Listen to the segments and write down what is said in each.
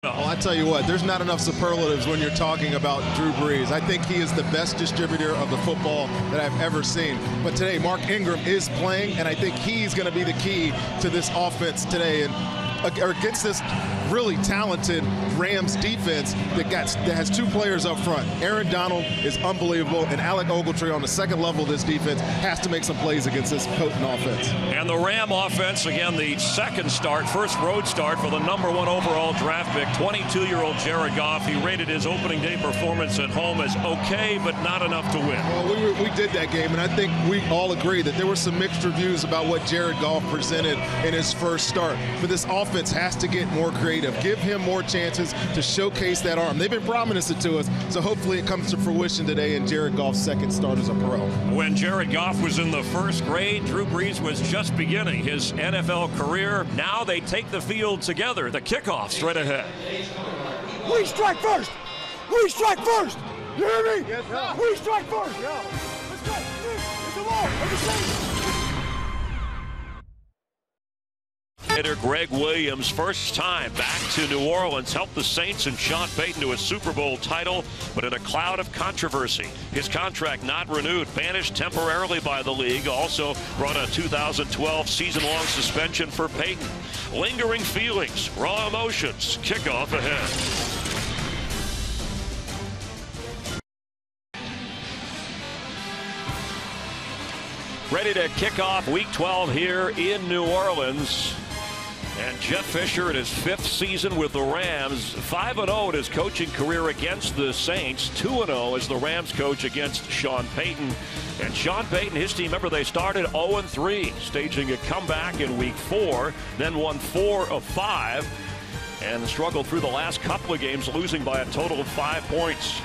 Well, I tell you what, there's not enough superlatives when you're talking about Drew Brees. I think he is the best distributor of the football that I've ever seen. But today, Mark Ingram is playing, and I think he's going to be the key to this offense today. And against this really talented Rams defense that has two players up front. Aaron Donald is unbelievable, and Alec Ogletree on the second level of this defense has to make some plays against this potent offense. And the Ram offense, again, the first road start for the #1 overall draft pick, 22-year-old Jared Goff. He rated his opening day performance at home as okay, but not enough to win. Well, we did that game, and I think we all agree that there were some mixed reviews about what Jared Goff presented in his first start. But this offense has to get more creative. Give him more chances to showcase that arm. They've been promising it to us, so hopefully it comes to fruition today in Jared Goff's second start as a pro. When Jared Goff was in the first grade, Drew Brees was just beginning his NFL career. Now they take the field together. The kickoff straight ahead. We strike first! We strike first! You hear me? Yes, sir. We strike first! Yeah. Let's go! It's a ball! Hitter Greg Williams, first time back to New Orleans, helped the Saints and Sean Payton to a Super Bowl title, but in a cloud of controversy. His contract not renewed, banished temporarily by the league, also brought a 2012 season-long suspension for Payton. Lingering feelings, raw emotions, kickoff ahead. Ready to kick off Week 12 here in New Orleans. And Jeff Fisher in his 5th season with the Rams, 5-0 in his coaching career against the Saints, 2-0 as the Rams coach against Sean Payton. And Sean Payton, his team, remember they started 0-3, staging a comeback in Week 4, then won 4 of 5, and struggled through the last couple of games, losing by a total of 5 points.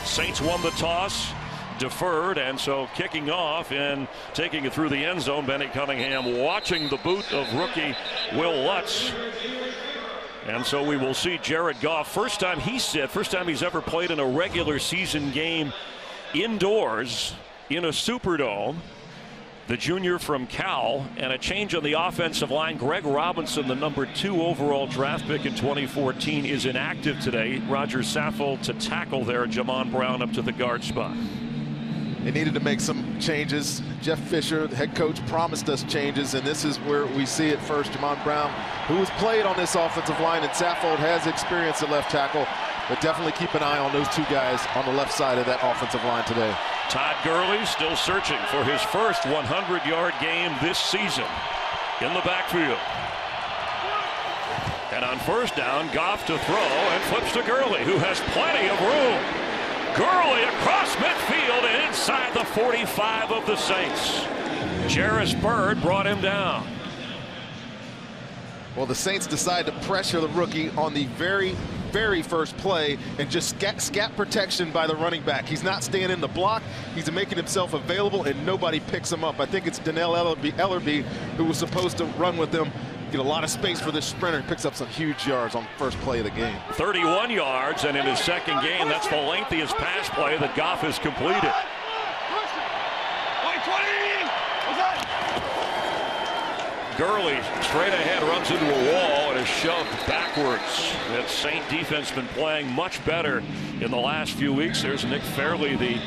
Saints won the toss, deferred, and so kicking off and taking it through the end zone, Benny Cunningham watching the boot of rookie Will Lutz. And so we will see Jared Goff, first time he's ever played in a regular season game indoors in a Superdome. The junior from Cal, and a change on the offensive line. Greg Robinson, the #2 overall draft pick in 2014, is inactive today. Roger Saffold to tackle there. Jamon Brown up to the guard spot. They needed to make some changes. Jeff Fisher, the head coach, promised us changes, and this is where we see it first. Jamon Brown, who has played on this offensive line, and Saffold has experience at left tackle, but definitely keep an eye on those two guys on the left side of that offensive line today. Todd Gurley still searching for his first 100-yard game this season in the backfield. And on first down, Goff to throw and flips to Gurley, who has plenty of room. Gurley across midfield and inside the 45 of the Saints. Jarris Byrd brought him down. Well, the Saints decide to pressure the rookie on the very first play and just scat protection by the running back. He's not staying in the block. He's making himself available, and nobody picks him up. I think it's Donnell Ellerbe who was supposed to run with him. Get a lot of space for this sprinter. He picks up some huge yards on the first play of the game. 31 yards, and in his second game, that's the lengthiest pass play that Goff has completed. Gurley straight ahead, runs into a wall and is shoved backwards. That Saint defense been playing much better in the last few weeks. There's Nick Fairley, the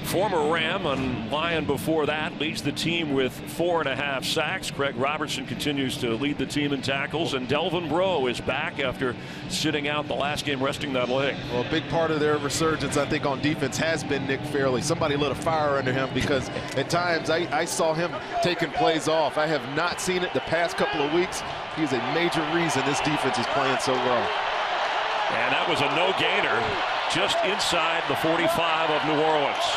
former Ram and Lion before that, leads the team with 4.5 sacks. Craig Robertson continues to lead the team in tackles, and Delvin Breaux is back after sitting out the last game, resting that leg. Well, a big part of their resurgence, I think, on defense has been Nick Fairley. Somebody lit a fire under him, because at times I saw him taking plays off. I have not seen it the past couple of weeks. He's a major reason this defense is playing so well. And that was a no-gainer just inside the 45 of New Orleans.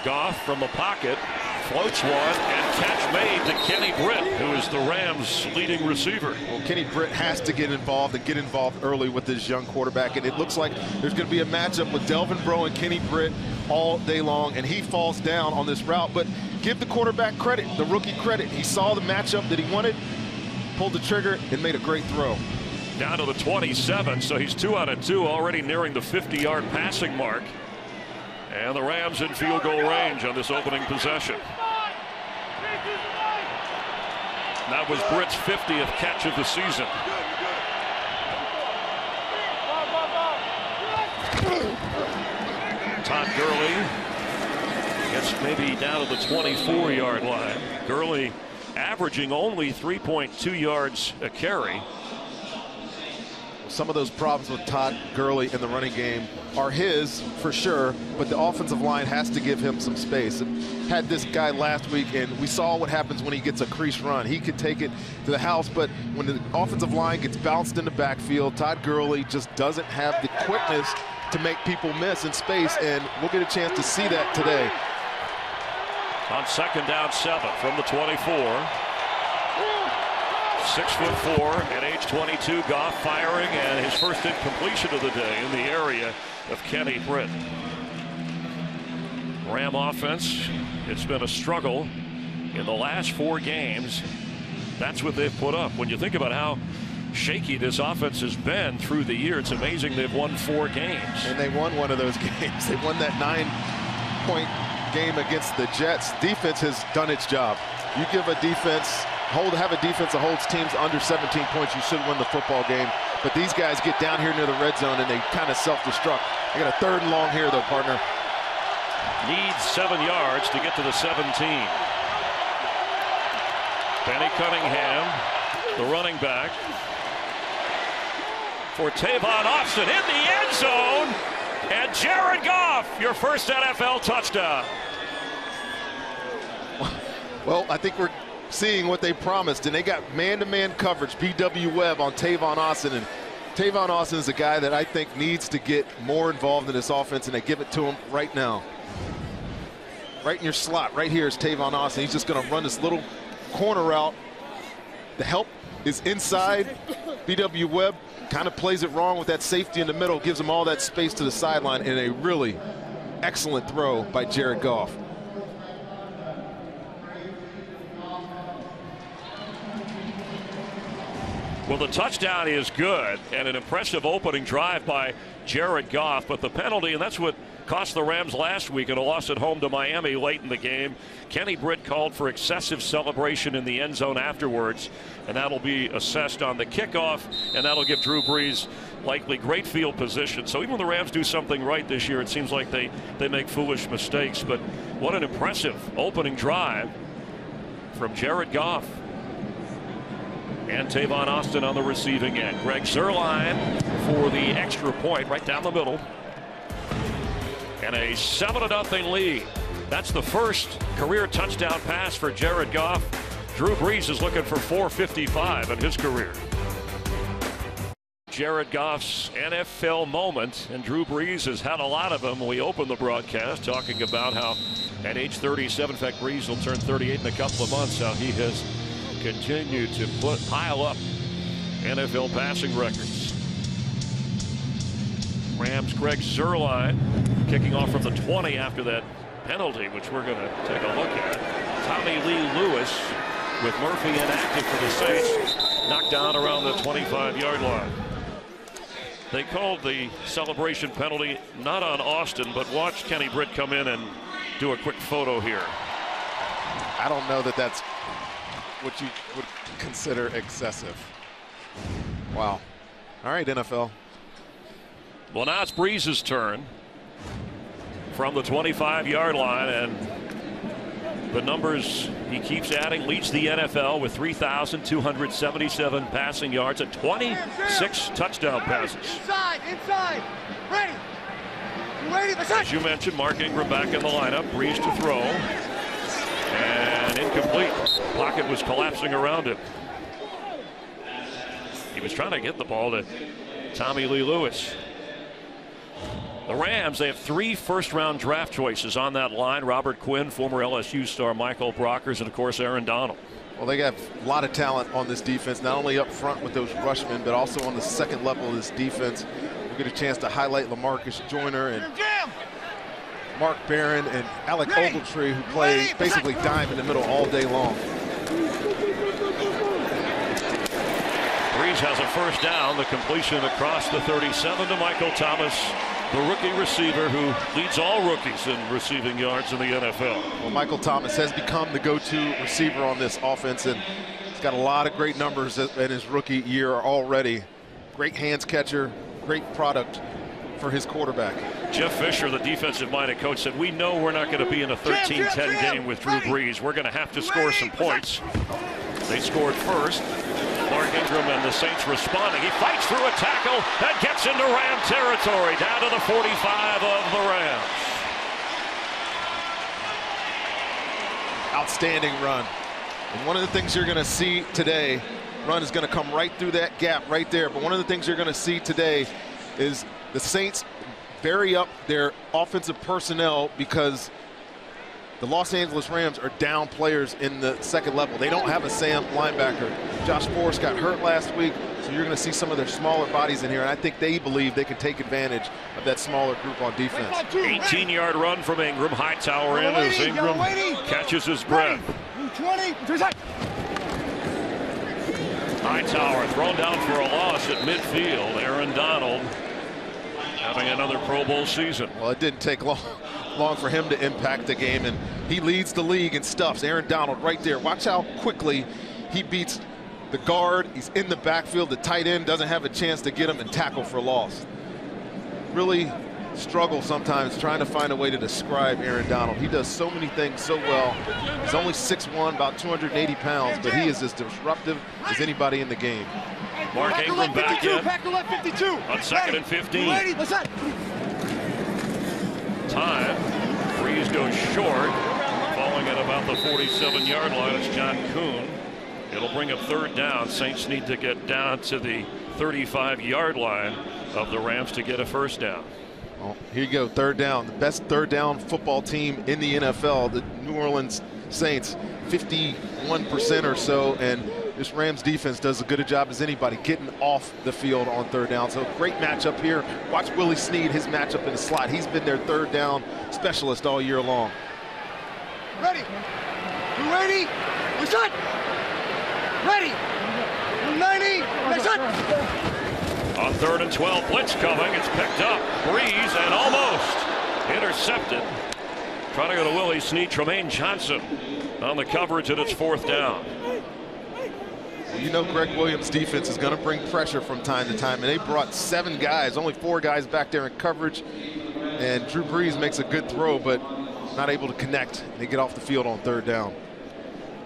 Goff from the pocket, floats one, and catch made to Kenny Britt, who is the Rams' leading receiver. Well, Kenny Britt has to get involved early with this young quarterback, and it looks like there's going to be a matchup with Delvin Breaux and Kenny Britt all day long, and he falls down on this route. But give the quarterback credit, the rookie credit. He saw the matchup that he wanted, pulled the trigger, and made a great throw. Down to the 27, so he's 2 out of 2, already nearing the 50-yard passing mark. And the Rams in field goal range on this opening possession. That was Britt's 50th catch of the season. Todd Gurley gets maybe down to the 24-yard line. Gurley averaging only 3.2 yards a carry. Some of those problems with Todd Gurley in the running game are his for sure, but the offensive line has to give him some space. And had this guy last week, and we saw what happens when he gets a crease run. He could take it to the house, but when the offensive line gets bounced in the backfield, Todd Gurley just doesn't have the quickness to make people miss in space, and we'll get a chance to see that today. On second down 7 from the 24. 6'4" at age 22, Goff firing, and his first incompletion of the day in the area of Kenny Britt. Ram offense, it's been a struggle in the last 4 games. That's what they've put up. When you think about how shaky this offense has been through the year, it's amazing they've won 4 games. And they won one of those games. They won that 9-point game against the Jets. Defense has done its job. You give a defense, have a defense that holds teams under 17 points, you should win the football game. But these guys get down here near the red zone and they kind of self-destruct. They got a 3rd and long here though, partner. Needs 7 yards to get to the 17. Benny Cunningham, the running back, for Tavon Austin in the end zone, and Jared Goff, your first NFL touchdown. Well, I think we're seeing what they promised, and they got man-to-man coverage, BW Webb on Tavon Austin, and Tavon Austin is a guy that I think needs to get more involved in this offense, and they give it to him right now. Right in your slot, right here is Tavon Austin. He's just going to run this little corner route. The help is inside. BW Webb kind of plays it wrong with that safety in the middle, gives him all that space to the sideline, and a really excellent throw by Jared Goff. Well, the touchdown is good and an impressive opening drive by Jared Goff, but the penalty, and that's what cost the Rams last week in a loss at home to Miami late in the game. Kenny Britt called for excessive celebration in the end zone afterwards, and that'll be assessed on the kickoff, and that'll give Drew Brees likely great field position. So even when the Rams do something right this year, it seems like they make foolish mistakes. But what an impressive opening drive from Jared Goff. And Tavon Austin on the receiving end. Greg Zuerlein for the extra point right down the middle. And a 7-0 lead. That's the first career touchdown pass for Jared Goff. Drew Brees is looking for 455 in his career. Jared Goff's NFL moment, and Drew Brees has had a lot of them. We opened the broadcast talking about how at age 37, in fact, Brees will turn 38 in a couple of months, how he has continued to pile up NFL passing records. Rams' Greg Zuerlein kicking off from the 20 after that penalty, which we're going to take a look at. Tommy Lee Lewis with Murphy inactive for the Saints, knocked down around the 25-yard line. They called the celebration penalty not on Austin, but watch Kenny Britt come in and do a quick photo here. I don't know that that's what you would consider excessive. Wow. All right, NFL. Well, now it's Brees' turn from the 25-yard line, and the numbers he keeps adding, leads the NFL with 3,277 passing yards and 26 touchdown passes. Inside, ready. As you mentioned, Mark Ingram back in the lineup. Brees to throw, and incomplete. Pocket was collapsing around him. He was trying to get the ball to Tommy Lee Lewis. The Rams, they have 3 first-round draft choices on that line. Robert Quinn, former LSU star Michael Brockers, and, of course, Aaron Donald. Well, they have a lot of talent on this defense, not only up front with those rushmen, but also on the second level of this defense. We'll get a chance to highlight LaMarcus Joyner and Mark Barron and Alec Ogletree, who play basically dime in the middle all day long. Brees has a first down. The completion across the 37 to Michael Thomas, the rookie receiver who leads all rookies in receiving yards in the NFL. Well, Michael Thomas has become the go-to receiver on this offense, and he's got a lot of great numbers in his rookie year already. Great hands catcher, great product for his quarterback. Jeff Fisher, the defensive-minded coach, said, we know we're not going to be in a 13-10 game with Drew Brees. We're going to have to score some points. They scored first. Mark Ingram and the Saints responding. He fights through a tackle and gets into Ram territory, down to the 45 of the Rams. Outstanding run. And one of the things you're going to see today, run is going to come right through that gap right there. But one of the things you're going to see today is the Saints vary up their offensive personnel because the Los Angeles Rams are down players in the second level. They don't have a Sam linebacker. Josh Forrest got hurt last week, so you're going to see some of their smaller bodies in here, and I think they believe they can take advantage of that smaller group on defense. 18-yard run from Ingram. Hightower in as Ingram catches his breath. Hightower thrown down for a loss at midfield. Aaron Donald having another Pro Bowl season. Well, it didn't take long for him to impact the game, and he leads the league in stuffs. Aaron Donald right there. Watch how quickly he beats the guard. He's in the backfield. The tight end doesn't have a chance to get him and tackle for loss. Really struggle sometimes trying to find a way to describe Aaron Donald. He does so many things so well. He's only 6'1", about 280 pounds, but he is as disruptive as anybody in the game. Mark Ingram back in on 2nd and 15. Time. Brees goes short, falling at about the 47-yard line. It's John Kuhn. It'll bring up 3rd down. Saints need to get down to the 35-yard line of the Rams to get a 1st down. Well, here you go, 3rd down. The best 3rd down football team in the NFL, the New Orleans Saints, 51% or so, and this Rams defense does as good a job as anybody getting off the field on 3rd down. So great matchup here. Watch Willie Snead, his matchup in the slot. He's been their 3rd down specialist all year long. Ready. 280. We're set. Ready. 190. We're set. On 3rd and 12, blitz coming. It's picked up. Brees and almost intercepted. Trying to go to Willie Snead. Tremaine Johnson on the coverage, and it's 4th down. You know Greg Williams' defense is going to bring pressure from time to time, and they brought 7 guys, only 4 guys back there in coverage, and Drew Brees makes a good throw, but not able to connect. They get off the field on 3rd down.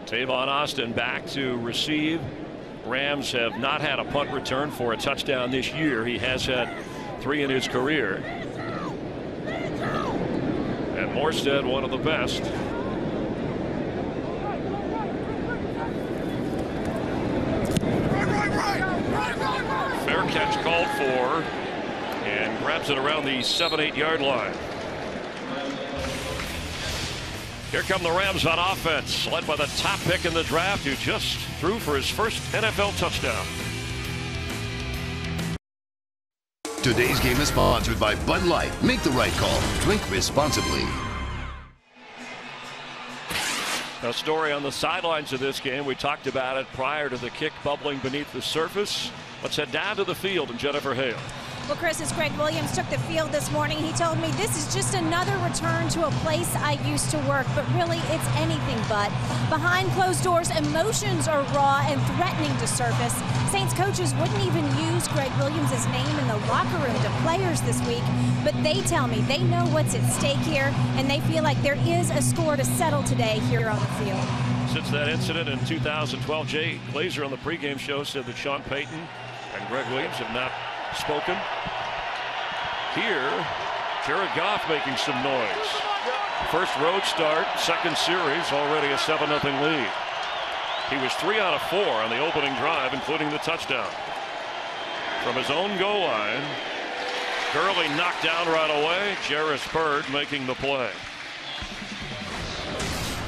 Tavon Austin back to receive. Rams have not had a punt return for a touchdown this year. He has had 3 in his career. And Morstead, one of the best. Fair catch called for, and grabs it around the 7-8 yard line. Here come the Rams on offense, led by the top pick in the draft, who just threw for his first NFL touchdown. Today's game is sponsored by Bud Light. Make the right call. Drink responsibly. A story on the sidelines of this game. We talked about it prior to the kick bubbling beneath the surface. Let's head down to the field and Jennifer Hale. Well, Chris, as Greg Williams took the field this morning, he told me this is just another return to a place I used to work, but really it's anything but. Behind closed doors, emotions are raw and threatening to surface. Saints coaches wouldn't even use Greg Williams' name in the locker room to players this week, but they tell me they know what's at stake here, and they feel like there is a score to settle today here on the field. Since that incident in 2012, Jay Glazer on the pregame show said that Sean Payton and Greg Williams have not spoken. Here, Jared Goff making some noise. First road start, second series, already a 7-0 lead. He was 3 out of 4 on the opening drive, including the touchdown. From his own goal line, Gurley knocked down right away. Jarris Byrd making the play.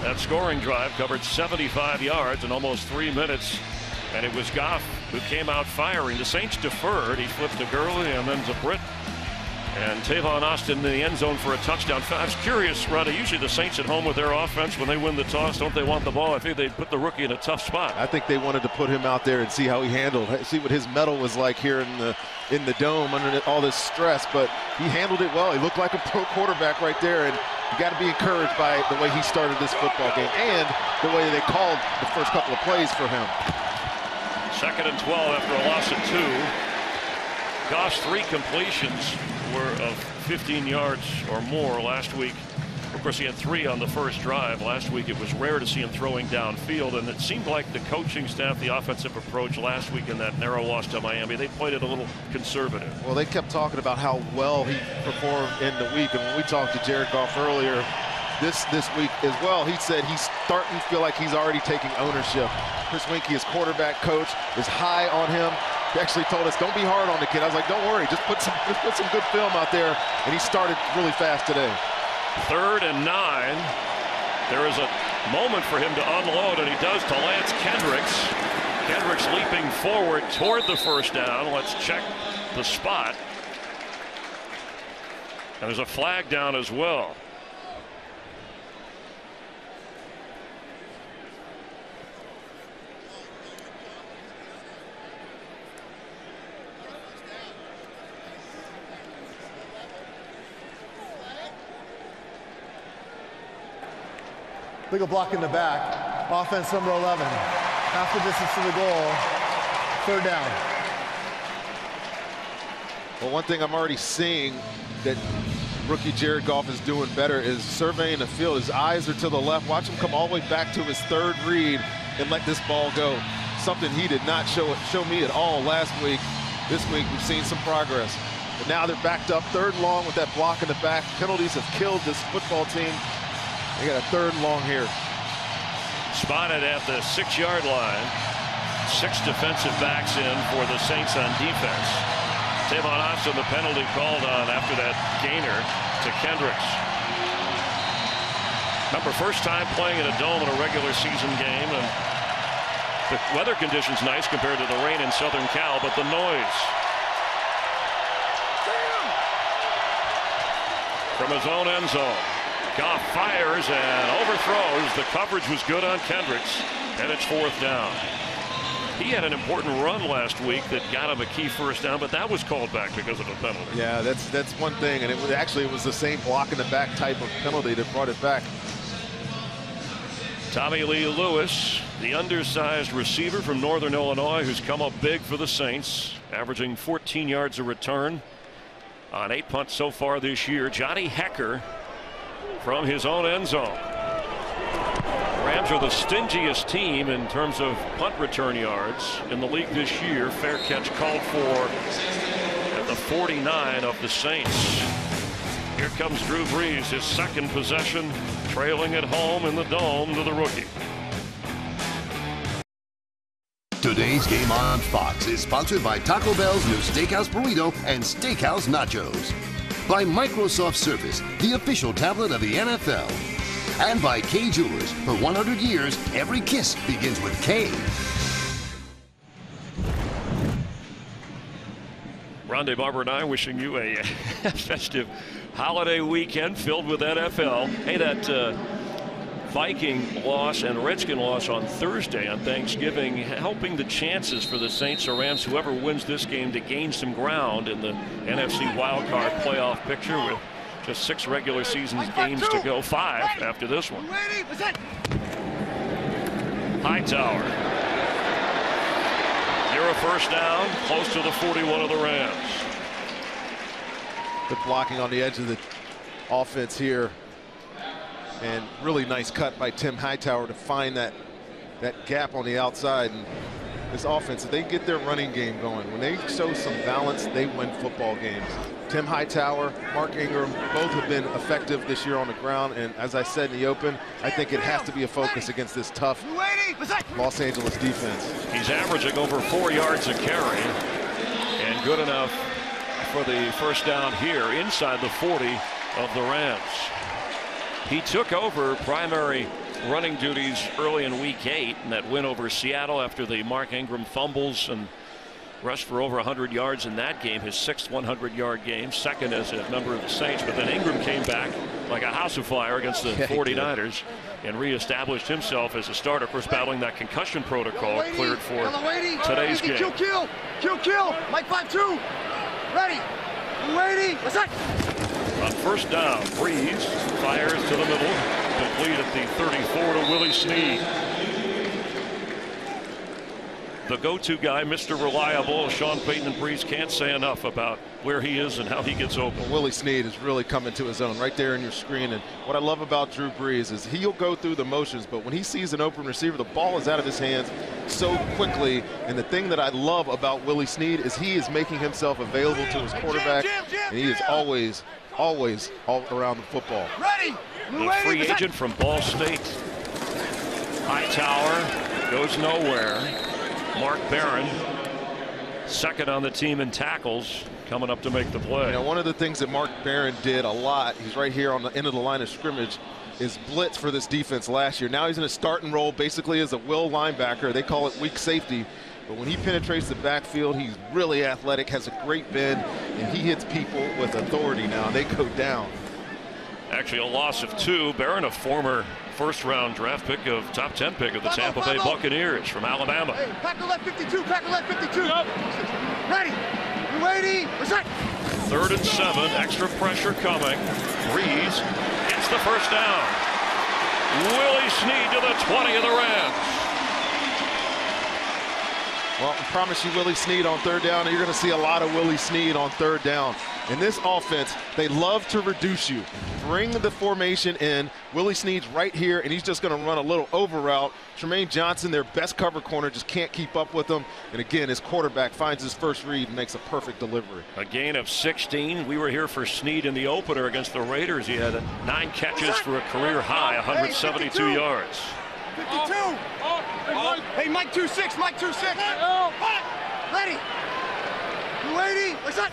That scoring drive covered 75 yards in almost 3 minutes, and it was Goff who came out firing. The Saints deferred. He flipped to Gurley and then to Britt. And Tavon Austin in the end zone for a touchdown. I was curious, Roddy, usually the Saints at home with their offense, when they win the toss, don't they want the ball? I think they'd put the rookie in a tough spot. I think they wanted to put him out there and see how he handled, see what his mettle was like here in the dome under all this stress, but he handled it well. He looked like a pro quarterback right there, and You got to be encouraged by the way he started this football game and the way they called the first couple of plays for him. 2nd and 12 after a loss of 2. Goff's 3 completions were of 15 yards or more last week. Of course, he had 3 on the first drive. Last week, it was rare to see him throwing downfield, and it seemed like the coaching staff, the offensive approach last week in that narrow loss to Miami, they played it a little conservative. Well, they kept talking about how well he performed in the week, and when we talked to Jared Goff earlier this week as well, he said he's starting to feel like he's already taking ownership. Chris Winkie, his quarterback coach, is high on him. He actually told us, don't be hard on the kid. I was like, don't worry, just put some good film out there, and he started really fast today. 3rd and 9. There is a moment for him to unload, and he does to Lance Kendricks. Kendricks leaping forward toward the first down. Let's check the spot. And there's a flag down as well. Legal block in the back. Offense number 11. Half the distance to the goal. 3rd down. Well, one thing I'm already seeing that rookie Jared Goff is doing better is surveying the field. His eyes are to the left. Watch him come all the way back to his 3rd read and let this ball go. Something he did not show me at all last week. This week we've seen some progress. But now they're backed up 3rd and long with that block in the back. Penalties have killed this football team. They got a 3rd and long here. Spotted at the 6-yard line. 6 defensive backs in for the Saints on defense. Tavon Austin, the penalty called on after that gainer to Kendricks. Remember, first time playing in a dome in a regular season game, and the weather conditions nice compared to the rain in Southern Cal, but the noise. From his own end zone. Goff fires and overthrows. The coverage was good on Kendricks, and it's 4th down. He had an important run last week that got him a key first down, but that was called back because of a penalty. Yeah, that's one thing, and it was the same block in the back type of penalty that brought it back. Tommy Lee Lewis, the undersized receiver from Northern Illinois, who's come up big for the Saints, averaging 14 yards a return on 8 punts so far this year. Johnny Hecker from his own end zone. Rams are the stingiest team in terms of punt return yards in the league this year. Fair catch called for at the 49 of the Saints. Here comes Drew Brees, his 2nd possession, trailing at home in the dome to the rookie. Today's game on Fox is sponsored by Taco Bell's new Steakhouse Burrito and Steakhouse Nachos. By Microsoft Surface, the official tablet of the NFL. And by K Jewelers. For 100 years, every kiss begins with K. Rondé Barber and I wishing you a festive holiday weekend filled with NFL. Hey, that Viking loss and Redskin loss on Thursday on Thanksgiving helping the chances for the Saints or Rams, whoever wins this game, to gain some ground in the NFC wildcard playoff picture with just 6 regular season games to go, 5 after this one. Hightower. Near a first down, close to the 41 of the Rams. Good blocking on the edge of the offense here. And really nice cut by Tim Hightower to find that gap on the outside. And this offense, if they get their running game going, when they show some balance, they win football games. Tim Hightower, Mark Ingram, both have been effective this year on the ground. And as I said in the open, I think it has to be a focus against this tough Los Angeles defense. He's averaging over 4 yards a carry, and good enough for the first down here inside the 40 of the Rams. He took over primary running duties early in week 8 in that win over Seattle after the Mark Ingram fumbles and rushed for over 100 yards in that game, his 6th 100-yard game, 2nd as a member of the Saints. But then Ingram came back like a house of fire against the 49ers and reestablished himself as a starter. Of course, battling that concussion protocol, cleared for today's game. Kill. Mike 5-2. Ready. What's that? On first down, Brees fires to the middle, complete at the 34 to Willie Snead. The go-to guy, Mr. Reliable. Sean Payton and Brees can't say enough about where he is and how he gets open. Well, Willie Snead is really coming to his own right there in your screen. And what I love about Drew Brees is he'll go through the motions, but when he sees an open receiver, the ball is out of his hands so quickly. And the thing that I love about Willie Snead is he is making himself available to his quarterback, and he is always all around the football. Ready. The free agent from Ball State. Hightower goes nowhere. Mark Barron, second on the team in tackles, coming up to make the play. You know, one of the things that Mark Barron did a lot, he's right here on the end of the line of scrimmage, is blitz for this defense last year. Now he's in a starting role basically as a will linebacker. They call it weak safety. But when he penetrates the backfield, he's really athletic, has a great bend, and he hits people with authority now, and they go down. Actually a loss of 2. Barron, a former first-round draft pick of top 10 pick of the Tampa Bay Buccaneers from Alabama. Hey, Packer left 52, Packer left 52. Yep. Ready. You ready? Set. 3rd and 7, extra pressure coming. Brees gets the first down. Willie Snead to the 20 of the Rams. Well, I promise you Willie Snead on 3rd down, and you're going to see a lot of Willie Snead on 3rd down. In this offense, they love to reduce you. Bring the formation in. Willie Snead's right here, and he's just going to run a little over route. Tremaine Johnson, their best cover corner, just can't keep up with him. And again, his quarterback finds his first read and makes a perfect delivery. A gain of 16. We were here for Snead in the opener against the Raiders. He had 9 catches for a career high, 172 yards. 52. Hey, Mike 2-6, Mike 2-6. Ready. You ready? Set.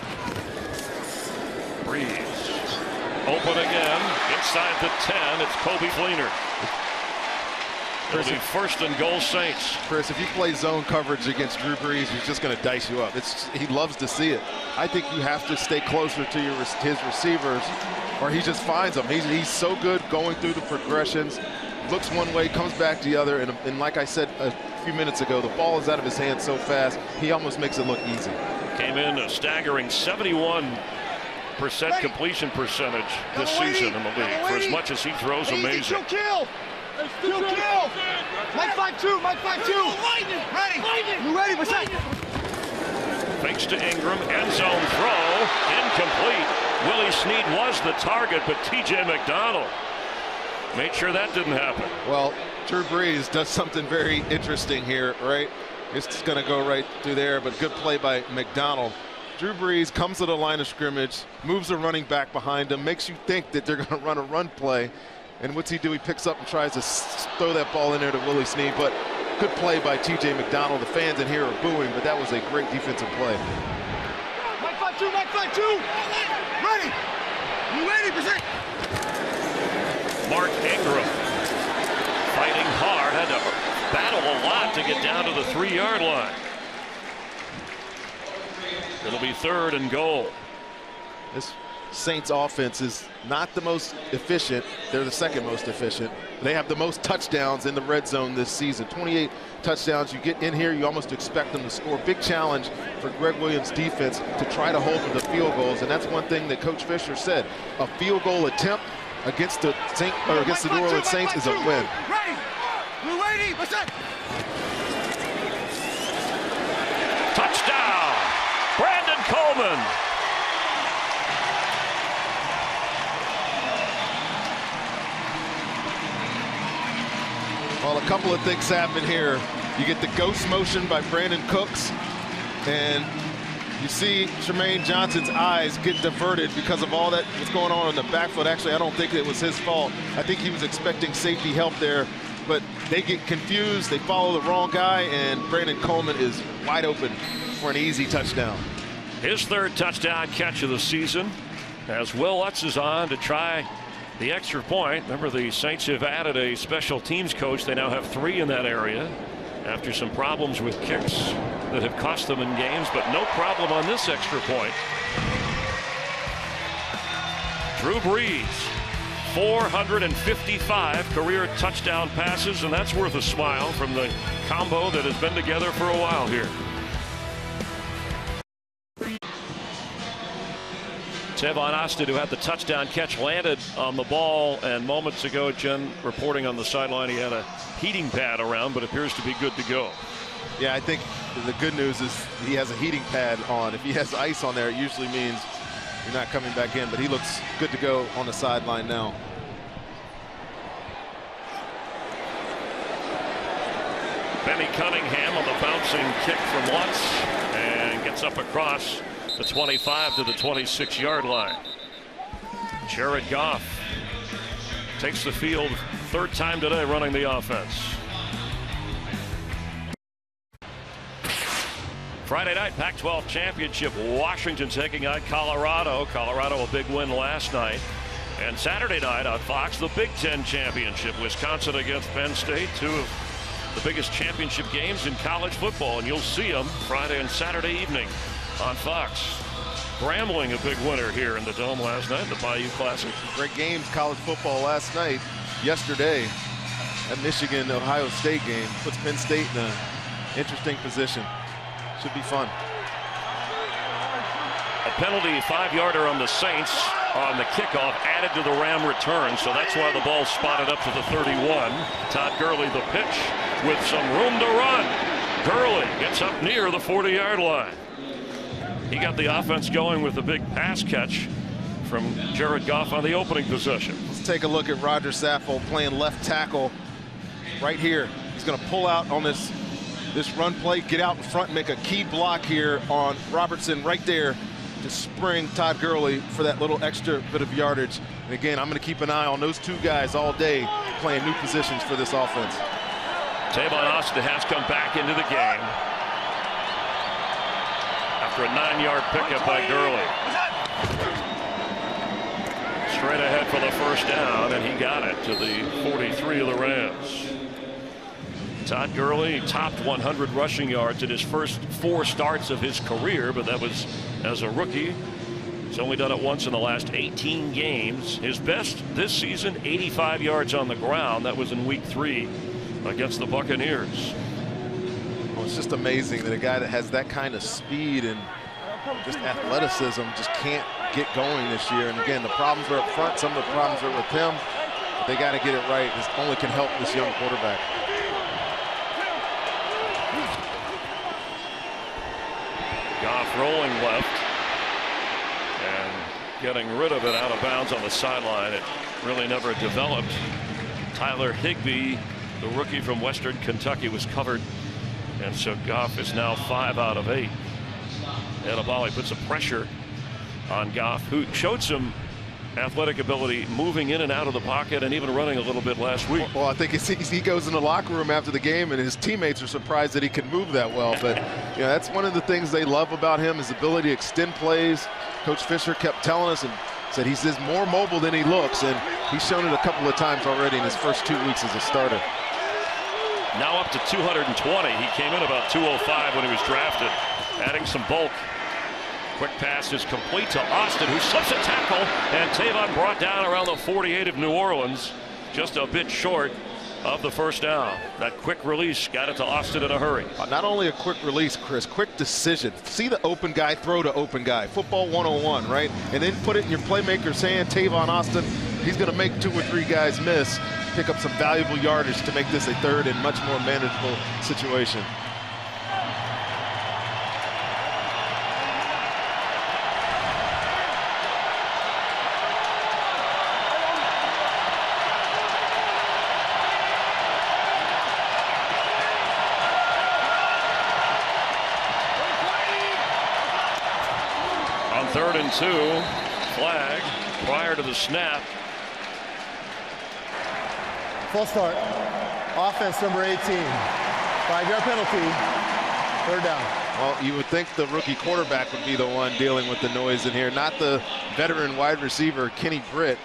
Brees open again inside the 10. It's Kobe Fleener. It'll be 1st and goal Saints. Chris, if you play zone coverage against Drew Brees, he's just going to dice you up. He loves to see it. I think you have to stay closer to his receivers, or he just finds them. He's so good going through the progressions. Looks one way, comes back the other, and like I said a few minutes ago, the ball is out of his hands so fast, he almost makes it look easy. Came in a staggering 71% completion percentage this season in the league. For as much as he throws, amazing. Kill. Mike 5-2, Mike 5-2. Ready. You ready? Set. Fakes to Ingram, end zone throw, incomplete. Willie Snead was the target, but T.J. McDonald made sure that didn't happen. Well, Drew Brees does something very interesting here, right? It's going to go right through there, but good play by McDonald. Drew Brees comes to the line of scrimmage, moves the running back behind him, makes you think that they're going to run a run play. And what's he do? He picks up and tries to throw that ball in there to Willie Snead. But good play by T.J. McDonald. The fans in here are booing, but that was a great defensive play. Mike 5-2, Mike 5-2. Ready. You ready? Present. Mark Ingram fighting hard, had to battle a lot to get down to the 3-yard line. It'll be 3rd and goal. This Saints offense is not the most efficient. They're the 2nd most efficient. They have the most touchdowns in the red zone this season. 28 touchdowns. You get in here, you almost expect them to score. Big challenge for Greg Williams' defense to try to hold to the field goals, and that's one thing that Coach Fisher said. A field goal attempt against the New Orleans Saints is a win. Ready. You ready? Set. Touchdown, Brandon Coleman. Well, a couple of things happen here. You get the ghost motion by Brandon Cooks, and you see Tremaine Johnson's eyes get diverted because of all that was going on in the backfield. Actually, I don't think it was his fault. I think he was expecting safety help there, but they get confused. They follow the wrong guy, and Brandon Coleman is wide open for an easy touchdown. His 3rd touchdown catch of the season, as Will Lutz is on to try the extra point. Remember, the Saints have added a special teams coach. They now have 3 in that area after some problems with kicks that have cost them in games, but no problem on this extra point. Drew Brees, 455 career touchdown passes, and that's worth a smile from the combo that has been together for a while here. Tavon Austin, who had the touchdown catch, landed on the ball, and moments ago, Jen reporting on the sideline, he had a heating pad around, but appears to be good to go. Yeah, I think the good news is he has a heating pad on. If he has ice on there, it usually means you're not coming back in, but he looks good to go on the sideline now. Benny Cunningham on the bouncing kick from Lutz and gets up across the 25 to the 26-yard line. Jared Goff takes the field, third time today running the offense. Friday night Pac-12 championship, Washington taking on Colorado. Colorado a big win last night. And Saturday night on Fox, the Big Ten championship, Wisconsin against Penn State, two of the biggest championship games in college football, and you'll see them Friday and Saturday evening on Fox. Grambling a big winner here in the Dome last night, the Bayou Classic. Great games, college football last night. Yesterday, that Michigan-Ohio State game puts Penn State in an interesting position. Should be fun. A penalty 5-yarder on the Saints on the kickoff added to the Ram return, so that's why the ball spotted up to the 31. Todd Gurley the pitch with some room to run. Gurley gets up near the 40-yard line. He got the offense going with a big pass catch from Jared Goff on the opening possession. Let's take a look at Roger Saffold playing left tackle right here. He's going to pull out on this run play, get out in front, and make a key block here on Robertson right there to spring Todd Gurley for that little extra bit of yardage. And again, I'm going to keep an eye on those two guys all day playing new positions for this offense. Tavon Austin has come back into the game after a 9-yard pickup by Gurley. Straight ahead for the first down, and he got it to the 43 of the Rams. Todd Gurley topped 100 rushing yards in his first 4 starts of his career, but that was as a rookie. He's only done it once in the last 18 games. His best this season, 85 yards on the ground. That was in week 3 against the Buccaneers. Well, it's just amazing that a guy that has that kind of speed and just athleticism just can't get going this year. And again, the problems are up front. Some of the problems are with him. But they got to get it right. This only can help this young quarterback. Goff rolling left and getting rid of it out of bounds on the sideline. It really never developed. Tyler Higbee, the rookie from Western Kentucky, was covered, and so Goff is now 5 out of 8. Adebawale puts some pressure on Goff, who showed some athletic ability moving in and out of the pocket and even running a little bit last week. Well, I think he goes in the locker room after the game and his teammates are surprised that he can move that well. But you know, that's one of the things they love about him, his ability to extend plays. Coach Fisher kept telling us and said he's just more mobile than he looks, and he's shown it a couple of times already in his first 2 weeks as a starter. Now up to 220. He came in about 205 when he was drafted, adding some bulk. Quick pass is complete to Austin, who slips a tackle, and Tavon brought down around the 48 of New Orleans, just a bit short of the first down. That quick release got it to Austin in a hurry. Not only a quick release, Chris, quick decision. See the open guy, throw to open guy. Football 101, right? And then put it in your playmaker's hand. Tavon Austin, he's going to make 2 or 3 guys miss, pick up some valuable yardage to make this a third and much more manageable situation. On 3rd and 2, flag prior to the snap. Full start. Offense number 18. 5-yard penalty. 3rd down. Well, you would think the rookie quarterback would be the one dealing with the noise in here, not the veteran wide receiver, Kenny Britt.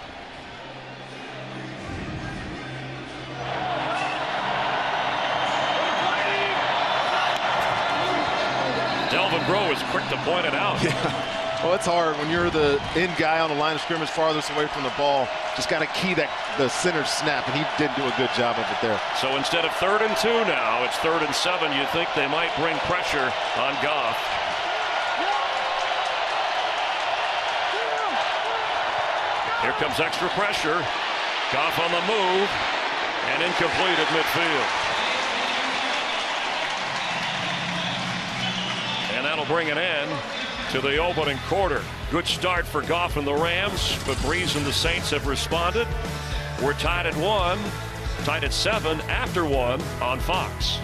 Delvin Breaux is quick to point it out. Yeah. Well, it's hard when you're the end guy on the line of scrimmage farthest away from the ball. Just got to key the center snap, and he didn't do a good job of it there. So instead of 3rd and 2 now, it's 3rd and 7. You think they might bring pressure on Goff. Here comes extra pressure. Goff on the move and incomplete at midfield. And that'll bring an end to the opening quarter. Good start for Goff and the Rams, but Brees and the Saints have responded. We're tied at 1, tied at 7 after 1 on Fox.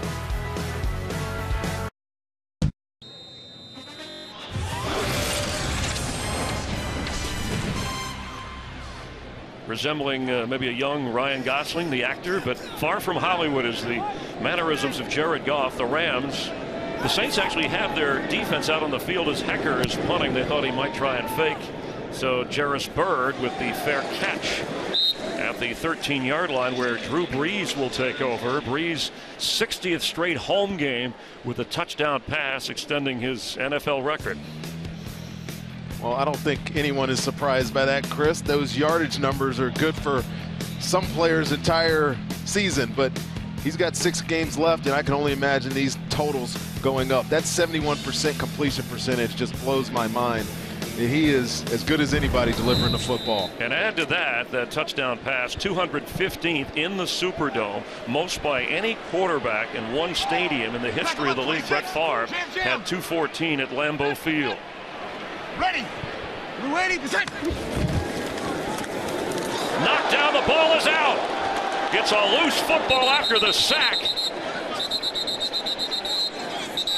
Resembling maybe a young Ryan Gosling, the actor, but far from Hollywood is the mannerisms of Jared Goff. The Rams, the Saints actually have their defense out on the field as Hecker is punting. They thought he might try and fake. So Jarvis Bird with the fair catch at the 13-yard line where Drew Brees will take over. Brees' 60th straight home game with a touchdown pass extending his NFL record. Well, I don't think anyone is surprised by that, Chris. Those yardage numbers are good for some players' entire season, but he's got 6 games left, and I can only imagine these totals going up. That 71% completion percentage just blows my mind. He is as good as anybody delivering the football. And add to that touchdown pass, 215th in the Superdome, most by any quarterback in one stadium in the history of the league. Brett Favre had 214 at Lambeau Field. Ready. We're waiting. Knocked down, the ball is out. Gets a loose football after the sack.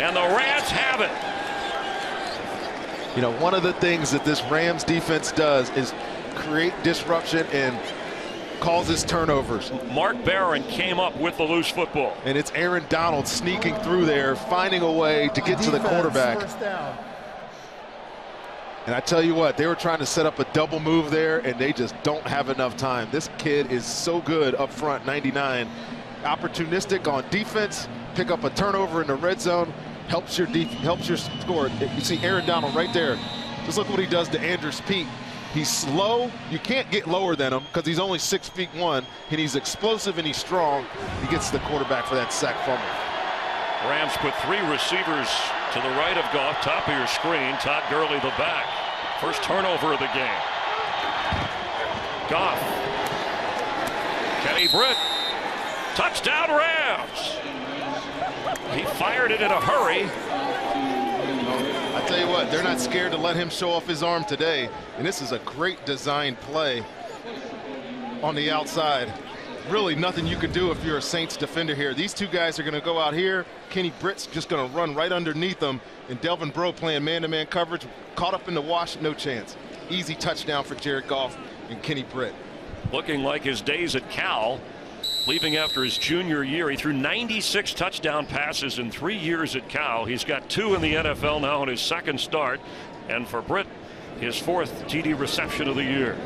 And the Rams have it. You know, one of the things that this Rams defense does is create disruption and causes turnovers. Mark Barron came up with the loose football. And it's Aaron Donald sneaking through there, finding a way to get to the quarterback. First down. And I tell you what, they were trying to set up a double move there, and they just don't have enough time. This kid is so good up front, 99. Opportunistic on defense, pick up a turnover in the red zone, helps your score. You see Aaron Donald right there. Just look what he does to Andrews Pete. He's slow. You can't get lower than him because he's only 6'1", and he's explosive and he's strong. He gets the quarterback for that sack fumble. Rams put 3 receivers to the right of Goff. Top of your screen, Todd Gurley the back. First turnover of the game. Goff. Kenny Britt. Touchdown Rams. He fired it in a hurry. I tell you what, they're not scared to let him show off his arm today. And this is a great design play on the outside. Really nothing you can do if you're a Saints defender here. These two guys are going to go out here. Kenny Britt's just going to run right underneath them. And Delvin Breaux playing man-to-man coverage. Caught up in the wash, no chance. Easy touchdown for Jared Goff and Kenny Britt. Looking like his days at Cal. Leaving after his junior year, he threw 96 touchdown passes in 3 years at Cal. He's got 2 in the NFL now in his second start. And for Britt, his 4th TD reception of the year.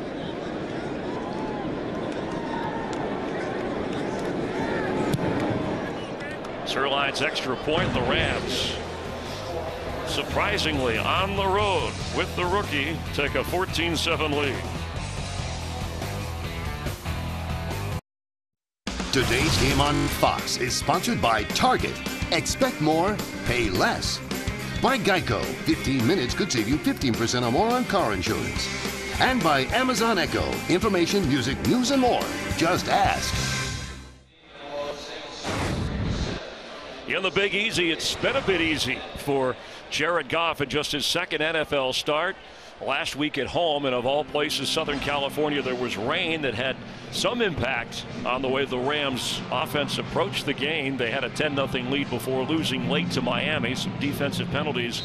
Sirline's extra point. The Rams surprisingly on the road with the rookie take a 14-7 lead. Today's game on Fox is sponsored by Target. Expect more, pay less. By Geico, 15 minutes could save you 15% or more on car insurance. And by Amazon Echo, information, music, news, and more. Just ask. In the Big Easy, it's been a bit easy for Jared Goff in just his second NFL start. Last week at home, and of all places, Southern California, there was rain that had some impact on the way the Rams offense approached the game. They had a 10-0 lead before losing late to Miami. Some defensive penalties,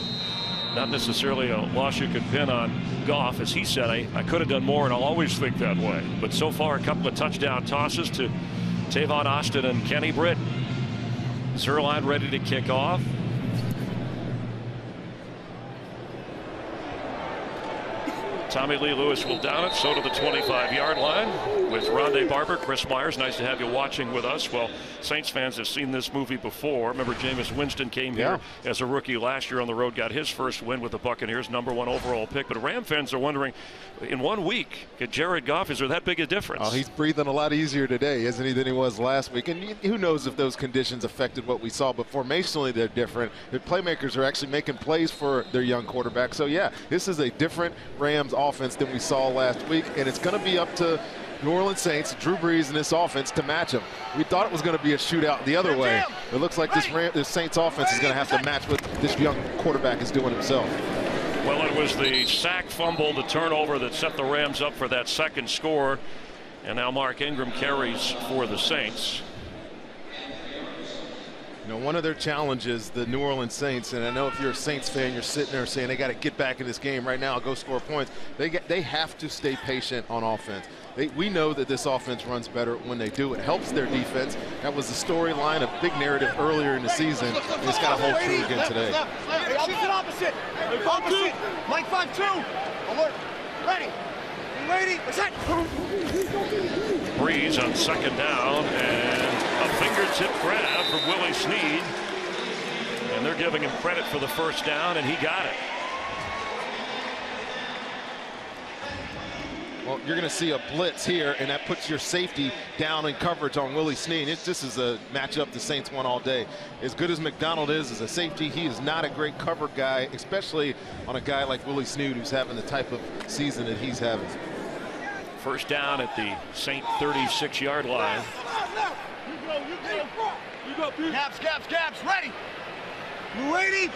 not necessarily a loss you could pin on Goff. As he said, I could have done more, and I'll always think that way. But so far, a couple of touchdown tosses to Tavon Austin and Kenny Britt. Sirline ready to kick off. Tommy Lee Lewis will down it, so to the 25-yard line with Rondé Barber. Chris Myers, nice to have you watching with us. Well, Saints fans have seen this movie before. Remember, Jameis Winston came here as a rookie last year on the road, got his first win with the Buccaneers, #1 overall pick. But Ram fans are wondering, in 1 week, at Jared Goff, is there that big a difference? Oh, he's breathing a lot easier today, isn't he, than he was last week? And who knows if those conditions affected what we saw, but formationally they're different. The playmakers are actually making plays for their young quarterback. So, yeah, this is a different Rams offense than we saw last week, and it's going to be up to New Orleans Saints, Drew Brees, and this offense to match them. We thought it was going to be a shootout the other way. It looks like this Saints offense is going to have to match what this young quarterback is doing himself. Well, it was the sack, fumble, the turnover that set the Rams up for that second score. And now Mark Ingram carries for the Saints. You know, one of their challenges, the New Orleans Saints, and I know if you're a Saints fan, you're sitting there saying they got to get back in this game right now, go score points. They have to stay patient on offense. We know that this offense runs better when they do. It helps their defense. That was the storyline, a big narrative earlier in the season. And it's got to hold true again today. Hey, opposite. Opposite. Mike 5-2. Alert. Ready. Ready. Set. Brees on second down, and a fingertip grab from Willie Snead. And they're giving him credit for the first down, and he got it. Well, you're going to see a blitz here, and that puts your safety down in coverage on Willie Snead. This is a matchup the Saints won all day. As good as McDonald is as a safety, he is not a great cover guy, especially on a guy like Willie Snead, who's having the type of season that he's having. First down at the Saint 36-yard line. You go, Pete. Caps. Ready. Ready.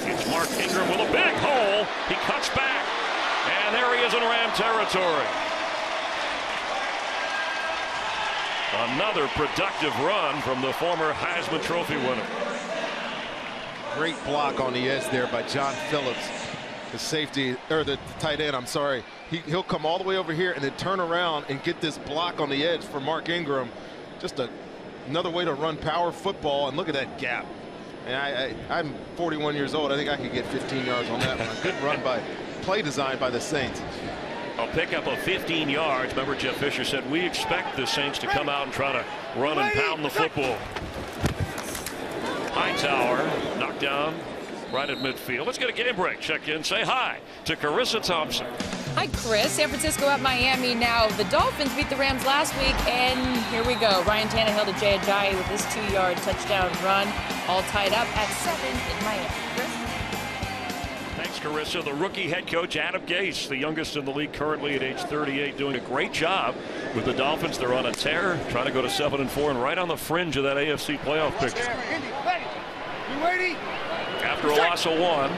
It's Mark Ingram with a big hole. He cuts back. And there he is in Ram territory. Another productive run from the former Heisman Trophy winner. Great block on the edge there by John Phillips, the safety, or the tight end, I'm sorry. He'll come all the way over here and then turn around and get this block on the edge for Mark Ingram. Just another way to run power football, and look at that gap. And I'm 41 years old. I think I could get 15 yards on that one. Good run by play design by the Saints. A pickup of 15 yards. Remember, Jeff Fisher said we expect the Saints to come out and try to run and pound the football. Hightower knocked down right at midfield. Let's get a game break. Check in. Say hi to Carissa Thompson. Hi, Chris. San Francisco at Miami now. The Dolphins beat the Rams last week, and here we go. Ryan Tannehill to Jay Ajayi with his 2-yard touchdown run. All tied up at 7 in Miami. Chris? Thanks, Carissa. The rookie head coach, Adam Gase, the youngest in the league currently at age 38, doing a great job with the Dolphins. They're on a tear, trying to go to 7-4 and right on the fringe of that AFC playoff picture. You ready? After a loss of 1.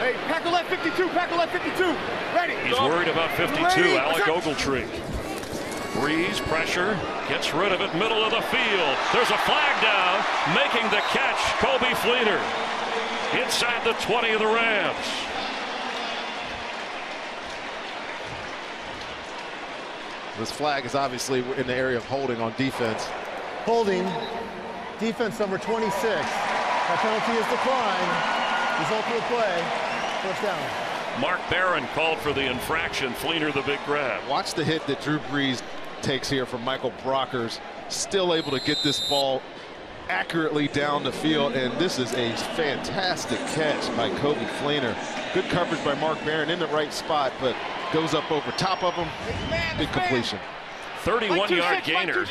Hey, Packer left 52. Packer left 52. Ready. He's worried about 52. Alec Ogletree. Brees, pressure, gets rid of it, middle of the field. There's a flag down, making the catch, Kobe Fleener. Inside the 20 of the Rams. This flag is obviously in the area of holding on defense. Holding. Defense number 26. That penalty is declined. Result of the play. First down. Mark Barron called for the infraction. Fleener the big grab. Watch the hit that Drew Brees takes here from Michael Brockers. Still able to get this ball accurately down the field, and this is a fantastic catch by Kobe Fleener. Good coverage by Mark Barron in the right spot, but goes up over top of him. Big completion. 31-yard gainer.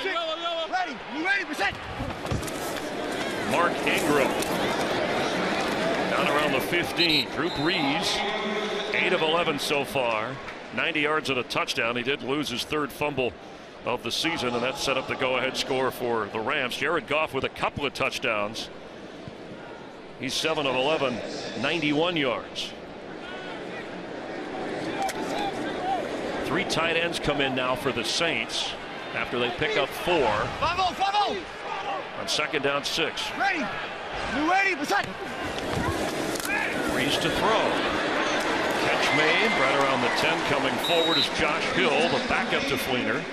Ready. You ready? Percent. Mark Ingram down around the 15. Drew Brees, 8 of 11 so far, 90 yards and a touchdown. He did lose his 3rd fumble of the season, and that set up the go-ahead score for the Rams. Jared Goff with a couple of touchdowns. He's 7 of 11, 91 yards. 3 tight ends come in now for the Saints after they pick up 4. 5-0. On second down 6. Ready. You ready? Percent. Brees to throw. Catch made right around the 10. Coming forward is Josh Hill, the backup to Fleener.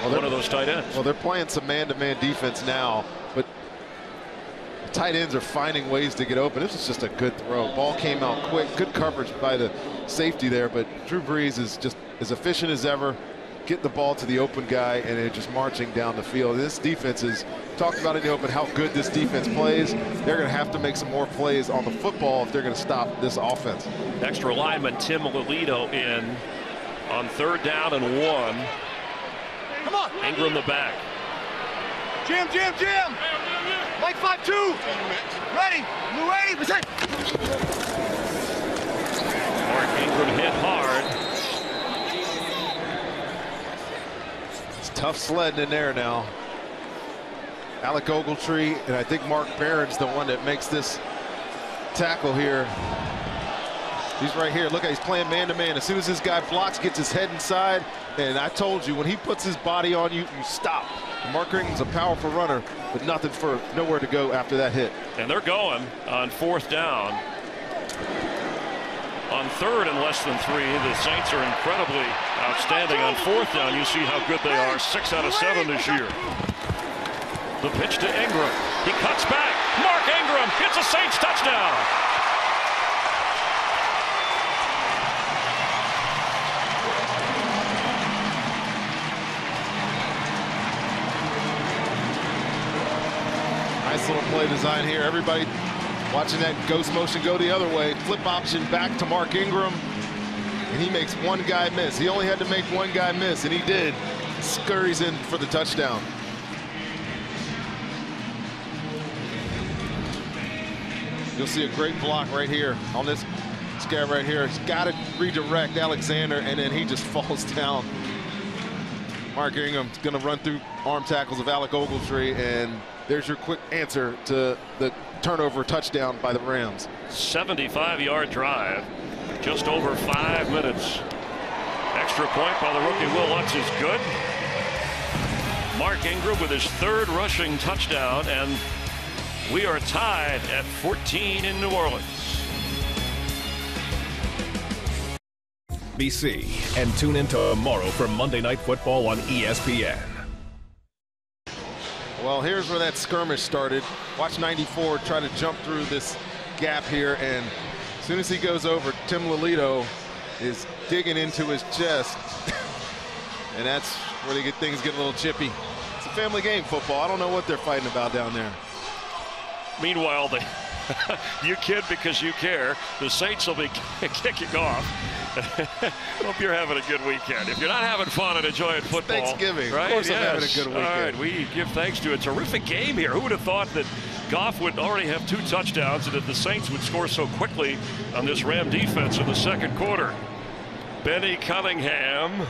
One of those tight ends. Well, they're playing some man-to-man defense now, but the tight ends are finding ways to get open. This is just a good throw. Ball came out quick. Good coverage by the safety there, but Drew Brees is just as efficient as ever, getting the ball to the open guy and then just marching down the field. This defense is talked about in the open how good this defense plays. They're going to have to make some more plays on the football if they're going to stop this offense. Extra lineman Tim Lolito in on 3rd down and 1. Come on. Ingram the back. Jam. Mike 5-2. Ready. You ready? Percent. Ingram hit hard. It's tough sledding in there now. Alec Ogletree, and I think Mark Barron's the one that makes this tackle here. He's right here. Look, he's playing man-to-man. As soon as this guy blocks, gets his head inside, and I told you, when he puts his body on you, you stop. And Mark Ingram's a powerful runner, but nowhere to go after that hit. And they're going on 4th down. On 3rd and less than 3, the Saints are incredibly outstanding. On 4th down, you see how good they are. 6 out of 7 this year. The pitch to Ingram. He cuts back. Mark Ingram gets a Saints touchdown. Nice little play design here. Everybody watching that ghost motion go the other way. Flip option back to Mark Ingram. And he makes one guy miss. He only had to make one guy miss, and he did. Scurries in for the touchdown. You'll see a great block right here on this guy right here. He's got to redirect Alexander, and then he just falls down. Mark Ingram's going to run through arm tackles of Alec Ogletree, and there's your quick answer to the turnover touchdown by the Rams. 75-yard drive, just over 5 minutes. Extra point by the rookie Will Lutz is good. Mark Ingram with his 3rd rushing touchdown, and we are tied at 14 in New Orleans. BC, and tune in tomorrow for Monday Night Football on ESPN. Well, here's where that skirmish started. Watch 94 try to jump through this gap here, and as soon as he goes over, Tim Lolito is digging into his chest. And that's where things get a little chippy. It's a family game, football. I don't know what they're fighting about down there. Meanwhile, you kid because you care. The Saints will be kicking off. Hope you're having a good weekend. If you're not having fun and enjoying football, Thanksgiving. Right? Of course, yes. I'm having a good weekend. All right, we give thanks to a terrific game here. Who would have thought that Goff would already have 2 touchdowns and that the Saints would score so quickly on this Ram defense in the 2nd quarter? Benny Cunningham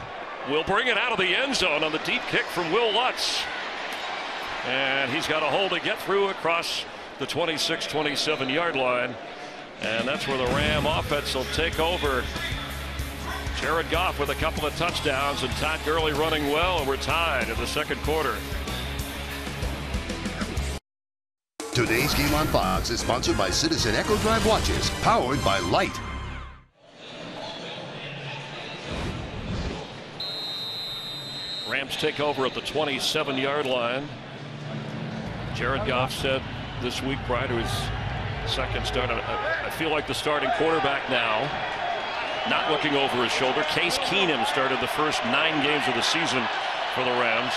will bring it out of the end zone on the deep kick from Will Lutz. And he's got a hole to get through across the 26-27 yard line. And that's where the Ram offense will take over. Jared Goff with a couple of touchdowns and Todd Gurley running well, and we're tied in the 2nd quarter. Today's game on Fox is sponsored by Citizen Echo Drive watches, powered by Light. Rams take over at the 27-yard line. Jared Goff said this week prior to his 2nd start, I feel like the starting quarterback now. Not looking over his shoulder. Case Keenum started the first 9 games of the season for the Rams.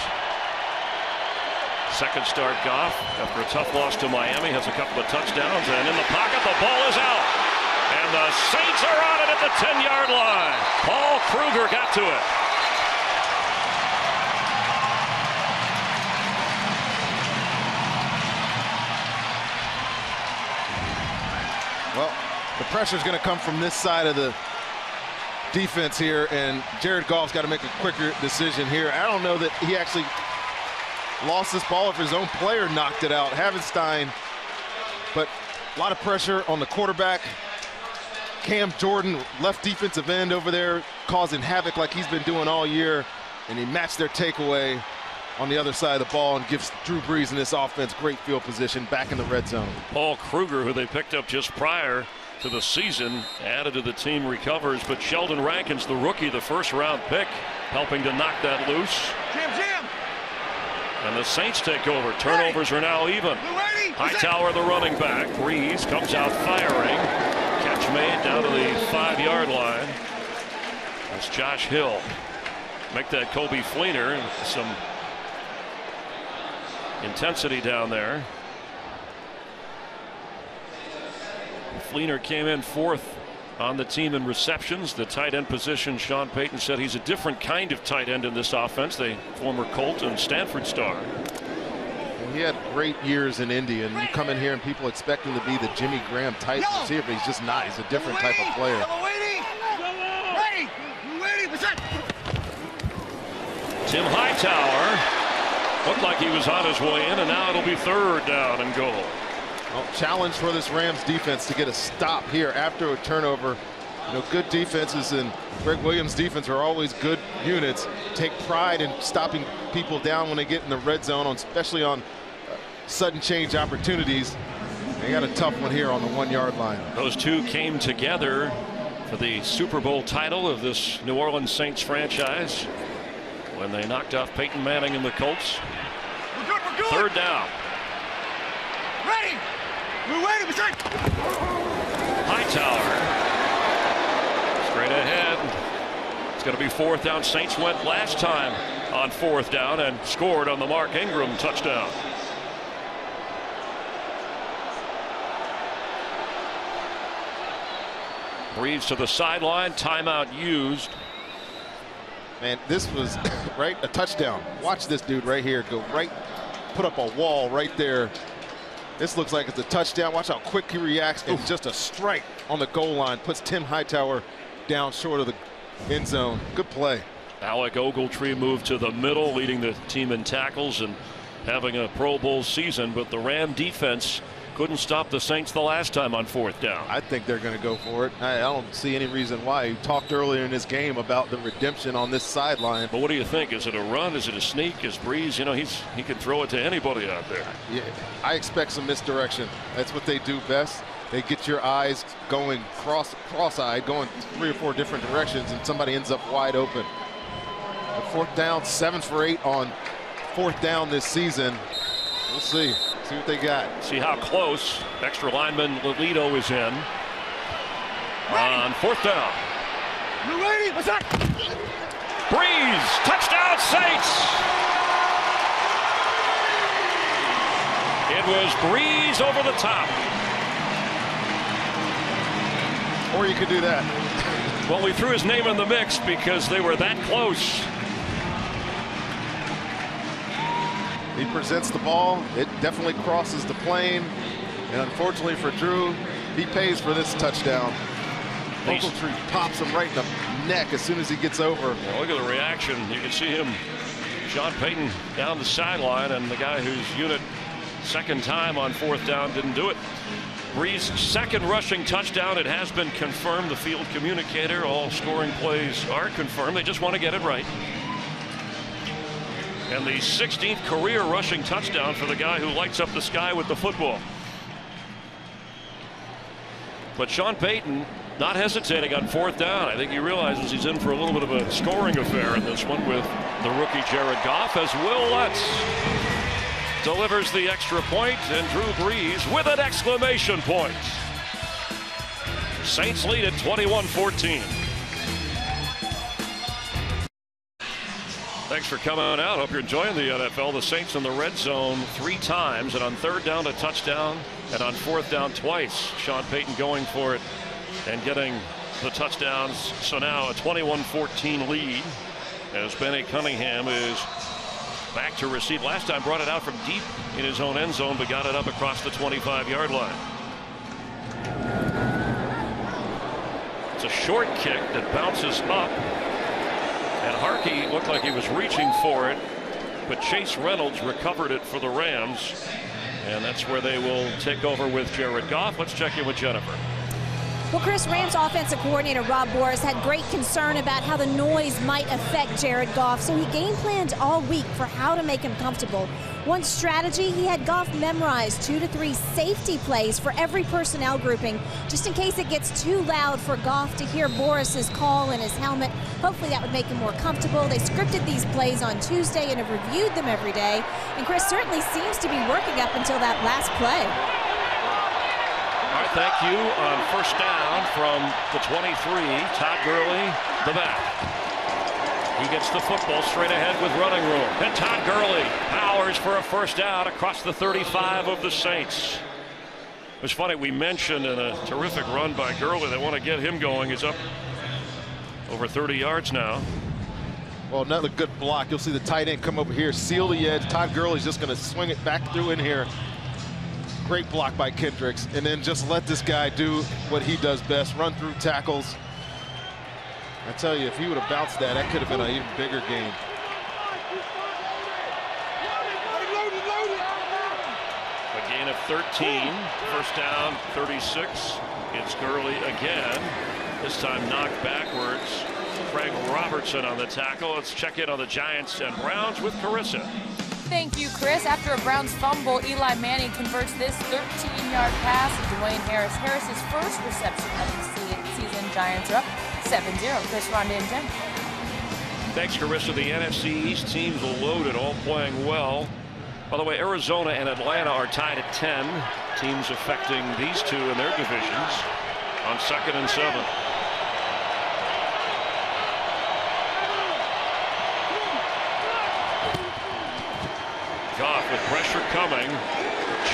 2nd start Goff after a tough loss to Miami, has a couple of touchdowns, and in the pocket the ball is out. And the Saints are on it at the 10-yard line. Paul Kruger got to it. Well, the pressure is going to come from this side of the defense here, and Jared Goff's got to make a quicker decision here. I don't know that he actually lost this ball if his own player knocked it out, Havenstein, but a lot of pressure on the quarterback. Cam Jordan, left defensive end over there, causing havoc like he's been doing all year, and he matched their takeaway on the other side of the ball and gives Drew Brees in this offense great field position back in the red zone. Paul Kruger, who they picked up just prior to the season, added to the team, recovers, but Sheldon Rankin's the rookie, the 1st-round pick, helping to knock that loose. Jam! And the Saints take over. Turnovers are now even. Hightower, the running back. Brees comes out firing. Catch made down to the 5-yard line. That's Josh Hill. Make that Kobe Fleener. Some intensity down there. Fleener came in 4th on the team in receptions. The tight end position, Sean Payton said he's a different kind of tight end in this offense. The former Colt and Stanford star. He had great years in Indy, and you come in here and people expect him to be the Jimmy Graham type receiver, but he's just not. He's a different type of player. Tim Hightower looked like he was on his way in, and now it'll be 3rd down and goal. Well, challenge for this Rams defense to get a stop here after a turnover. You know, good defenses and Greg Williams' defense are always good units. Take pride in stopping people down when they get in the red zone, especially on sudden change opportunities. They got a tough one here on the 1-yard line. Those two came together for the Super Bowl title of this New Orleans Saints franchise when they knocked off Peyton Manning and the Colts. We're good. 3rd down. Ready. We're waiting. We're straight. Hightower. Straight ahead. It's going to be 4th down. Saints went last time on 4th down and scored on the Mark Ingram touchdown. Brees to the sideline. Timeout used. Man, this was right a touchdown. Watch this dude right here go right, put up a wall right there. This looks like it's a touchdown. Watch how quick he reacts, and just a strike on the goal line puts Tim Hightower down short of the end zone. Good play. Alec Ogletree moved to the middle, leading the team in tackles and having a Pro Bowl season, but the Ram defense couldn't stop the Saints the last time on 4th down. I think they're going to go for it. I don't see any reason why. He talked earlier in this game about the redemption on this sideline. But what do you think? Is it a run? Is it a sneak? Is Brees, you know, he can throw it to anybody out there. Yeah, I expect some misdirection. That's what they do best. They get your eyes going cross-eyed, going 3 or 4 different directions, and somebody ends up wide open. But 4th down, 7 for 8 on 4th down this season. We'll see. See what they got. See how close. Extra lineman Lolito is in. On 4th down. You ready? What's that? Brees, touchdown Saints. It was Brees over the top. Or you could do that. Well, we threw his name in the mix because they were that close. He presents the ball. It definitely crosses the plane. And unfortunately for Drew, he pays for this touchdown. Ogletree pops him right in the neck as soon as he gets over. Well, look at the reaction. You can see him, Sean Payton, down the sideline, and the guy whose unit 2nd time on 4th down didn't do it. Brees' 2nd rushing touchdown. It has been confirmed. The field communicator, all scoring plays are confirmed. They just want to get it right. And the 16th career rushing touchdown for the guy who lights up the sky with the football. But Sean Payton not hesitating on 4th down. I think he realizes he's in for a little bit of a scoring affair in this one with the rookie Jared Goff, as Will Lutz delivers the extra point, and Drew Brees with an exclamation point. Saints lead at 21-14. Thanks for coming on out. Hope you're enjoying the NFL. The Saints in the red zone 3 times, and on 3rd down a touchdown, and on 4th down twice. Sean Payton going for it and getting the touchdowns. So now a 21-14 lead as Benny Cunningham is back to receive. Last time brought it out from deep in his own end zone, but got it up across the 25-yard line. It's a short kick that bounces up. And Harkey looked like he was reaching for it, but Chase Reynolds recovered it for the Rams. And that's where they will take over with Jared Goff. Let's check in with Jennifer. Well, Chris, Rams offensive coordinator Rob Boras had great concern about how the noise might affect Jared Goff, so he game planned all week for how to make him comfortable. One strategy, he had Goff memorize 2 to 3 safety plays for every personnel grouping, just in case it gets too loud for Goff to hear Boras's call in his helmet. Hopefully that would make him more comfortable. They scripted these plays on Tuesday and have reviewed them every day, and Chris certainly seems to be working up until that last play. All right, thank you. On 1st down from the 23, Todd Gurley, the back. He gets the football straight ahead with running room. And Todd Gurley powers for a 1st down across the 35 of the Saints. It was funny, we mentioned in a terrific run by Gurley, they want to get him going. He's up over 30 yards now. Well, another good block. You'll see the tight end come over here, seal the edge. Todd Gurley's just going to swing it back through in here. Great block by Kendricks, and then just let this guy do what he does best, run through tackles. I tell you, if he would have bounced that, that could have been an even bigger game. 13. First down, 36. It's Gurley again. This time knocked backwards. Craig Robertson on the tackle. Let's check in on the Giants and Browns with Carissa. Thank you, Chris. After a Browns fumble, Eli Manning converts this 13-yard pass to Dwayne Harris. Harris's first reception of the season. Giants are up 7-0. Chris, Rhonda, and Jen. Thanks, Carissa. The NFC East teams are loaded, all playing well. By the way, Arizona and Atlanta are tied at 10. Teams affecting these two in their divisions on 2nd and 7. Goff with pressure coming,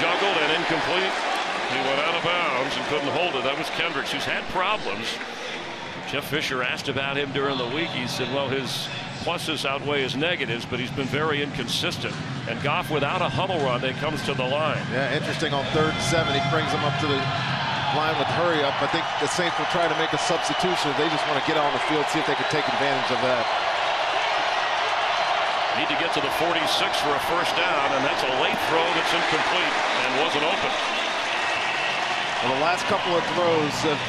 juggled and incomplete. He went out of bounds and couldn't hold it. That was Kendricks, who's had problems. Jeff Fisher asked about him during the week. He said, well, his pluses outweigh his negatives, but he's been very inconsistent. And Goff, without a huddle run, it comes to the line. Yeah, interesting on 3rd and 7. He brings him up to the line with hurry up. I think the Saints will try to make a substitution. They just want to get on the field, see if they can take advantage of that. Need to get to the 46 for a first down, and that's a late throw that's incomplete and wasn't open. Well, the last couple of throws have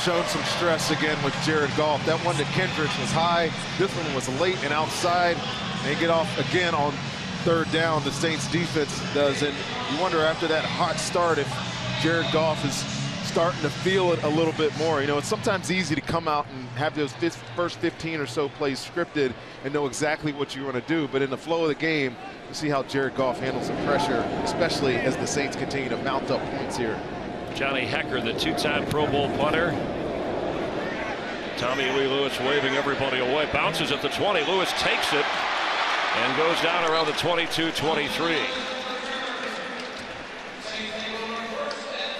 shown some stress again with Jared Goff. That one to Kendricks was high. This one was late and outside. They get off again on 3rd down. The Saints defense does, and you wonder after that hot start if Jared Goff is starting to feel it a little bit more. You know, it's sometimes easy to come out and have those first 15 or so plays scripted and know exactly what you want to do. But in the flow of the game, you see how Jared Goff handles the pressure, especially as the Saints continue to mount up points here. Johnny Hecker, the 2-time Pro Bowl punter. Tommy Lee Lewis waving everybody away. Bounces at the 20. Lewis takes it and goes down around the 22-23.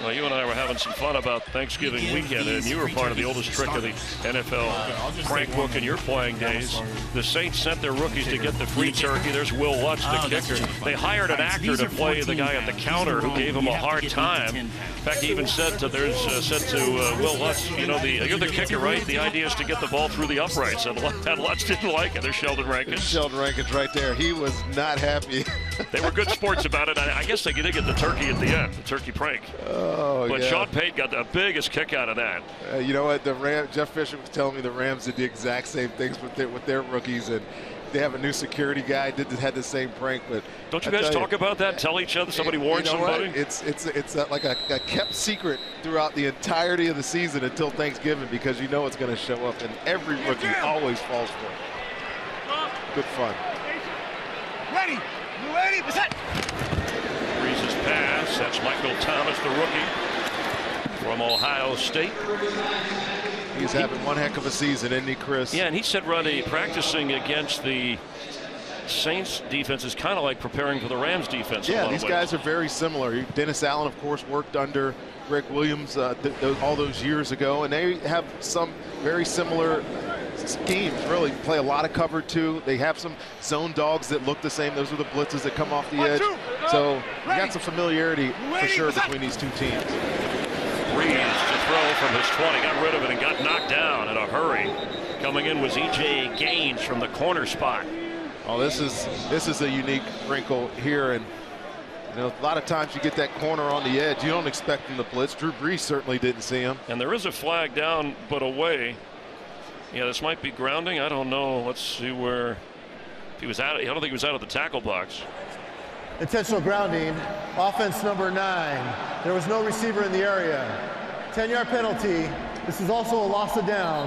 Well, you and I were having some fun about Thanksgiving weekend, and you were part of the oldest trick of the NFL prank book in your playing days. The Saints sent their rookies to get the free turkey. There's Will Lutz, the kicker. They hired an actor to play the guy at the counter who gave him a hard time. In fact, he even said to Will Lutz, you know, you're the kicker, right? The idea is to get the ball through the uprights. And Lutz didn't like it. There's Sheldon Rankins. Sheldon Rankins right there. He was not happy. They were good sports about it. I guess they did get the turkey at the end, the turkey prank. Oh, but yeah. Sean Payton got the biggest kick out of that. You know what? Jeff Fisher was telling me the Rams did the exact same things with their rookies, and they have a new security guy had the same prank. But don't you guys talk about that? Tell each other? Somebody warned somebody? What? It's like a kept secret throughout the entirety of the season until Thanksgiving, because you know it's going to show up, and every rookie always falls for it. Good fun. Ready? You ready? What's that? Brees' pass. That's Michael Thomas, the rookie from Ohio State. He's having one heck of a season, isn't he, Chris? Yeah, and he said, Rodney, practicing against the Saints defense is kind of like preparing for the Rams defense. Yeah, these guys are very similar. Dennis Allen, of course, worked under Greg Williams all those years ago, and they have some very similar schemes, really. Play a lot of cover two. They have some zone dogs that look the same. Those are the blitzes that come off the edge. So you got some familiarity for sure between these two teams. Brees to throw from his 20, got rid of it and got knocked down in a hurry. Coming in was E.J. Gaines from the corner spot. Oh, this is a unique wrinkle here, and you know, a lot of times you get that corner on the edge. You don't expect him to blitz. Drew Brees certainly didn't see him. And there is a flag down but away. Yeah, this might be grounding. I don't know. Let's see where. If he was out. I don't think he was out of the tackle box. Intentional grounding, offense number 9. There was no receiver in the area. 10-yard penalty. This is also a loss of down.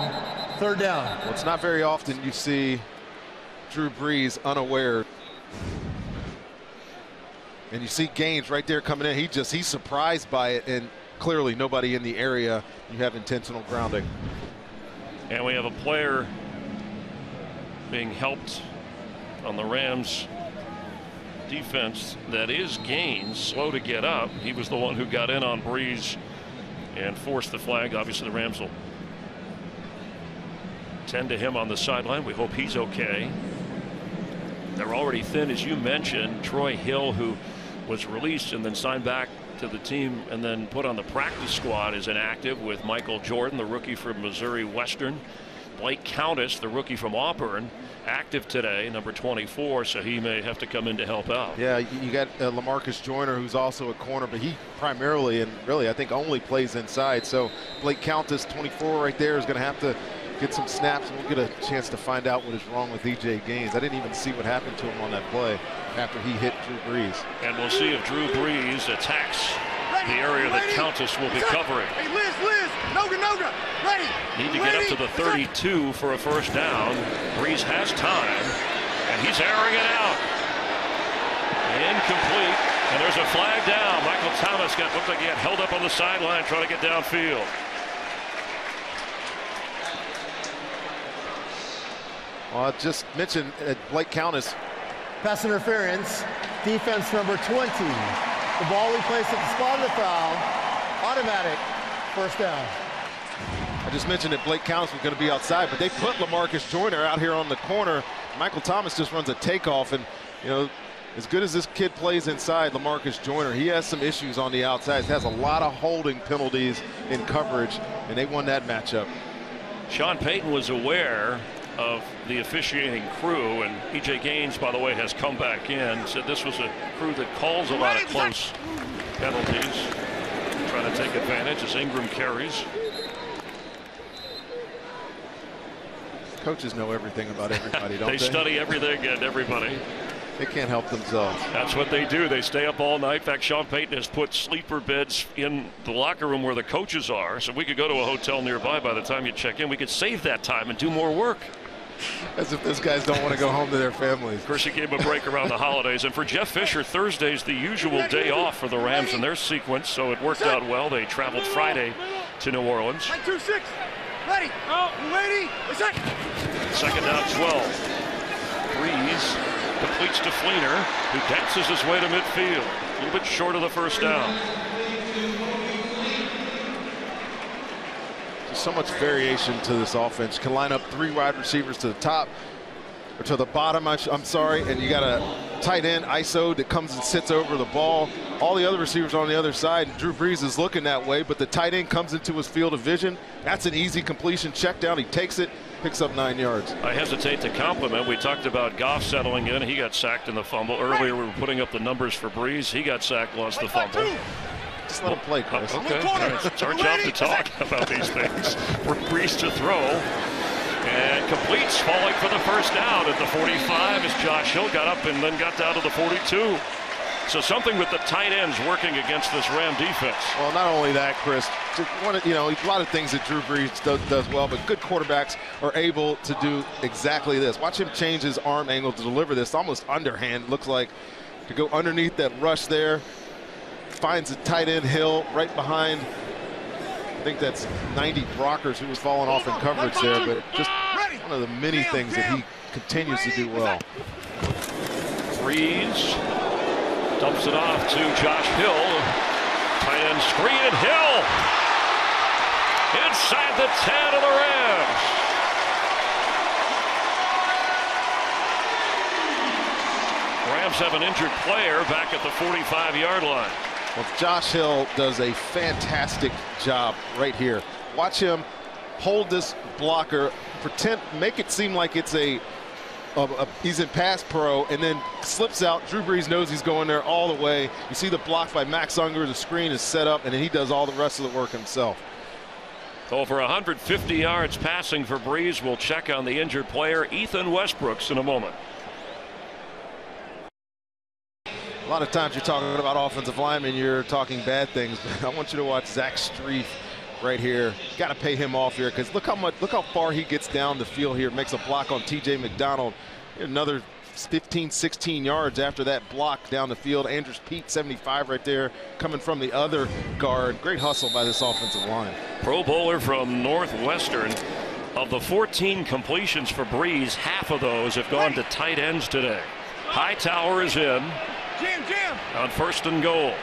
3rd down. Well, it's not very often you see Drew Brees unaware. And you see Gaines right there coming in. He's surprised by it, and clearly nobody in the area. You have intentional grounding. And we have a player being helped on the Rams defense. That is Gaines, slow to get up. He was the one who got in on Brees and forced the flag. Obviously the Rams will tend to him on the sideline. We hope he's okay. They're already thin, as you mentioned. Troy Hill, who was released and then signed back to the team and then put on the practice squad, is inactive, with Michael Jordan, the rookie from Missouri Western, Blake Countess, the rookie from Auburn, active today, number 24, so he may have to come in to help out. Yeah, you got LaMarcus Joyner, who's also a corner, but he primarily and really I think only plays inside. So Blake Countess, 24 right there, is going to have to get some snaps, and we'll get a chance to find out what is wrong with E.J. Gaines. I didn't even see what happened to him on that play after he hit Drew Brees. And we'll see if Drew Brees attacks the area that Countess will be covering. Hey, Liz, Noga, ready. Need to get up to the 32 for a first down. Brees has time, and he's airing it out. Incomplete, and there's a flag down. Michael Thomas looked like he had held up on the sideline trying to get downfield. Well, I just mentioned Blake Countess. Pass interference, defense number 20. The ball we placed at the spot of the foul, automatic first down. I just mentioned that Blake Countess was going to be outside, but they put LaMarcus Joyner out here on the corner. Michael Thomas just runs a takeoff, and you know, as good as this kid plays inside, LaMarcus Joyner, he has some issues on the outside. He has a lot of holding penalties in coverage, and they won that matchup. Sean Payton was aware of the officiating crew, and E.J. Gaines, by the way, has come back in, said this was a crew that calls a lot of close penalties, trying to take advantage as Ingram carries. Coaches know everything about everybody, don't they? They study everything and everybody. They can't help themselves. That's what they do. They stay up all night. In fact, Sean Payton has put sleeper beds in the locker room where the coaches are, so we could go to a hotel nearby by the time you check in. We could save that time and do more work. As if those guys don't want to go home to their families. Of course, he gave a break around the holidays. And for Jeff Fisher, Thursday's the usual day off for the Rams in their sequence, so it worked out well. They traveled Friday to New Orleans. 2-6. Ready. Oh, ready. Second down 12. Brees completes to Fleener, who dances his way to midfield. A little bit short of the first down. So much variation to this offense. Can line up 3 wide receivers to the top or to the bottom, I'm sorry, and you got a tight end ISO that comes and sits over the ball. All the other receivers are on the other side, and Drew Brees is looking that way, but the tight end comes into his field of vision. That's an easy completion check down. He takes it, picks up 9 yards. I hesitate to compliment. We talked about Goff settling in. He got sacked in the fumble. Earlier we were putting up the numbers for Brees. He got sacked, lost the fumble. Just let him play, Chris. Okay. It's our job to talk about these things. For Brees to throw. And completes, falling for the first down at the 45 as Josh Hill got up and then got down to the 42. So something with the tight ends working against this Ram defense. Well, not only that, Chris, a lot of things that Drew Brees does well, but good quarterbacks are able to do exactly this. Watch him change his arm angle to deliver this almost underhand. Looks like to go underneath that rush there. Finds a tight end Hill right behind. I think that's 90 Brockers who was falling off in coverage there, but just one of the many things that he continues to do well. Brees dumps it off to Josh Hill. Tight end screen, and Hill inside the 10 of the Rams. Rams have an injured player back at the 45-yard line. Well, Josh Hill does a fantastic job right here. Watch him hold this blocker, make it seem like it's he's in pass pro, and then slips out. Drew Brees knows he's going there all the way. You see the block by Max Unger. The screen is set up, and then he does all the rest of the work himself. Over 150 yards passing for Brees. We'll check on the injured player, Ethan Westbrooks, in a moment. A lot of times you're talking about offensive linemen, you're talking bad things, but I want you to watch Zach Strief right here. Got to pay him off here, because look how far he gets down the field here. Makes a block on T.J. McDonald. Another 15, 16 yards after that block down the field. Andrews Pete, 75 right there, coming from the other guard. Great hustle by this offensive line. Pro Bowler from Northwestern. Of the 14 completions for Brees, half of those have gone to tight ends today. Hightower is in. Jam. On first and goal.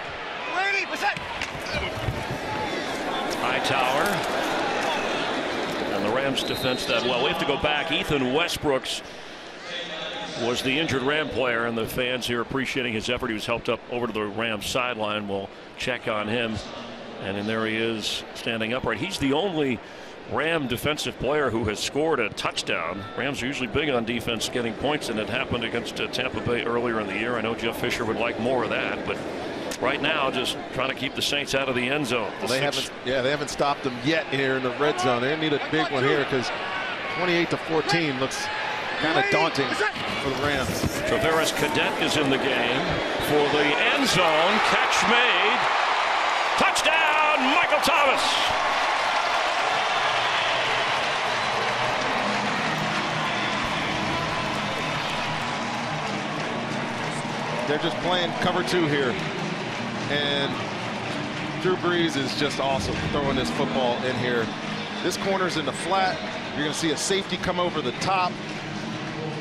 Ready, Hightower. And the Rams defense that well. We have to go back. Ethan Westbrooks was the injured Ram player, and the fans here appreciating his effort. He was helped up over to the Rams sideline. We'll check on him. And then there he is standing upright. He's the only Ram defensive player who has scored a touchdown. Rams are usually big on defense getting points, and it happened against Tampa Bay earlier in the year. I know Jeff Fisher would like more of that, but right now just trying to keep the Saints out of the end zone. Well, they haven't stopped them yet here in the red zone. They need a big one here because 28-14 looks kind of daunting for the Rams. Traveris Cadet is in the game for the end zone. Catch made. Touchdown, Michael Thomas. They're just playing cover 2 here. And Drew Brees is just awesome throwing this football in here. This corner's in the flat. You're going to see a safety come over the top.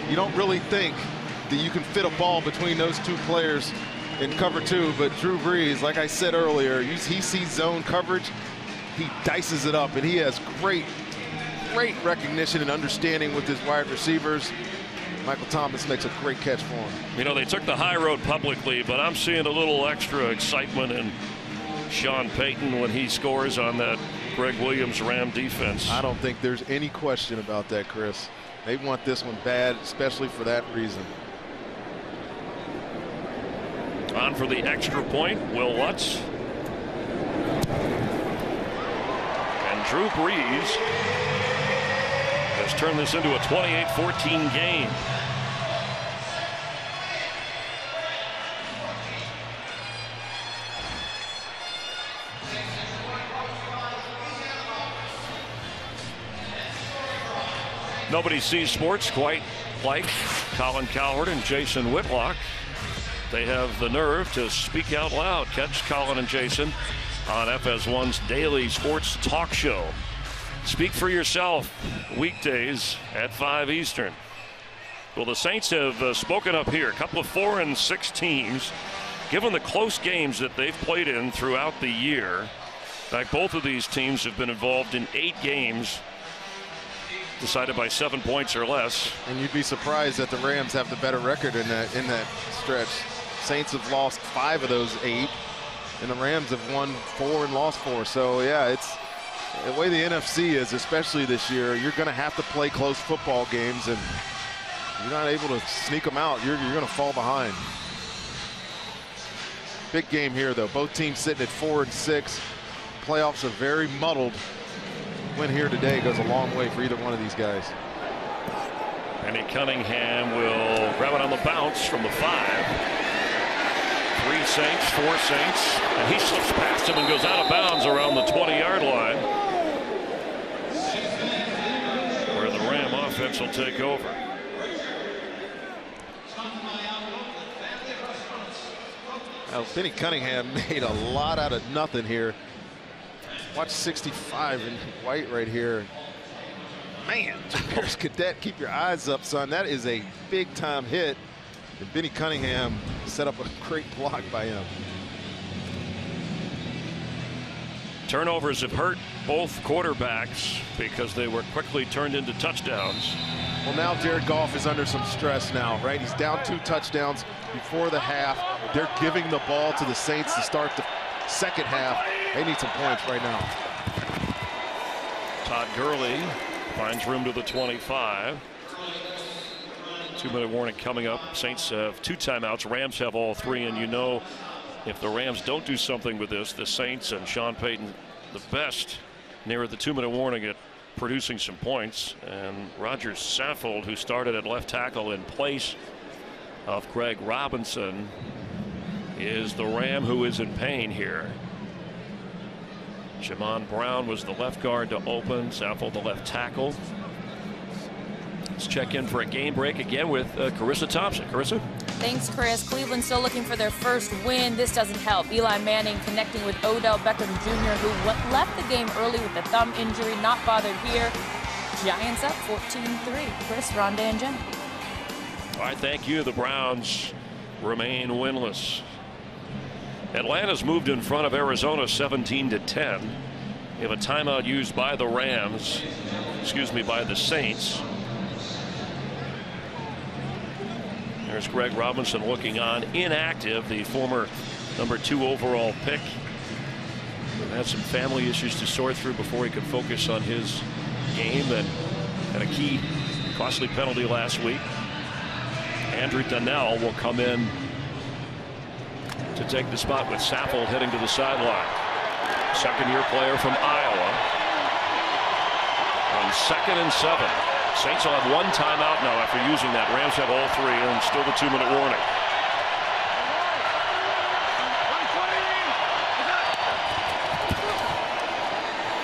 You don't really think that you can fit a ball between those 2 players in cover 2, but Drew Brees, like I said earlier, he sees zone coverage, he dices it up, and he has great recognition and understanding with his wide receivers. Michael Thomas makes a great catch for him. You know, they took the high road publicly, but I'm seeing a little extra excitement in Sean Payton when he scores on that Greg Williams Ram defense. I don't think there's any question about that, Chris. They want this one bad, especially for that reason. On for the extra point, Will Lutz. And Drew Brees has turned this into a 28-14 game. Nobody sees sports quite like Colin Cowherd and Jason Whitlock. They have the nerve to speak out loud. Catch Colin and Jason on FS1's daily sports talk show. Speak for yourself, weekdays at 5 Eastern. Well, the Saints have spoken up here. A couple of 4-6 teams, given the close games that they've played in throughout the year. In fact, both of these teams have been involved in 8 games decided by 7 points or less. And you'd be surprised that the Rams have the better record in that stretch. Saints have lost 5 of those 8, and the Rams have won 4 and lost 4. So yeah, it's the way the NFC is, especially this year. You're going to have to play close football games, and you're not able to sneak them out. You're going to fall behind. Big game here, though. Both teams sitting at 4-6. Playoffs are very muddled. Win here today goes a long way for either one of these guys. Penny Cunningham will grab it on the bounce from the 5. 3 Saints, 4 Saints, and he slips past him and goes out of bounds around the 20-yard line, where the Ram offense will take over. Now, Penny Cunningham made a lot out of nothing here. Watch 65 in white right here. Man, there's Cadet. Keep your eyes up, son. That is a big-time hit. And Benny Cunningham set up a great block by him. Turnovers have hurt both quarterbacks because they were quickly turned into touchdowns. Well, now Jared Goff is under some stress now, right? He's down 2 touchdowns before the half. They're giving the ball to the Saints to start the second half. They need some points right now. Todd Gurley finds room to the 25. 2-minute warning coming up. Saints have 2 timeouts. Rams have all 3, and you know if the Rams don't do something with this, the Saints and Sean Payton the best near the 2-minute warning at producing some points. And Roger Saffold, who started at left tackle in place of Greg Robinson, is the Ram who is in pain here. Jamon Brown was the left guard to open. Saffold the left tackle. Let's check in for a game break again with Carissa Thompson. Carissa? Thanks, Chris. Cleveland still looking for their first win. This doesn't help. Eli Manning connecting with Odell Beckham Jr., who left the game early with a thumb injury. Not bothered here. Giants up 14-3. Chris, Rhonda, and Jen. All right, thank you. The Browns remain winless. Atlanta's moved in front of Arizona 17-10. We have a timeout used by the Rams. By the Saints. There's Greg Robinson looking on, inactive, the former #2 overall pick Had some family issues to sort through before he could focus on his game, and had a key costly penalty last week. Andrew Donnell will come in to take the spot with Saffold heading to the sideline. Second-year player from Iowa. On 2nd and 7. Saints will have one timeout now after using that. Rams have all 3, and still the 2-minute warning.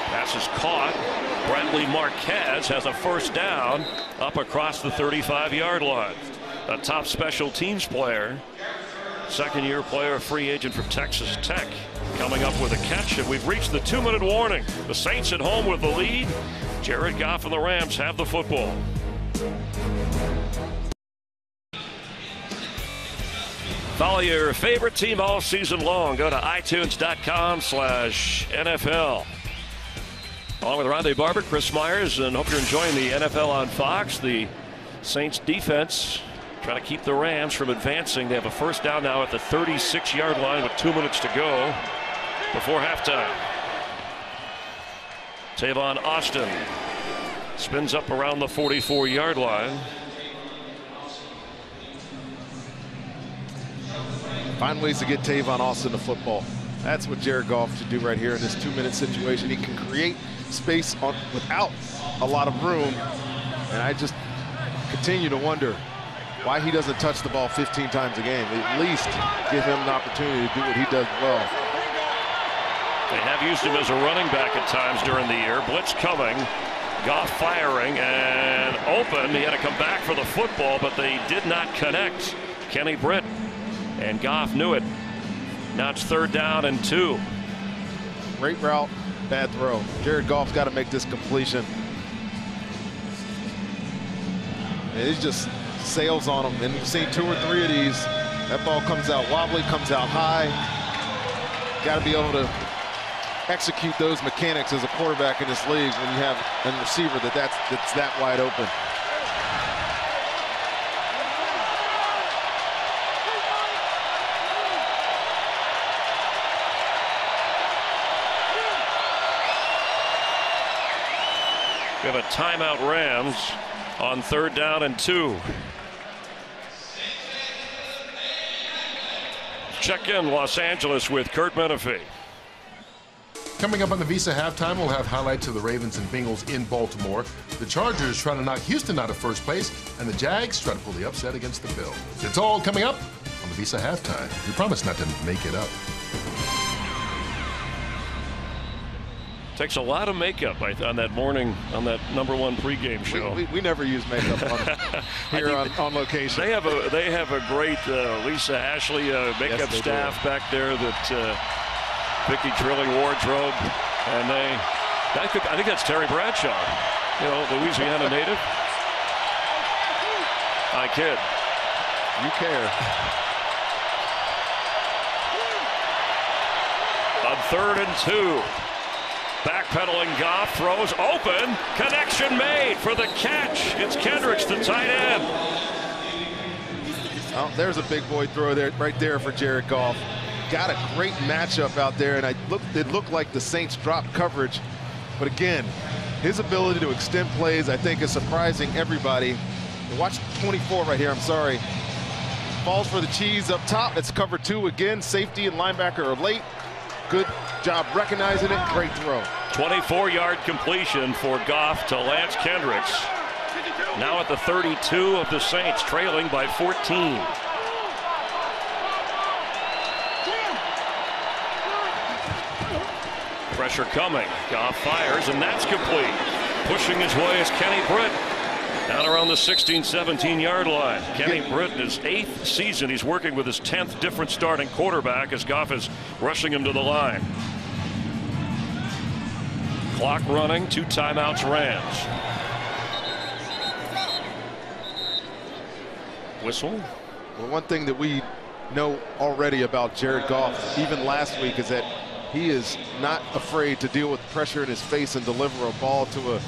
Pass is caught. Bradley Marquez has a first down up across the 35-yard line. A top special teams player. Second-year player, free agent from Texas Tech, coming up with a catch, and we've reached the 2-minute warning. The Saints at home with the lead. Jared Goff and the Rams have the football. Follow your favorite team all season long. Go to itunes.com/NFL. Along with Rondé Barber, Chris Myers, and hope you're enjoying the NFL on Fox. The Saints defense trying to keep the Rams from advancing. They have a first down now at the 36-yard line with 2 minutes to go before halftime. Tavon Austin spins up around the 44-yard line. Find ways to get Tavon Austin the football. That's what Jared Goff should do right here in this 2-minute situation. He can create space without a lot of room, and I just continue to wonder why he doesn't touch the ball 15 times a game. At least give him an opportunity to do what he does well. They have used him as a running back at times during the year. Blitz coming. Goff firing and open. He had to come back for the football, but they did not connect. Kenny Britt, and Goff knew it. Now it's 3rd down and 2. Great route, bad throw. Jared Goff's got to make this completion. And he just sails on him, and you've seen 2 or 3 of these. That ball comes out wobbly, comes out high. Got to be able to execute those mechanics as a quarterback in this league when you have a receiver that's that wide open. We have a timeout, Rams, on 3rd down and 2. Check in Los Angeles with Kurt Menefee. Coming up on the Visa halftime, we'll have highlights of the Ravens and Bengals in Baltimore. The Chargers try to knock Houston out of first place, and the Jags try to pull the upset against the Bills. It's all coming up on the Visa halftime. We promise not to make it up. Takes a lot of makeup on that morning, on that #1 pregame show. We never use makeup here on location. They have a great Lisa Ashley makeup staff back there that Vicky Trilling wardrobe, and I think that's Terry Bradshaw, Louisiana native. I kid. You care. On 3rd and 2. Backpedaling Goff, throws open, connection made for the catch. It's Kendricks, the tight end. Oh, there's a big boy throw there, right there for Jared Goff. Got a great matchup out there, and it looked like the Saints dropped coverage. But again, his ability to extend plays, I think, is surprising everybody. Watch 24 right here, I'm sorry. Falls for the cheese up top. It's cover 2 again. Safety and linebacker are late. Good job recognizing it. Great throw. 24-yard completion for Goff to Lance Kendricks. Now at the 32 of the Saints, trailing by 14. Pressure coming. Goff fires, and that's complete. Pushing his way is Kenny Britt. Down around the 16, 17-yard line. Kenny Britt in his 8th season. He's working with his 10th different starting quarterback as Goff is rushing him to the line. Clock running, 2 timeouts, Rams. Whistle. Well, one thing that we know already about Jared Goff, even last week, is that he is not afraid to deal with pressure in his face and deliver a ball to an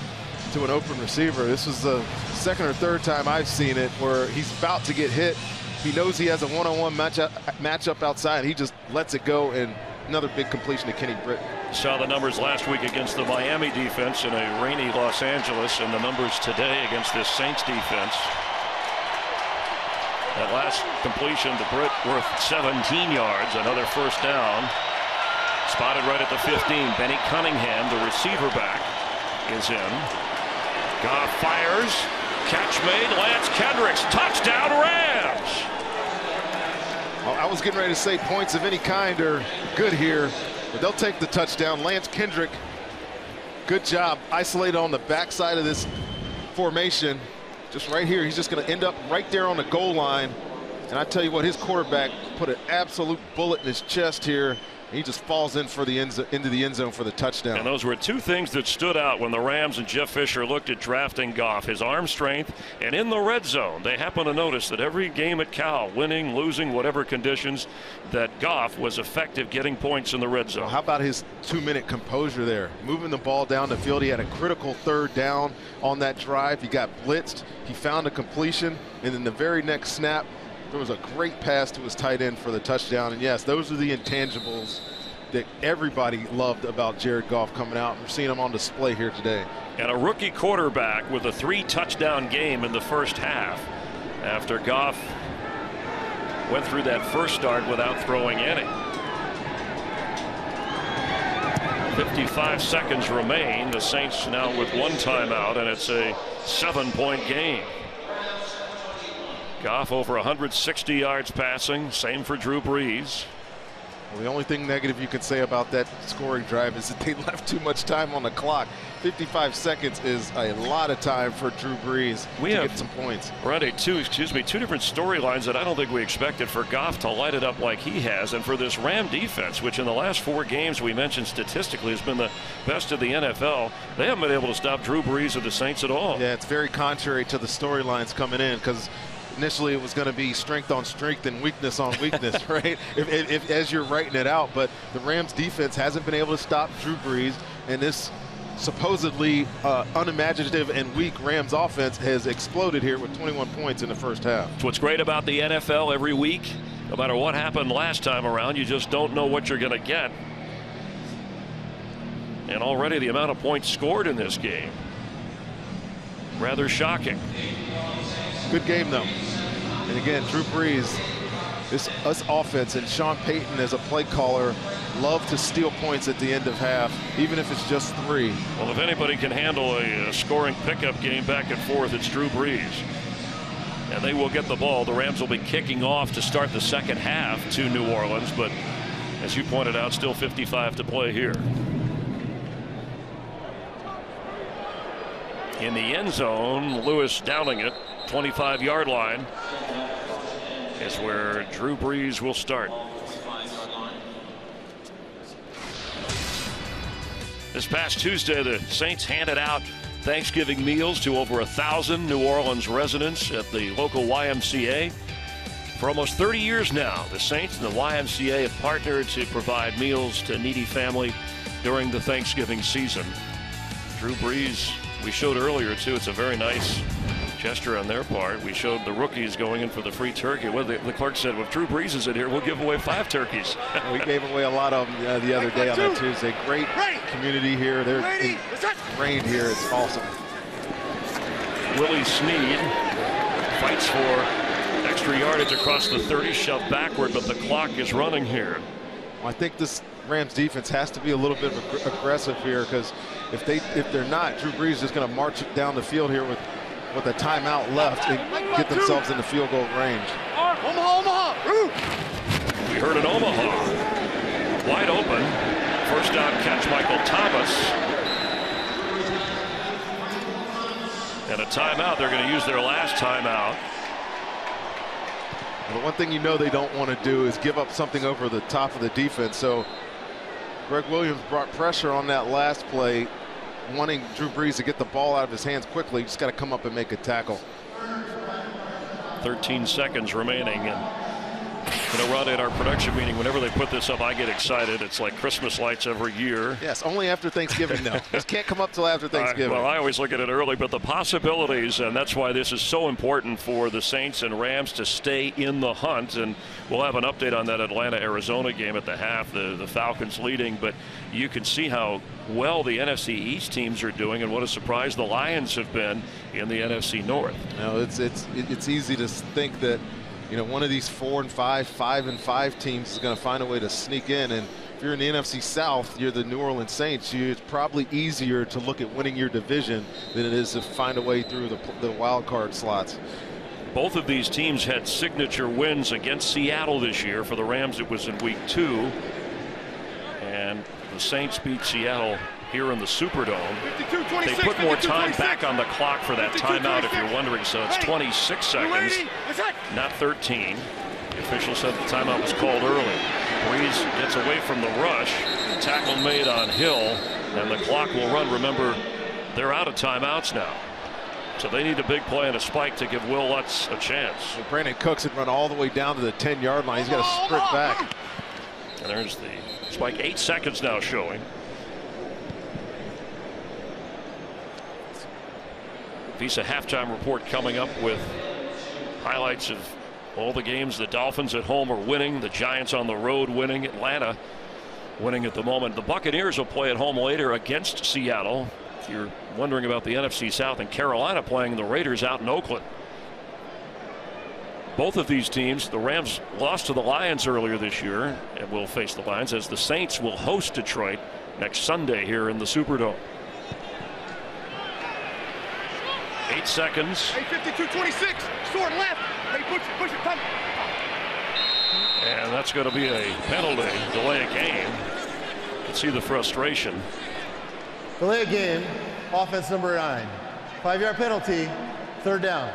open receiver. This was the 2nd or 3rd time I've seen it where he's about to get hit. He knows he has a one-on-one matchup outside. He just lets it go and another big completion to Kenny Britt. Saw the numbers last week against the Miami defense in a rainy Los Angeles, and the numbers today against this Saints defense. That last completion to Britt worth 17 yards, another first down. Spotted right at the 15. Benny Cunningham, the receiver back, is in. Goff fires. Catch made. Lance Kendricks. Touchdown Rams. Well, I was getting ready to say points of any kind are good here, but they'll take the touchdown. Lance Kendrick, good job. Isolated on the backside of this formation. Just right here. He's just going to end up right there on the goal line. And I tell you what, his quarterback put an absolute bullet in his chest here. He just falls in for the into the end zone for the touchdown. And those were two things that stood out when the Rams and Jeff Fisher looked at drafting Goff: his arm strength, and in the red zone they happened to notice that every game at Cal, winning, losing, whatever conditions, that Goff was effective getting points in the red zone. Well, how about his 2-minute composure there, moving the ball down the field? He had a critical third down on that drive. He got blitzed, he found a completion, and in the very next snap there was a great pass to his tight end for the touchdown. And yes, those are the intangibles that everybody loved about Jared Goff coming out. We're seeing him on display here today. And a rookie quarterback with a 3-touchdown game in the first half after Goff went through that first start without throwing any. 55 seconds remain. The Saints now with one timeout, and it's a 7-point game. Goff over 160 yards passing. Same for Drew Brees. Well, the only thing negative you could say about that scoring drive is that they left too much time on the clock. 55 seconds is a lot of time for Drew Brees to get some points. Randy, two different storylines that I don't think we expected for Goff to light it up like he has, and for this Ram defense, which in the last 4 games we mentioned statistically has been the best of the NFL. They haven't been able to stop Drew Brees or the Saints at all. Yeah, it's very contrary to the storylines coming in, because initially it was going to be strength on strength and weakness on weakness, right? If as you're writing it out, but the Rams defense hasn't been able to stop Drew Brees, and this supposedly unimaginative and weak Rams offense has exploded here with 21 points in the first half. That's what's great about the NFL every week. No matter what happened last time around, you just don't know what you're going to get. And already the amount of points scored in this game, rather shocking. Good game, though. And again, Drew Brees, this offense, and Sean Payton as a play caller love to steal points at the end of half, even if it's just 3. Well, if anybody can handle a scoring pickup game back and forth, it's Drew Brees. And they will get the ball. The Rams will be kicking off to start the second half to New Orleans, but as you pointed out, still 55 to play here. In the end zone, Lewis downing it. 25-yard line is where Drew Brees will start. This past Tuesday, the Saints handed out Thanksgiving meals to over 1,000 New Orleans residents at the local YMCA. For almost 30 years now, the Saints and the YMCA have partnered to provide meals to needy families during the Thanksgiving season. Drew Brees, we showed earlier, too. It's a very nice gesture on their part. We showed the rookies going in for the free turkey. Well, the clerk said, well, if Drew Brees is in here, we'll give away 5 turkeys. We gave away a lot of them the other day on that Tuesday. Great community here. They're ingrained here. It's awesome. Willie Snead fights for extra yardage across the 30, shoved backward, but the clock is running here. Well, I think this Rams defense has to be a little bit aggressive here, because if they're not, Drew Brees is going to march it down the field here with a timeout left and get themselves in the field goal range. Omaha! We heard an Omaha. Wide open. First down catch, Michael Thomas. And a timeout. They're going to use their last timeout. Well, the one thing you know they don't want to do is give up something over the top of the defense. So Greg Williams brought pressure on that last play, wanting Drew Brees to get the ball out of his hands quickly. Just got to come up and make a tackle. 13 seconds remaining, and You know, Rod, at our production meeting, whenever they put this up, I get excited. It's like Christmas lights every year. Yes, only after Thanksgiving, though. This can't come up till after Thanksgiving. Well, I always look at it early, but the possibilities, and that's why this is so important for the Saints and Rams to stay in the hunt. And we'll have an update on that Atlanta-Arizona game at the half, the Falcons leading. But you can see how well the NFC East teams are doing, and what a surprise the Lions have been in the NFC North. Now, it's easy to think that, you know, one of these 4 and 5, 5 and 5 teams is going to find a way to sneak in. And if you're in the NFC South, you're the New Orleans Saints. It's probably easier to look at winning your division than it is to find a way through the wild card slots. Both of these teams had signature wins against Seattle this year. For the Rams, it was in week 2. And the Saints beat Seattle here in the Superdome. They put more time back on the clock for that timeout, if you're wondering, so it's 26 seconds, not 13. The official said the timeout was called early. Brees gets away from the rush. Tackle made on Hill, and the clock will run. Remember, they're out of timeouts now. So they need a big play and a spike to give Will Lutz a chance. Well, Brandon Cooks had run all the way down to the 10-yard line. He's got to sprint back. And there's the spike. 8 seconds now showing. Visa halftime report coming up with highlights of all the games. The Dolphins at home are winning. The Giants on the road winning. Atlanta winning at the moment. The Buccaneers will play at home later against Seattle. If you're wondering about the NFC South, and Carolina playing the Raiders out in Oakland. Both of these teams, the Rams lost to the Lions earlier this year and will face the Lions, as the Saints will host Detroit next Sunday here in the Superdome. 8 seconds. Hey, 52-26. Short left. Hey, push it, come. And that's going to be a penalty. Delay a game. You can see the frustration. Delay a game. Offense number 9. 5-yard penalty. 3rd down.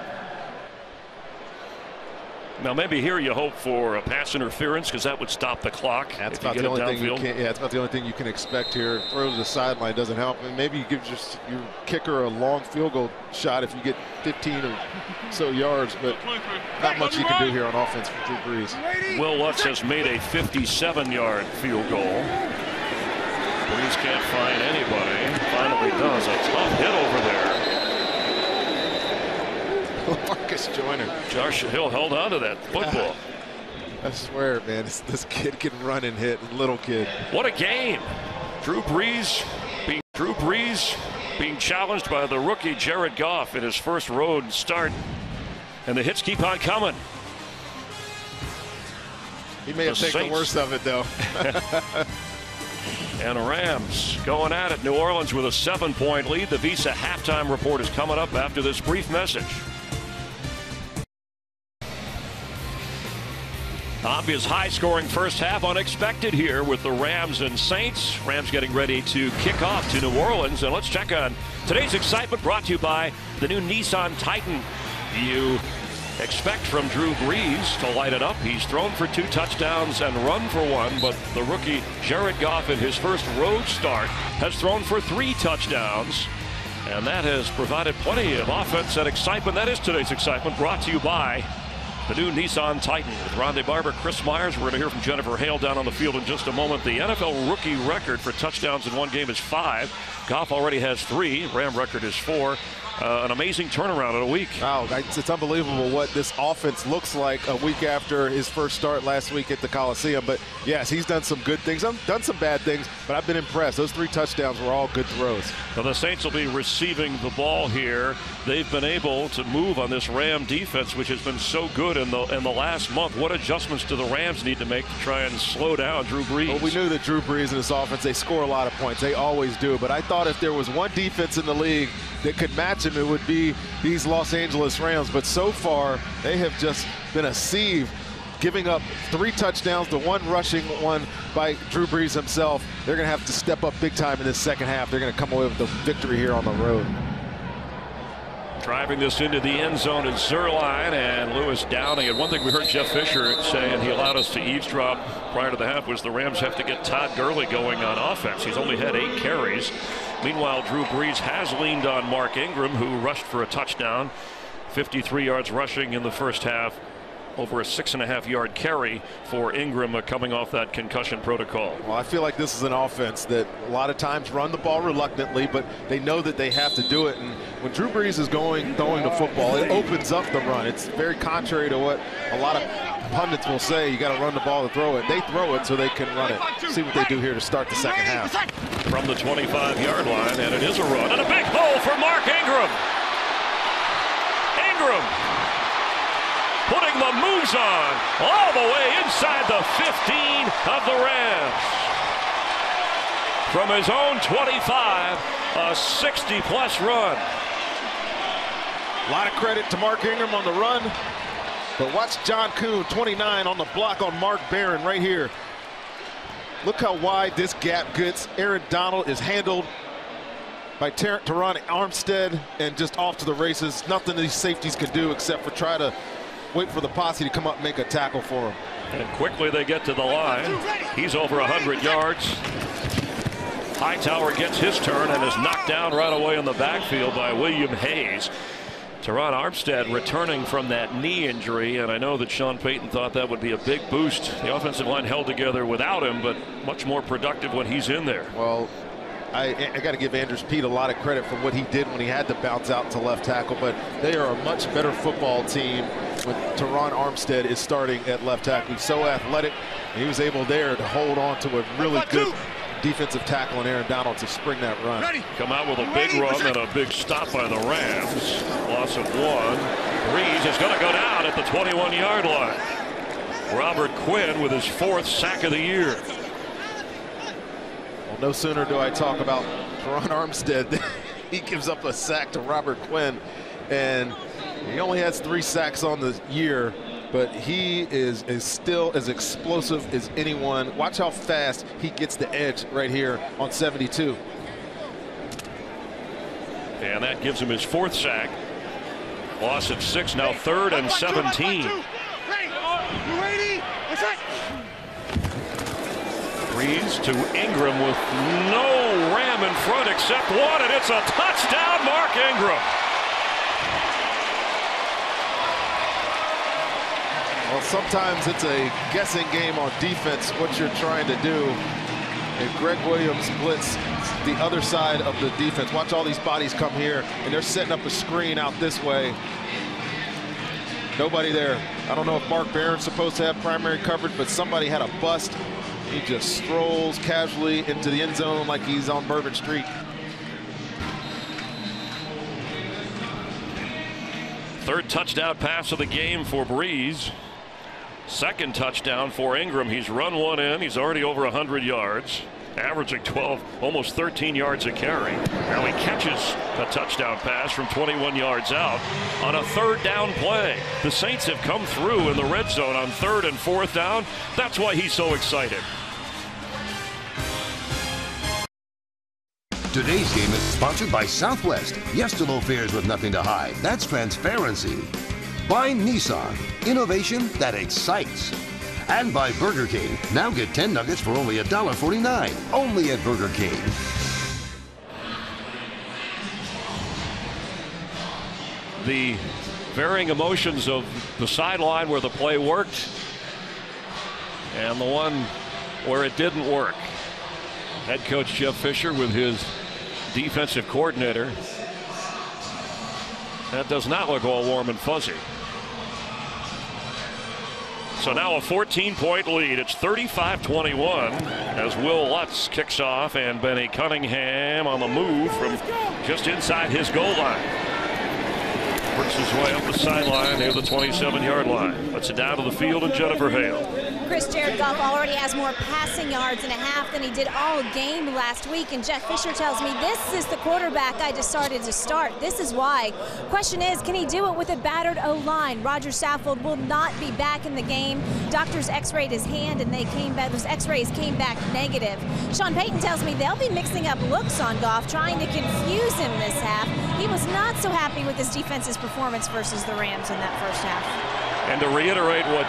Now maybe here you hope for a pass interference, because that would stop the clock. That's about the only thing you can. Yeah, it's about the only thing you can expect here. Throw to the sideline doesn't help, and maybe you give just your kicker a long field goal shot if you get 15 or so yards, but not much you can do here on offense for Drew Brees. Will Lutz has made a 57-yard field goal. Brees can't find anybody. Finally does. A tough hit over there. Marcus Joyner. Josh Hill held on to that football. I swear, man, this kid can run and hit. Little kid. What a game. Drew Brees being challenged by the rookie Jared Goff in his first road start. And the hits keep on coming. He may have taken the worst of it, though. And Rams going at it. New Orleans with a 7-point lead. The Visa halftime report is coming up after this brief message. Obvious high-scoring first half, unexpected here with the Rams and Saints. Rams getting ready to kick off to New Orleans. And let's check on today's excitement, brought to you by the new Nissan Titan. You expect from Drew Brees to light it up. He's thrown for 2 touchdowns and run for 1, but the rookie Jared Goff in his first road start has thrown for 3 touchdowns. And that has provided plenty of offense and excitement. That is today's excitement, brought to you by the new Nissan Titan. With Rondé Barber, Chris Myers. We're going to hear from Jennifer Hale down on the field in just a moment. The NFL rookie record for touchdowns in one game is 5. Goff already has 3. Ram record is 4. An amazing turnaround in a week. Wow, it's unbelievable what this offense looks like a week after his first start last week at the Coliseum. But yes, he's done some good things, done some bad things, but I've been impressed. Those 3 touchdowns were all good throws. Well, the Saints will be receiving the ball here. They've been able to move on this Ram defense, which has been so good in the last month. What adjustments do the Rams need to make to try and slow down Drew Brees? Well, we knew that Drew Brees and his offense, they score a lot of points. They always do. But I thought if there was one defense in the league that could match him, it would be these Los Angeles Rams. But so far, they have just been a sieve, giving up 3 touchdowns to 1 rushing one by Drew Brees himself. They're going to have to step up big time in this second half. They're going to come away with the victory here on the road. Driving this into the end zone is Zerline and Lewis Downing. And one thing we heard Jeff Fisher say, and he allowed us to eavesdrop prior to the half, was the Rams have to get Todd Gurley going on offense. He's only had 8 carries. Meanwhile, Drew Brees has leaned on Mark Ingram, who rushed for a touchdown. 53 yards rushing in the first half over a 6.5-yard carry for Ingram coming off that concussion protocol. Well, I feel like this is an offense that a lot of times run the ball reluctantly, but they know that they have to do it. And when Drew Brees is throwing the football, it opens up the run. It's very contrary to what a lot of pundits will say. You got to run the ball to throw it. They throw it so they can run it. See what they do here to start the second half. From the 25-yard line, and it is a run, and a big hole for Mark Ingram. Ingram putting the moves on all the way inside the 15 of the Rams. From his own 25, a 60-plus run. A lot of credit to Mark Ingram on the run. But watch John Kuhn, 29, on the block on Mark Barron right here. Look how wide this gap gets. Aaron Donald is handled by Teron Armstead and just off to the races. Nothing these safeties can do except for try to wait for the posse to come up and make a tackle for him. And quickly they get to the line. He's over 100 yards. Hightower gets his turn and is knocked down right away in the backfield by William Hayes. Teron Armstead returning from that knee injury, and I know that Sean Payton thought that would be a big boost. The offensive line held together without him, but much more productive when he's in there. Well, I got to give Andrews Pete a lot of credit for what he did when he had to bounce out to left tackle, but they are a much better football team when Teron Armstead is starting at left tackle. He's so athletic, and he was able there to hold on to a really good defensive tackle in Aaron Donald to spring that run. Come out with a big run and a big stop by the Rams. Loss of 1. Brees is going to go down at the 21-yard line. Robert Quinn with his 4th sack of the year. Well, no sooner do I talk about Teron Armstead than he gives up a sack to Robert Quinn, and he only has 3 sacks on the year, but he is still as explosive as anyone. Watch how fast he gets the edge right here on 72. And that gives him his 4th sack. Loss of 6, now 3rd and 17. Brees to Ingram with no Ram in front except one, and it's a touchdown, Mark Ingram. Well, sometimes it's a guessing game on defense what you're trying to do. And Greg Williams blitz the other side of the defense. Watch all these bodies come here, and they're setting up a screen out this way. Nobody there. I don't know if Mark Barron's supposed to have primary coverage, but somebody had a bust. He just strolls casually into the end zone like he's on Bourbon Street. Third touchdown pass of the game for Brees. 2nd touchdown for Ingram. He's run 1 in. He's already over 100 yards, averaging 12, almost 13 yards a carry. Now he catches a touchdown pass from 21 yards out on a 3rd down play. The Saints have come through in the red zone on 3rd and 4th down. That's why he's so excited. Today's game is sponsored by Southwest. Yes to low fares with nothing to hide. That's transparency. By Nissan. Innovation that excites. And by Burger King. Now get 10 nuggets for only $1.49. Only at Burger King. The varying emotions of the sideline where the play worked and the one where it didn't work. Head coach Jeff Fisher with his defensive coordinator. That does not look all warm and fuzzy. So now a 14-point lead. It's 35-21 as Will Lutz kicks off and Benny Cunningham on the move from just inside his goal line. Works his way up the sideline near the 27-yard line. Puts it down to the field and Jennifer Hale. Jared Goff already has more passing yards and a half than he did all game last week, and Jeff Fisher tells me this is the quarterback I decided to start. This is why. Question is, can he do it with a battered O-line? Roger Saffold will not be back in the game. Doctors x-rayed his hand and those x-rays came back negative. Sean Payton tells me they'll be mixing up looks on Goff, trying to confuse him this half. He was not so happy with his defense's performance versus the Rams in that first half. And to reiterate what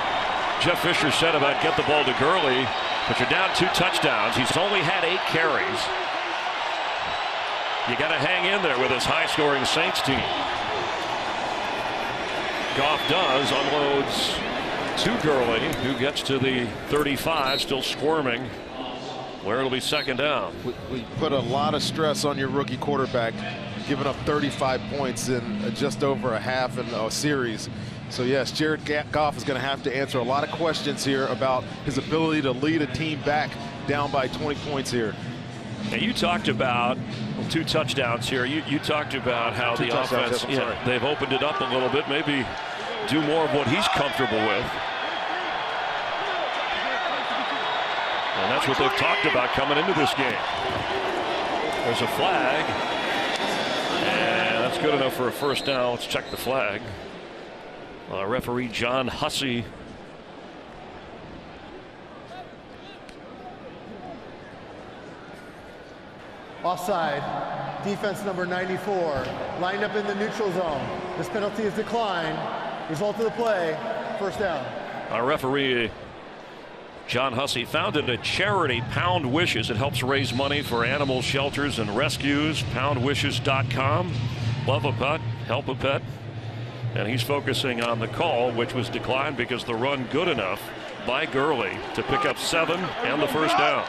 Jeff Fisher said about get the ball to Gurley, but you're down 2 touchdowns. He's only had 8 carries. You got to hang in there with this high-scoring Saints team. Goff does, unloads to Gurley, who gets to the 35, still squirming, where it'll be second down. We put a lot of stress on your rookie quarterback, giving up 35 points in just over a half in a series. So yes, Jared Goff is going to have to answer a lot of questions here about his ability to lead a team back down by 20 points here. And you talked about 2 touchdowns here. You talked about how the offense, they've opened it up a little bit, maybe do more of what he's comfortable with. And that's what they've talked about coming into this game. There's a flag, and that's good enough for a first down. Let's check the flag. Referee John Hussey. Offside. Defense number 94 lined up in the neutral zone. This penalty is declined. Result of the play, first down. Our referee John Hussey founded a charity, Pound Wishes. It helps raise money for animal shelters and rescues. PoundWishes.com. Love a pet, help a pet. And he's focusing on the call, which was declined because the run good enough by Gurley to pick up 7 and the first down.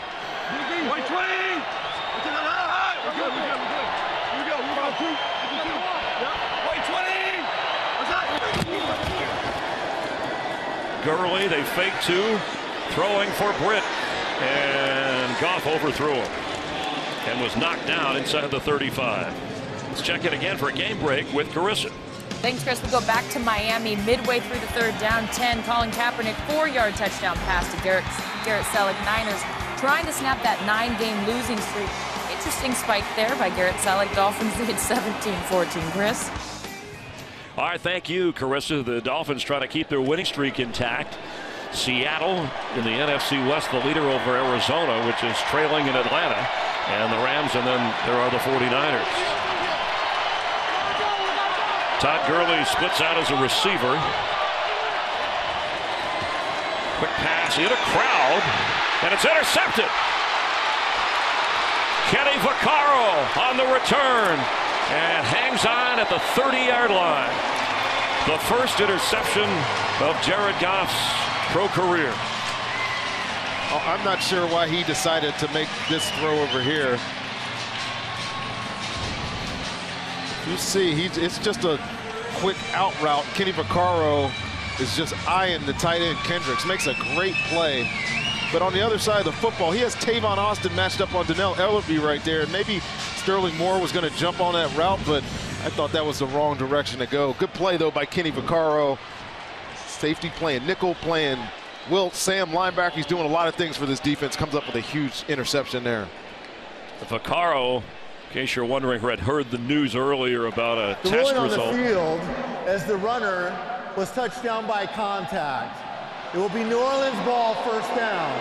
Gurley, they fake 2, throwing for Britt, and Goff overthrew him and was knocked down inside the 35. Let's check it again for a game break with Carissa. Thanks, Chris. We go back to Miami midway through the third, down 10. Colin Kaepernick, 4-yard touchdown pass to Garrett Selleck. Niners trying to snap that 9-game losing streak. Interesting spike there by Garrett Selleck. Dolphins lead 17-14. Chris. All right, thank you, Carissa. The Dolphins trying to keep their winning streak intact. Seattle in the NFC West, the leader over Arizona, which is trailing in Atlanta, and the Rams, and then there are the 49ers. Todd Gurley splits out as a receiver. Quick pass in a crowd, and it's intercepted. Kenny Vaccaro on the return and hangs on at the 30-yard line. The first interception of Jared Goff's pro career. Oh, I'm not sure why he decided to make this throw over here. You see, it's just a quick out route. Kenny Vaccaro is just eyeing the tight end Kendricks. Makes a great play. But on the other side of the football, he has Tavon Austin matched up on Donnell Ellerbe right there. And maybe Sterling Moore was going to jump on that route, but I thought that was the wrong direction to go. Good play, though, by Kenny Vaccaro. Safety playing nickel, playing Sam linebacker. He's doing a lot of things for this defense. Comes up with a huge interception there. Vaccaro, in case you're wondering, who had heard the news earlier about a the test result. result. On the field as the runner was touched down by contact. It will be New Orleans ball, first down.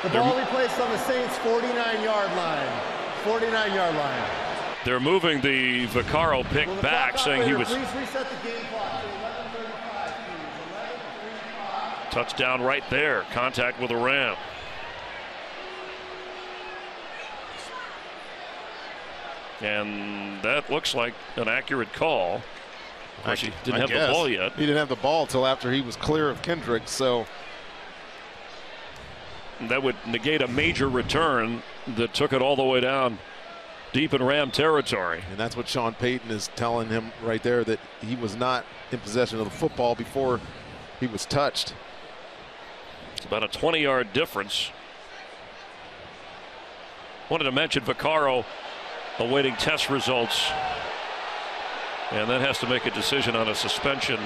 The ball will be placed on the Saints' 49-yard line. 49-yard line. They're moving the Vaccaro pick back, saying he was. Please reset the game clock to 11:35, please. 11:35. Touchdown right there. Contact with a Ram. And that looks like an accurate call. Of course, he didn't have the ball yet. He didn't have the ball until after he was clear of Kendrick, so. That would negate a major return that took it all the way down deep in Ram territory. And that's what Sean Payton is telling him right there, that he was not in possession of the football before he was touched. It's about a 20-yard difference. Wanted to mention Vaccaro awaiting test results, and then has to make a decision on a suspension.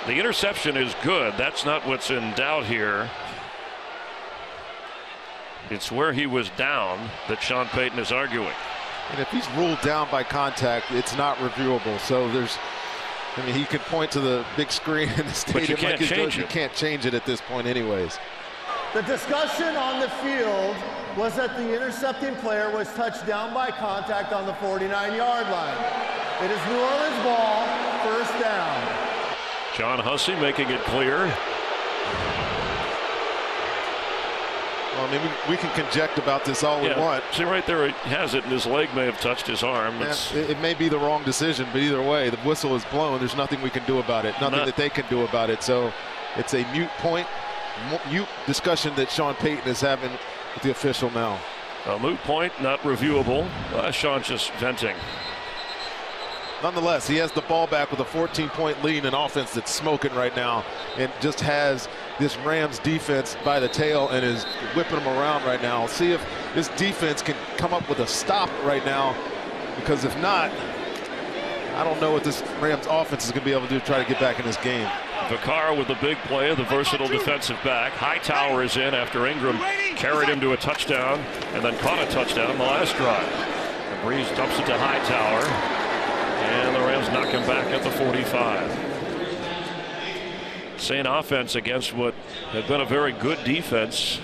The interception is good. That's not what's in doubt here. It's where he was down that Sean Payton is arguing. And if he's ruled down by contact, it's not reviewable. So I mean, he could point to the big screen in the stadium. But you can't change it. You can't change it at this point anyways. The discussion on the field was that the intercepting player was touched down by contact on the 49-yard line. It is New Orleans ball, first down. John Hussey making it clear. Well, I mean, we can conject about this all we want. See right there, he has it, and his leg may have touched his arm. It may be the wrong decision, but either way, the whistle is blown. There's nothing we can do about it, nothing that they can do about it. So it's a mute point, mute discussion that Sean Payton is having with the official now. A moot point, not reviewable. Sean's just venting. Nonetheless, he has the ball back with a 14-point lead, an offense that's smoking right now, and just has this Rams defense by the tail and is whipping them around right now. See if this defense can come up with a stop right now, because if not, I don't know what this Rams offense is going to be able to do to try to get back in this game. Vaccaro with the big play, the versatile defensive back. Hightower is in after Ingram carried him to a touchdown and then caught a touchdown the last drive. And Brees dumps it to Hightower, and the Rams knock him back at the 45. Same offense against what had been a very good defense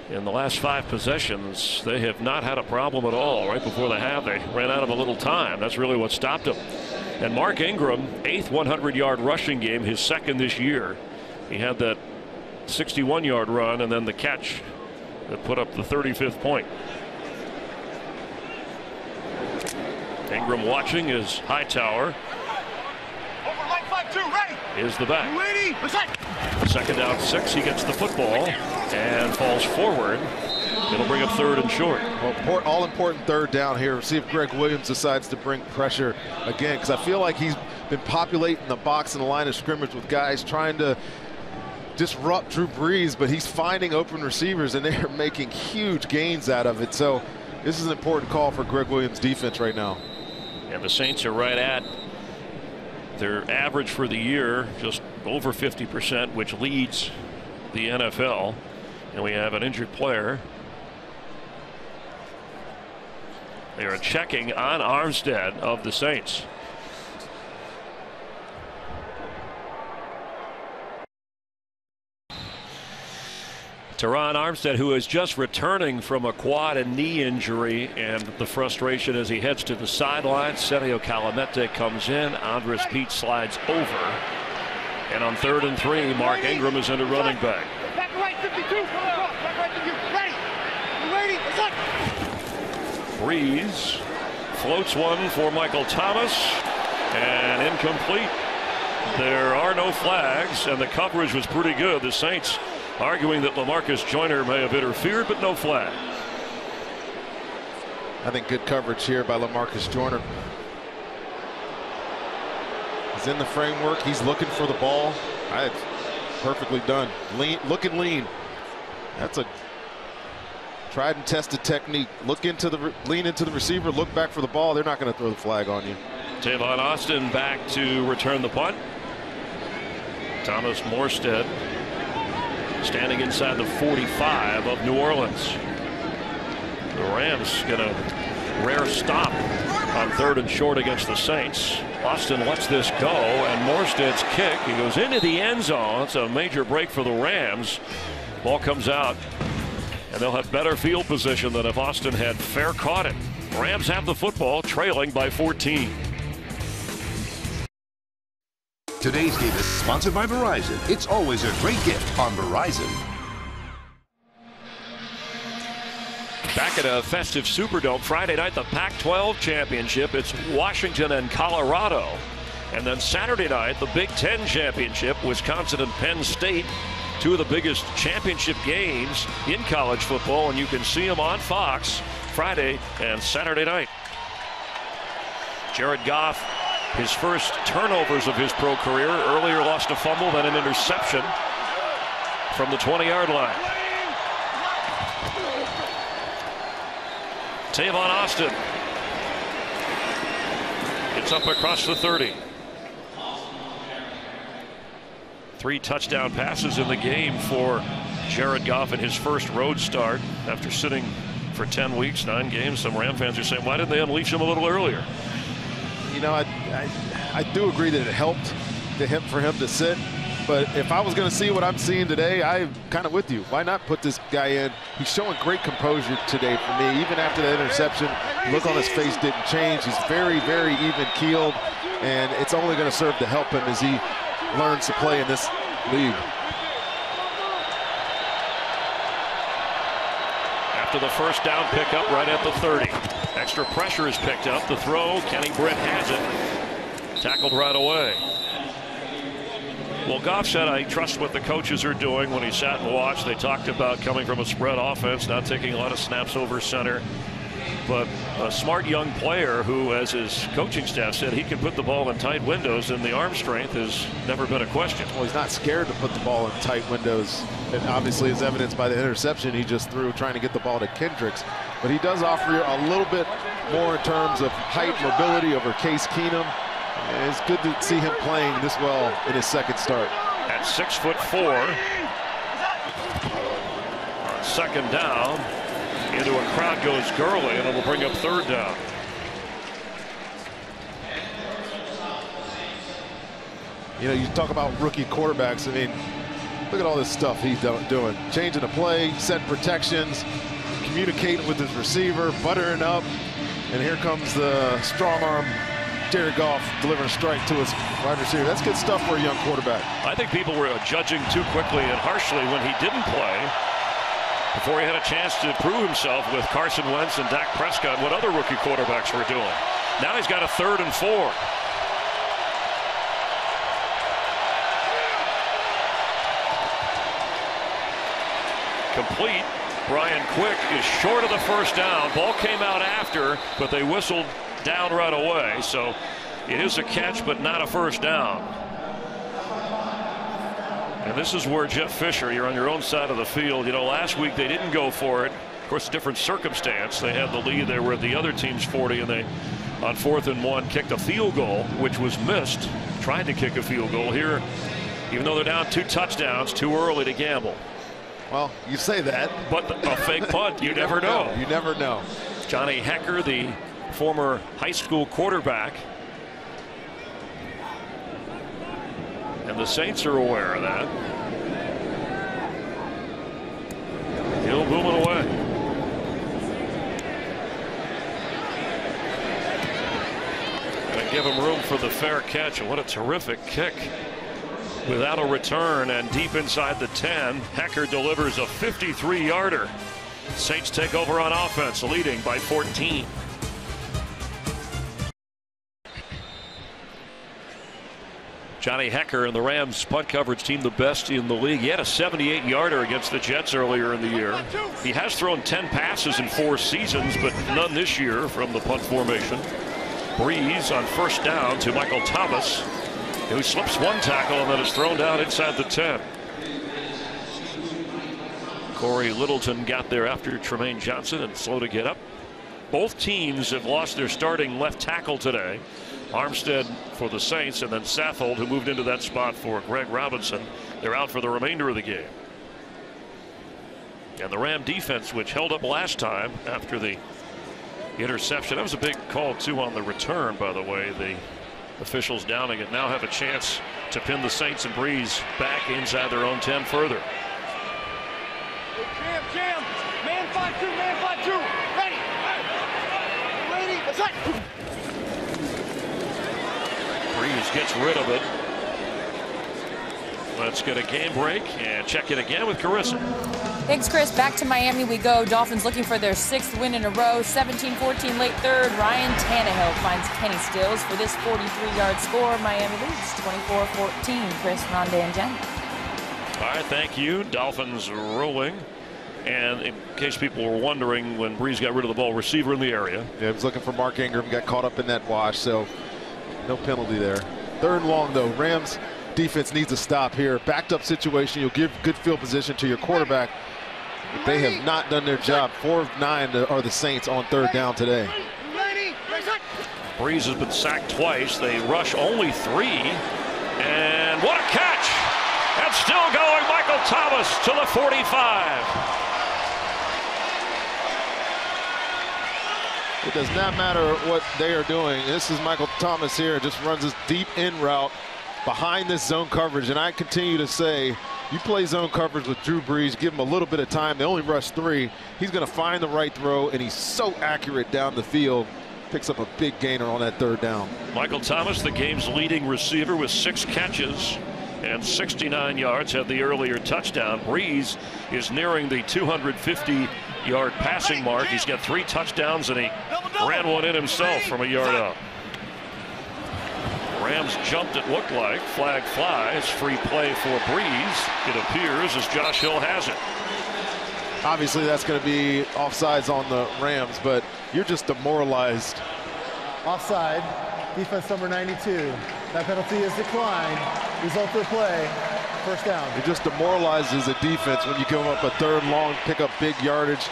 in the last 5 possessions. They have not had a problem at all. Right before the half, they ran out of a little time. That's really what stopped them. And Mark Ingram, 8th 100-yard rushing game, his 2nd this year. He had that 61-yard run and then the catch that put up the 35th point. Ingram watching is Hightower. Is the back. 2nd down 6. He gets the football and falls forward. It'll bring up 3rd and short. Well, all important 3rd down here. See if Greg Williams decides to bring pressure again, because I feel like he's been populating the box and the line of scrimmage with guys trying to disrupt Drew Brees, but he's finding open receivers and they're making huge gains out of it. So this is an important call for Greg Williams' defense right now. And the Saints are right at their average for the year, just over 50%, which leads the NFL. And we have an injured player. They are checking on Armstead of the Saints. Teron Armstead, who is just returning from a quad and knee injury, and the frustration as he heads to the sideline. Sergio Calamete comes in. Andres Pete slides over. And on 3rd and 3, Mark Ingram is into running back. Back right 52. Back right 52. Ready. Brees floats one for Michael Thomas, and incomplete. There are no flags, and the coverage was pretty good. The Saints arguing that LaMarcus Joyner may have interfered, but no flag. I think good coverage here by LaMarcus Joyner. He's in the framework. He's looking for the ball. It's perfectly done. Looking lean. That's a tried and tested technique. Lean into the receiver, look back for the ball. They're not going to throw the flag on you. Tavon Austin back to return the punt. Thomas Morstead standing inside the 45 of New Orleans. The Rams get a rare stop on 3rd and short against the Saints. Austin lets this go, and Morstead's kick, he goes into the end zone. It's a major break for the Rams. Ball comes out, and they'll have better field position than if Austin had fair caught it. Rams have the football, trailing by 14. Today's game is sponsored by Verizon. It's always a great gift on Verizon. Back at a festive Superdome Friday night, the Pac-12 championship. It's Washington and Colorado. And then Saturday night, the Big Ten championship, Wisconsin and Penn State. 2 of the biggest championship games in college football, and you can see them on Fox Friday and Saturday night. Jared Goff, his first turnovers of his pro career. Earlier lost a fumble, then an interception from the 20-yard line. Tavon Austin. It's up across the 30. 3 touchdown passes in the game for Jared Goff in his first road start after sitting for 10 weeks, 9 games. Some Ram fans are saying, why didn't they unleash him a little earlier? You know, I do agree that it helped for him to sit. But if I was going to see what I'm seeing today, I'm kind of with you. Why not put this guy in? He's showing great composure today for me. Even after that interception, the look on his face didn't change. He's very, very even-keeled, and it's only going to serve to help him as he learns to play in this league. after the first down pickup right at the 30. Extra pressure is picked up. The throw, Kenny Britt has it. Tackled right away. Well, Goff said, I trust what the coaches are doing. When he sat and watched, they talked about coming from a spread offense, not taking a lot of snaps over center. But a smart young player who, as his coaching staff said, he can put the ball in tight windows, and the arm strength has never been a question. Well, he's not scared to put the ball in tight windows. It obviously is evidenced by the interception he just threw trying to get the ball to Kendricks. But he does offer you a little bit more in terms of height, mobility over Case Keenum. And it's good to see him playing this well in his second start. At 6'4", on second down, into a crowd goes Gurley, and it'll bring up third down. You know, you talk about rookie quarterbacks. I mean, look at all this stuff he's doing. Changing the play, setting protections, communicating with his receiver, buttering up. And here comes the strong arm Jared Goff delivering a strike to his wide receiver. That's good stuff for a young quarterback. I think people were judging too quickly and harshly when he didn't play, before he had a chance to prove himself with Carson Wentz and Dak Prescott, what other rookie quarterbacks were doing. Now he's got a 3rd and 4. Complete. Brian Quick is short of the first down. Ball came out after, but they whistled down right away. So it is a catch, but not a first down. And this is where Jeff Fisher, you're on your own side of the field. You know, last week they didn't go for it. Of course, a different circumstance. They had the lead. They were at the other team's 40, and they, on 4th and 1, kicked a field goal, which was missed. Tried to kick a field goal here, even though they're down 2 touchdowns, too early to gamble. Well, you say that. But a fake punt, you never know. You never know. Johnny Hecker, the former high school quarterback. And the Saints are aware of that. He'll boom it away. Gonna give him room for the fair catch. And what a terrific kick. Without a return and deep inside the 10, Hecker delivers a 53-yarder. Saints take over on offense, leading by 14. Johnny Hecker and the Rams punt coverage team, the best in the league. He had a 78-yarder against the Jets earlier in the year. He has thrown 10 passes in 4 seasons, but none this year from the punt formation. Brees on first down to Michael Thomas, who slips 1 tackle and then is thrown down inside the 10. Corey Littleton got there after Tremaine Johnson and slow to get up. Both teams have lost their starting left tackle today. Armstead for the Saints, and then Saffold, who moved into that spot for Greg Robinson. They're out for the remainder of the game. And the Ram defense, which held up last time after the interception. That was a big call, too, on the return, by the way. The officials downing it now have a chance to pin the Saints and Brees back inside their own 10 further. Jam. Man 5-2, man 5-2. Ready. Ready. That's it. Brees gets rid of it. Let's get a game break and check it again with Carissa. Thanks, Chris. Back to Miami we go. Dolphins looking for their 6th win in a row. 17-14 late third. Ryan Tannehill finds Kenny Stills for this 43-yard score. Miami leads 24-14. Chris, Rondé, and Jen. All right, thank you. Dolphins rolling. And in case people were wondering, when Brees got rid of the ball, receiver in the area. Yeah, he was looking for Mark Ingram, got caught up in that wash, so no penalty there. 3rd and long, though. Rams defense needs to stop here. Backed up situation. You'll give good field position to your quarterback. But they have not done their job. 4 of 9 are the Saints on 3rd down today. Brees has been sacked twice. They rush only 3. And what a catch! And still going, Michael Thomas to the 45. It does not matter what they are doing. This is Michael Thomas here. Just runs this deep in route behind this zone coverage. And I continue to say, you play zone coverage with Drew Brees, give him a little bit of time. They only rush 3. He's going to find the right throw, and he's so accurate down the field. Picks up a big gainer on that 3rd down. Michael Thomas, the game's leading receiver with 6 catches and 69 yards, had the earlier touchdown. Brees is nearing the 250-yard passing mark. He's got 3 touchdowns, and he ran one in himself from a yard out. Rams jumped, it looked like. Flag flies. Free play for Brees, it appears, as Josh Hill has it. Obviously, that's going to be offsides on the Rams, but you're just demoralized. Offside. Defense number 92. That penalty is declined. Result of the play, first down. It just demoralizes a defense when you give up a 3rd long, pick up big yardage.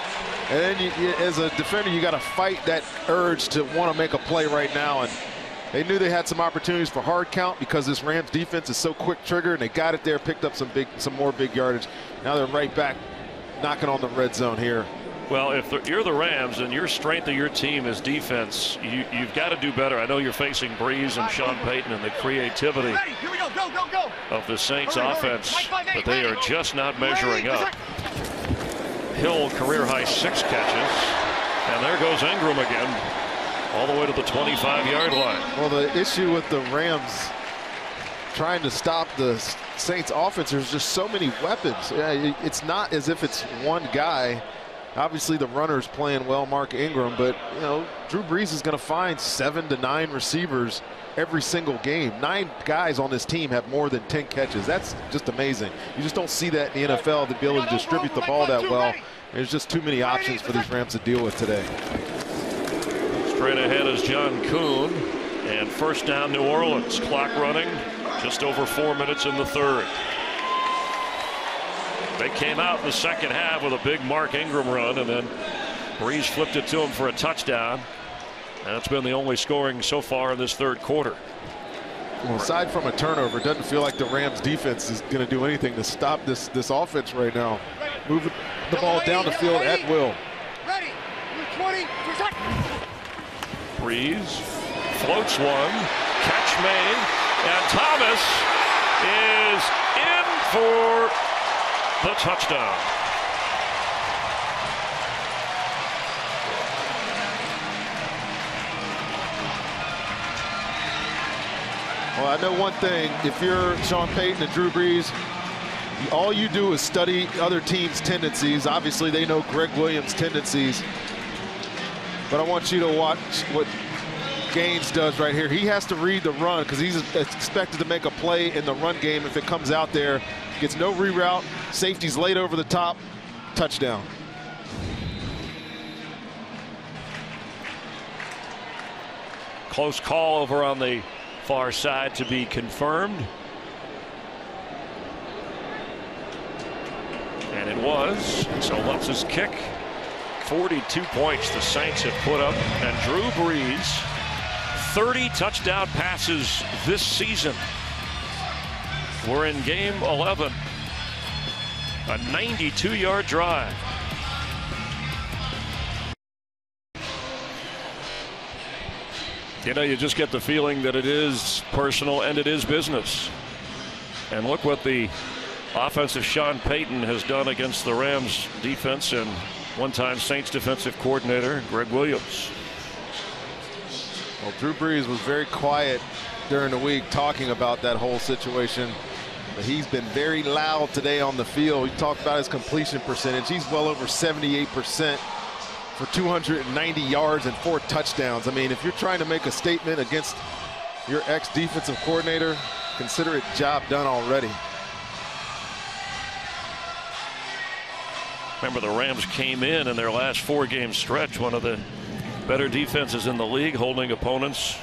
And then as a defender, you got to fight that urge to want to make a play right now. And they knew they had some opportunities for hard count because this Rams defense is so quick trigger, and they got it there, picked up some more big yardage. Now they're right back knocking on the red zone here. Well, if you're the Rams and your strength of your team is defense, you've got to do better. I know you're facing Brees and Sean Payton and the creativity of the Saints offense, but they are just not measuring up. Hill career high 6 catches, and there goes Ingram again, all the way to the 25-yard line. Well, the issue with the Rams trying to stop the Saints offense, there's just so many weapons. It's not as if it's one guy. Obviously, the runner's playing well, Mark Ingram, but you know, Drew Brees is going to find 7 to 9 receivers every single game. 9 guys on this team have more than 10 catches. That's just amazing. You just don't see that in the NFL, the ability to distribute the ball that well. There's just too many options for these Rams to deal with today. Straight ahead is John Kuhn, and first down New Orleans. Clock running, just over 4 minutes in the 3rd. They came out in the second half with a big Mark Ingram run, and then Brees flipped it to him for a touchdown. And that's been the only scoring so far in this 3rd quarter. Well, aside from a turnover, it doesn't feel like the Rams defense is going to do anything to stop this offense right now. Moving the ball down the field at will. Ready. 20. Brees floats one, catch made, and Thomas is in for the touchdown. Well, I know one thing. If you're Sean Payton and Drew Brees, all you do is study other teams' tendencies. Obviously, they know Greg Williams' tendencies. But I want you to watch what Gaines does right here. He has to read the run because he's expected to make a play in the run game if it comes out there. Gets no reroute. Safety's laid over the top. Touchdown. Close call over on the far side to be confirmed. And it was. So let's his kick. 42 points the Saints have put up. And Drew Brees, 30 touchdown passes this season. We're in game 11. A 92-yard drive. You know, you just get the feeling that it is personal and it is business. And look what the offensive Sean Payton has done against the Rams defense and one-time Saints defensive coordinator Greg Williams. Well, Drew Brees was very quiet during the week talking about that whole situation. But he's been very loud today on the field. He talked about his completion percentage. He's well over 78% for 290 yards and 4 touchdowns. I mean, if you're trying to make a statement against your ex-defensive coordinator, consider it job done already. Remember, the Rams came in their last 4-game stretch, one of the better defenses in the league, holding opponents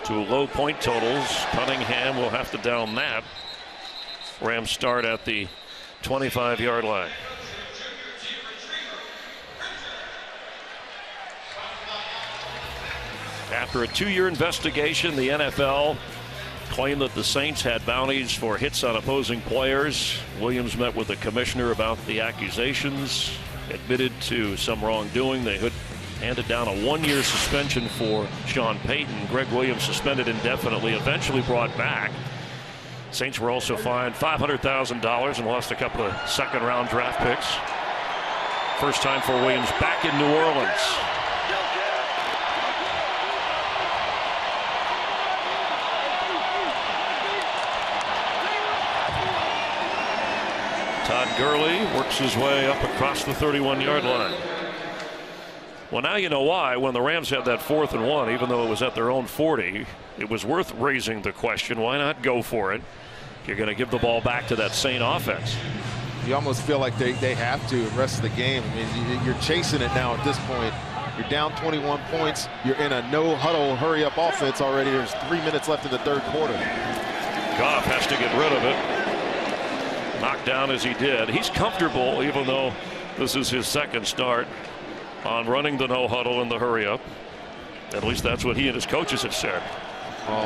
to low point totals. Cunningham will have to down that. Rams start at the 25-yard line. After a 2-year investigation, the NFL claimed that the Saints had bounties for hits on opposing players. Williams met with the commissioner about the accusations, admitted to some wrongdoing. They handed down a 1-year suspension for Sean Payton. Greg Williams suspended indefinitely, eventually brought back. Saints were also fined $500,000 and lost a couple of second-round draft picks. First time for Williams back in New Orleans. Gurley works his way up across the 31-yard line. Well, now you know why when the Rams had that 4th and 1, even though it was at their own 40, it was worth raising the question, why not go for it? You're going to give the ball back to that Saint offense. You almost feel like they have to the rest of the game. I mean, you're chasing it now at this point. You're down 21 points. You're in a no-huddle, hurry-up offense already. There's 3 minutes left in the 3rd quarter. Goff has to get rid of it. Knocked down as he did. He's comfortable, even though this is his 2nd start, on running the no-huddle and the hurry-up. At least that's what he and his coaches have said. Well,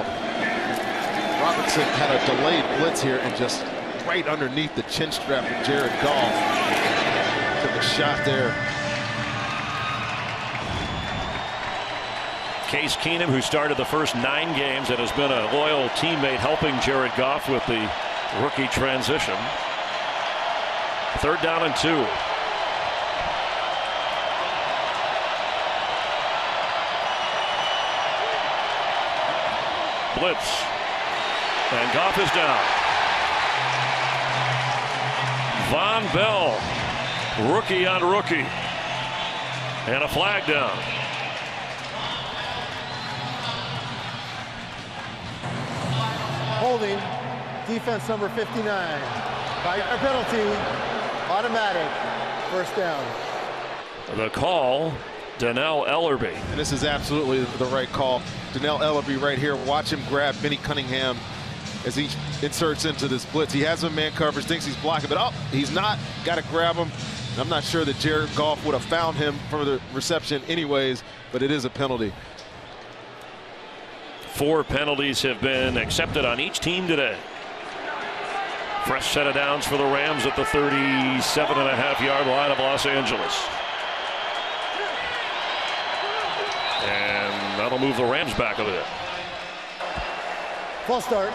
Robinson had a delayed blitz here and just right underneath the chin strap of Jared Goff. Took a shot there. Case Keenum, who started the first 9 games and has been a loyal teammate helping Jared Goff with the rookie transition. 3rd down and 2. Blitz. And Goff is down. Von Bell, rookie on rookie. And a flag down. Holding, defense number 59. By a penalty, automatic, 1st down. The call, Donnell Ellerbe. And this is absolutely the right call. Donnell Ellerbe right here. Watch him grab Benny Cunningham as he inserts into this blitz. He has him in man coverage, thinks he's blocking, but he's not. Got to grab him. And I'm not sure that Jared Goff would have found him for the reception anyways, but it is a penalty. 4 penalties have been accepted on each team today. Fresh set of downs for the Rams at the 37.5-yard line of Los Angeles. And that'll move the Rams back a bit. False start.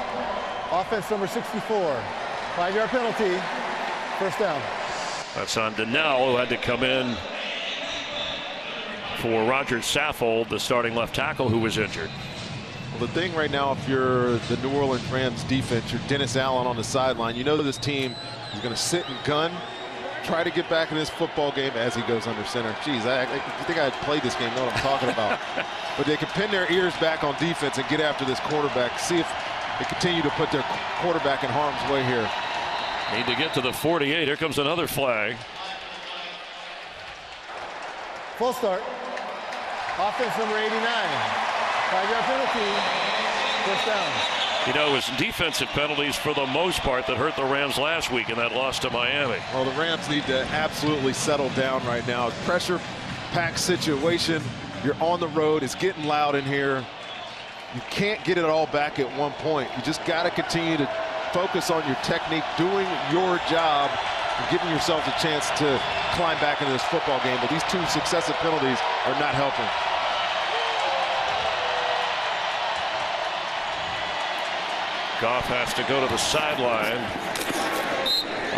Offense number 64. 5-yard penalty. 1st down. That's on Donnell, who had to come in for Roger Saffold, the starting left tackle, who was injured. Well, the thing right now, if you're the New Orleans Rams defense, you're Dennis Allen on the sideline. You know this team is going to sit and gun, try to get back in this football game as he goes under center. Geez, I think I played this game, know what I'm talking about. But they can pin their ears back on defense and get after this quarterback. See if they continue to put their quarterback in harm's way here. Need to get to the 48. Here comes another flag. Full start. Offense number 89. 5-yard penalty. 1st down. You know, it was defensive penalties for the most part that hurt the Rams last week in that loss to Miami. Well, the Rams need to absolutely settle down right now. Pressure-packed situation. You're on the road. It's getting loud in here. You can't get it all back at one point. You just got to continue to focus on your technique, doing your job, and giving yourself a chance to climb back into this football game. But these 2 successive penalties are not helping. Goff has to go to the sideline.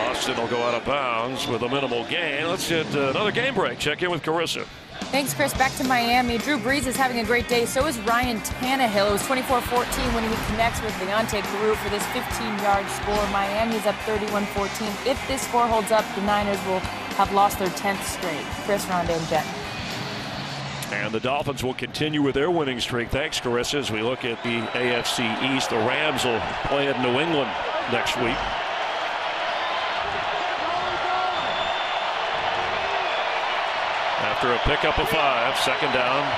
Austin will go out of bounds with a minimal gain. Let's hit another game break. Check in with Carissa. Thanks, Chris. Back to Miami. Drew Brees is having a great day. So is Ryan Tannehill. It was 24-14 when he connects with Deontay Carew for this 15-yard score. Miami's up 31-14. If this score holds up, the Niners will have lost their 10th straight. Chris, Rhonda, and Jen. And the Dolphins will continue with their winning streak. Thanks, Carissa. As we look at the AFC East, the Rams will play at New England next week. After a pickup of 5, 2nd down.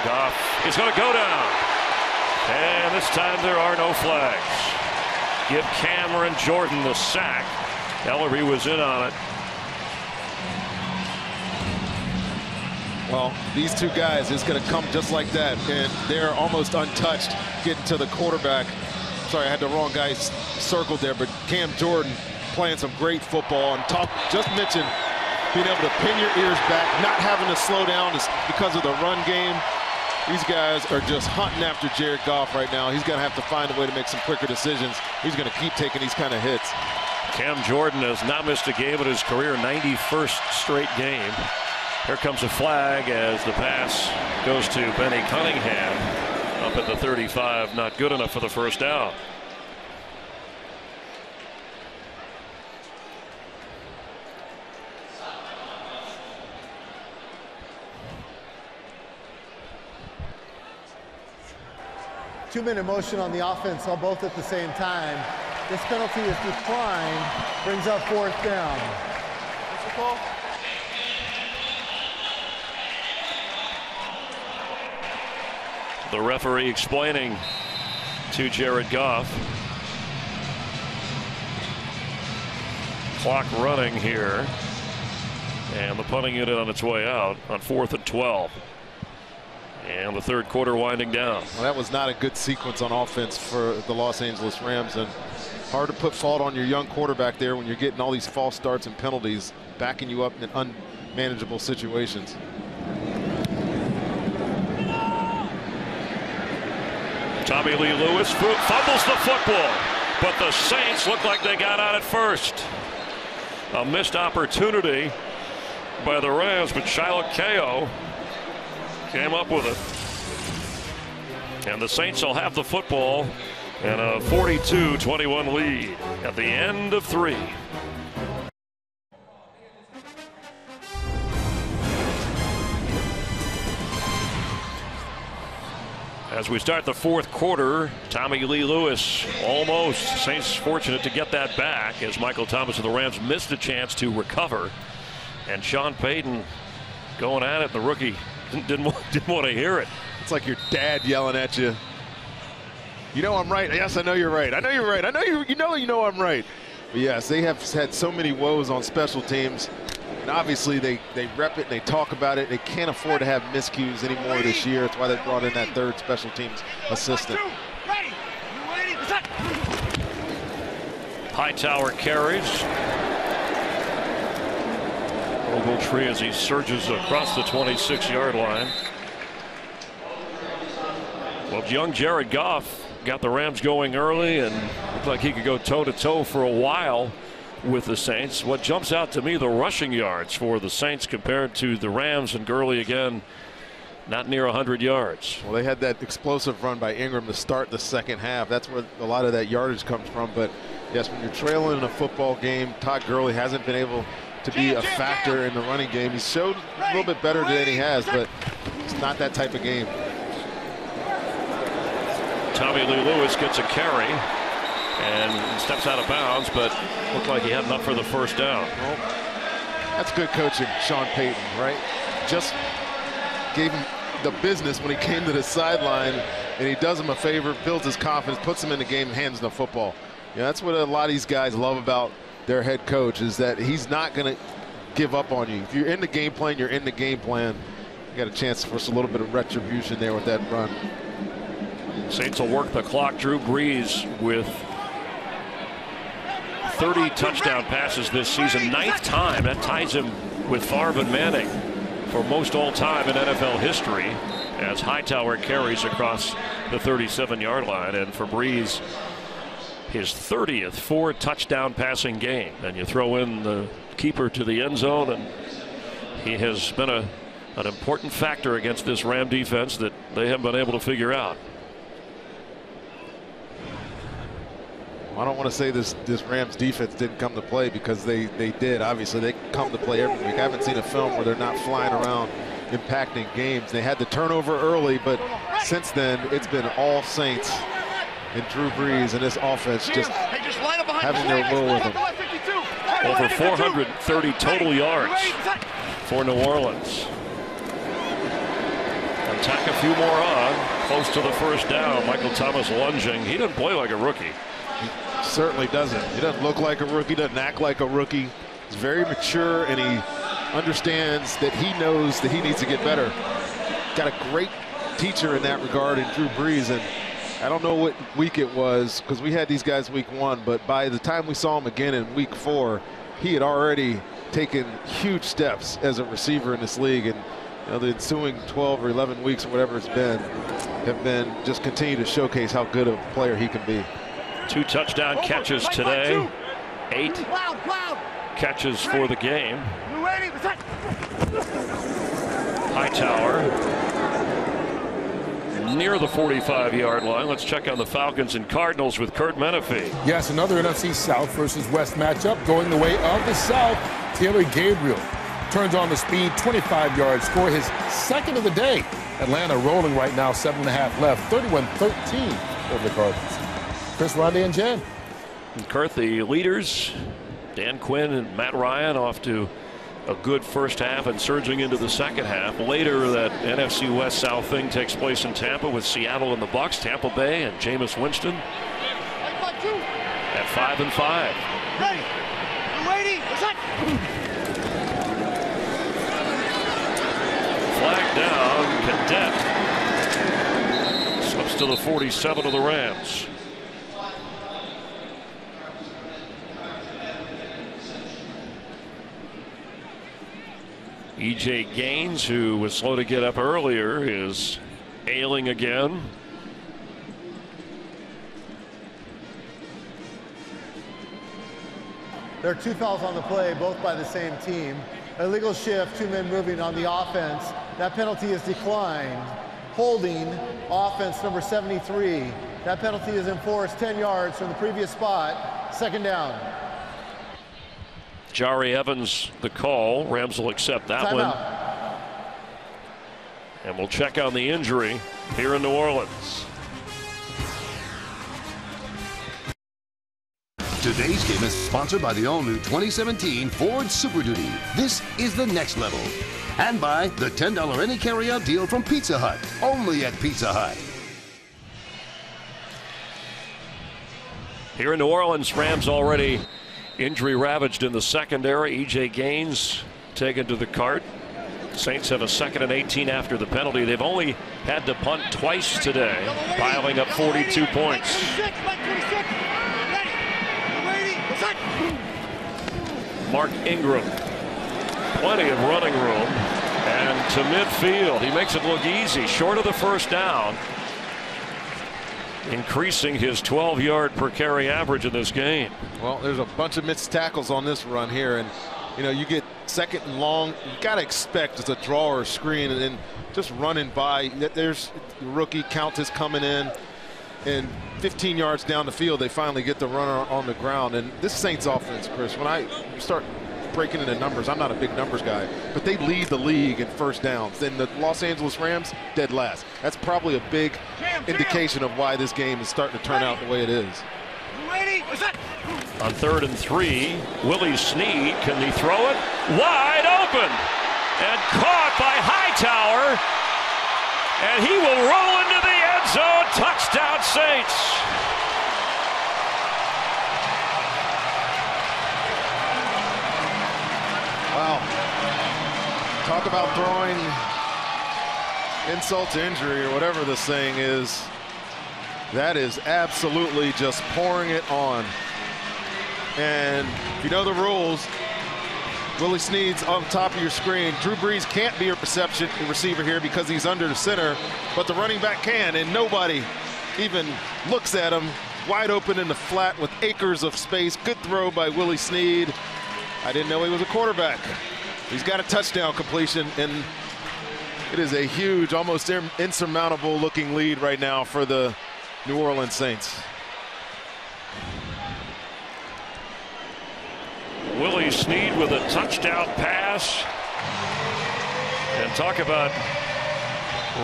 Goff is going to go down. And this time there are no flags. Give Cameron Jordan the sack. Ellerbe was in on it. Well, these 2 guys is going to come just like that, and they're almost untouched getting to the quarterback. Sorry, I had the wrong guy circled there, but Cam Jordan playing some great football. And just mentioned being able to pin your ears back, not having to slow down because of the run game. These guys are just hunting after Jared Goff right now. He's going to have to find a way to make some quicker decisions. He's going to keep taking these kind of hits. Cam Jordan has not missed a game in his career, 91st straight game. Here comes a flag as the pass goes to Benny Cunningham up at the 35. Not good enough for the 1st down. two-minute motion on the offense, all both at the same time. This penalty is declined, brings up 4th down. What's the call? The referee explaining to Jared Goff. Clock running here. And the punting unit on its way out on 4th and 12. And the third quarter winding down. Well, that was not a good sequence on offense for the Los Angeles Rams. And hard to put fault on your young quarterback there when you're getting all these false starts and penalties backing you up in unmanageable situations. Tommy Lee Lewis fumbles the football, but the Saints look like they got out at first. A missed opportunity by the Rams, but Shiloh Ko came up with it. And the Saints will have the football and a 42-21 lead at the end of 3. As we start the fourth quarter, Tommy Lee Lewis almost. Saints fortunate to get that back as Michael Thomas of the Rams missed a chance to recover. And Sean Payton going at it. The rookie didn't want to hear it. It's like your dad yelling at you. You know I'm right. Yes, I know you're right. I know you're right. I know you know I'm right. But yes, they have had so many woes on special teams. And obviously they rep it and they talk about it. They can't afford to have miscues anymore this year. That's why they brought in that third special teams assistant. Hightower carries. Ogletree as he surges across the 26-yard line. Well, young Jared Goff got the Rams going early and looked like he could go toe-to-toe for a while with the Saints. What jumps out to me, the rushing yards for the Saints compared to the Rams, and Gurley again not near 100 yards. Well, they had that explosive run by Ingram to start the second half. That's where a lot of that yardage comes from. But yes, when you're trailing in a football game, Todd Gurley hasn't been able to be a factor in the running game. He's showed a little bit better than he has, but it's not that type of game. Tommy Lee Lewis gets a carry and steps out of bounds, but looked like he had enough for the first down. Well, that's good coaching, Sean Payton, right? Just gave him the business when he came to the sideline, and he does him a favor, builds his confidence, puts him in the game, hands the football. Yeah, that's what a lot of these guys love about their head coach, is that he's not going to give up on you. If you're in the game plan, you're in the game plan. You got a chance for a little bit of retribution there with that run. Saints will work the clock. Drew Brees with 30 touchdown passes this season, 9th time. That ties him with Favre and Manning for most all-time in NFL history, as Hightower carries across the 37-yard line. And for Brees, his 30th 4-touchdown passing game. And you throw in the keeper to the end zone, and he has been an important factor against this Ram defense that they haven't been able to figure out. I don't want to say this Rams defense didn't come to play, because they did. Obviously, they come to play every week. I haven't seen a film where they're not flying around impacting games. They had the turnover early, but since then it's been all Saints and Drew Brees and this offense just having their will with them. Over 430 total yards for New Orleans. And tack a few more on, close to the first down. Michael Thomas lunging. He doesn't play like a rookie. He certainly doesn't. He doesn't look like a rookie, doesn't act like a rookie. He's very mature, and he understands that he knows that he needs to get better. Got a great teacher in that regard in Drew Brees, and I don't know what week it was, because we had these guys week 1, but by the time we saw him again in week 4, he had already taken huge steps as a receiver in this league. And the ensuing 12 or 11 weeks or whatever it's been have been just continue to showcase how good a player he can be. 2 touchdown catches today, 8 catches for the game. Hightower near the 45-yard line. Let's check on the Falcons and Cardinals with Kurt Menefee. Yes, another NFC South versus West matchup going the way of the South. Taylor Gabriel turns on the speed, 25 yards, score his second of the day. Atlanta rolling right now, 7.5 left, 31-13 over the Cardinals. Chris, Rondé, and Jen. And Kurt, the leaders, Dan Quinn and Matt Ryan, off to a good first half and surging into the second half. Later, that NFC West South thing takes place in Tampa with Seattle and the Bucs. Tampa Bay and Jameis Winston at 5-5. Ready. You waiting? Set. Flag down. Cadet slips to the 47 of the Rams. E.J. Gaines, who was slow to get up earlier, is ailing again. There are 2 fouls on the play, both by the same team. Illegal shift, 2 men moving on the offense. That penalty is declined. Holding, offense number 73. That penalty is enforced 10 yards from the previous spot. Second down. Jari Evans, the call. Rams will accept that one. And we'll check on the injury here in New Orleans. Today's game is sponsored by the all-new 2017 Ford Super Duty. This is the next level. And by the $10 any carry-out deal from Pizza Hut. Only at Pizza Hut. Here in New Orleans, Rams already injury ravaged in the secondary. E.J. Gaines taken to the cart. Saints have a 2nd and 18 after the penalty. They've only had to punt twice today, piling up 42 points. Mark Ingram, plenty of running room, and to midfield. He makes it look easy, short of the first down, increasing his 12-yard per carry average in this game. Well, there's a bunch of missed tackles on this run here, and you know, you get 2nd and long, you got to expect it's a draw or a screen, and then just running by. There's the rookie Countess coming in, and 15 yards down the field, they finally get the runner on the ground. And this Saints offense, Chris, when I start breaking into numbers, I'm not a big numbers guy, but they lead the league in first downs. Then the Los Angeles Rams, dead last. That's probably a big indication of why this game is starting to turn out the way it is. On 3rd and 3, Willie Snead, can he throw it? Wide open and caught by Hightower, and he will roll into the end zone. Touchdown, Saints. Wow. Talk about throwing insult to injury or whatever this thing is. That is absolutely just pouring it on. And if you know the rules, Willie Snead's on top of your screen. Drew Brees can't be a receiver here because he's under the center, but the running back can, and nobody even looks at him. Wide open in the flat with acres of space. Good throw by Willie Snead. I didn't know he was a quarterback. He's got a touchdown completion, and it is a huge, almost insurmountable looking lead right now for the New Orleans Saints. Willie Snead with a touchdown pass. And talk about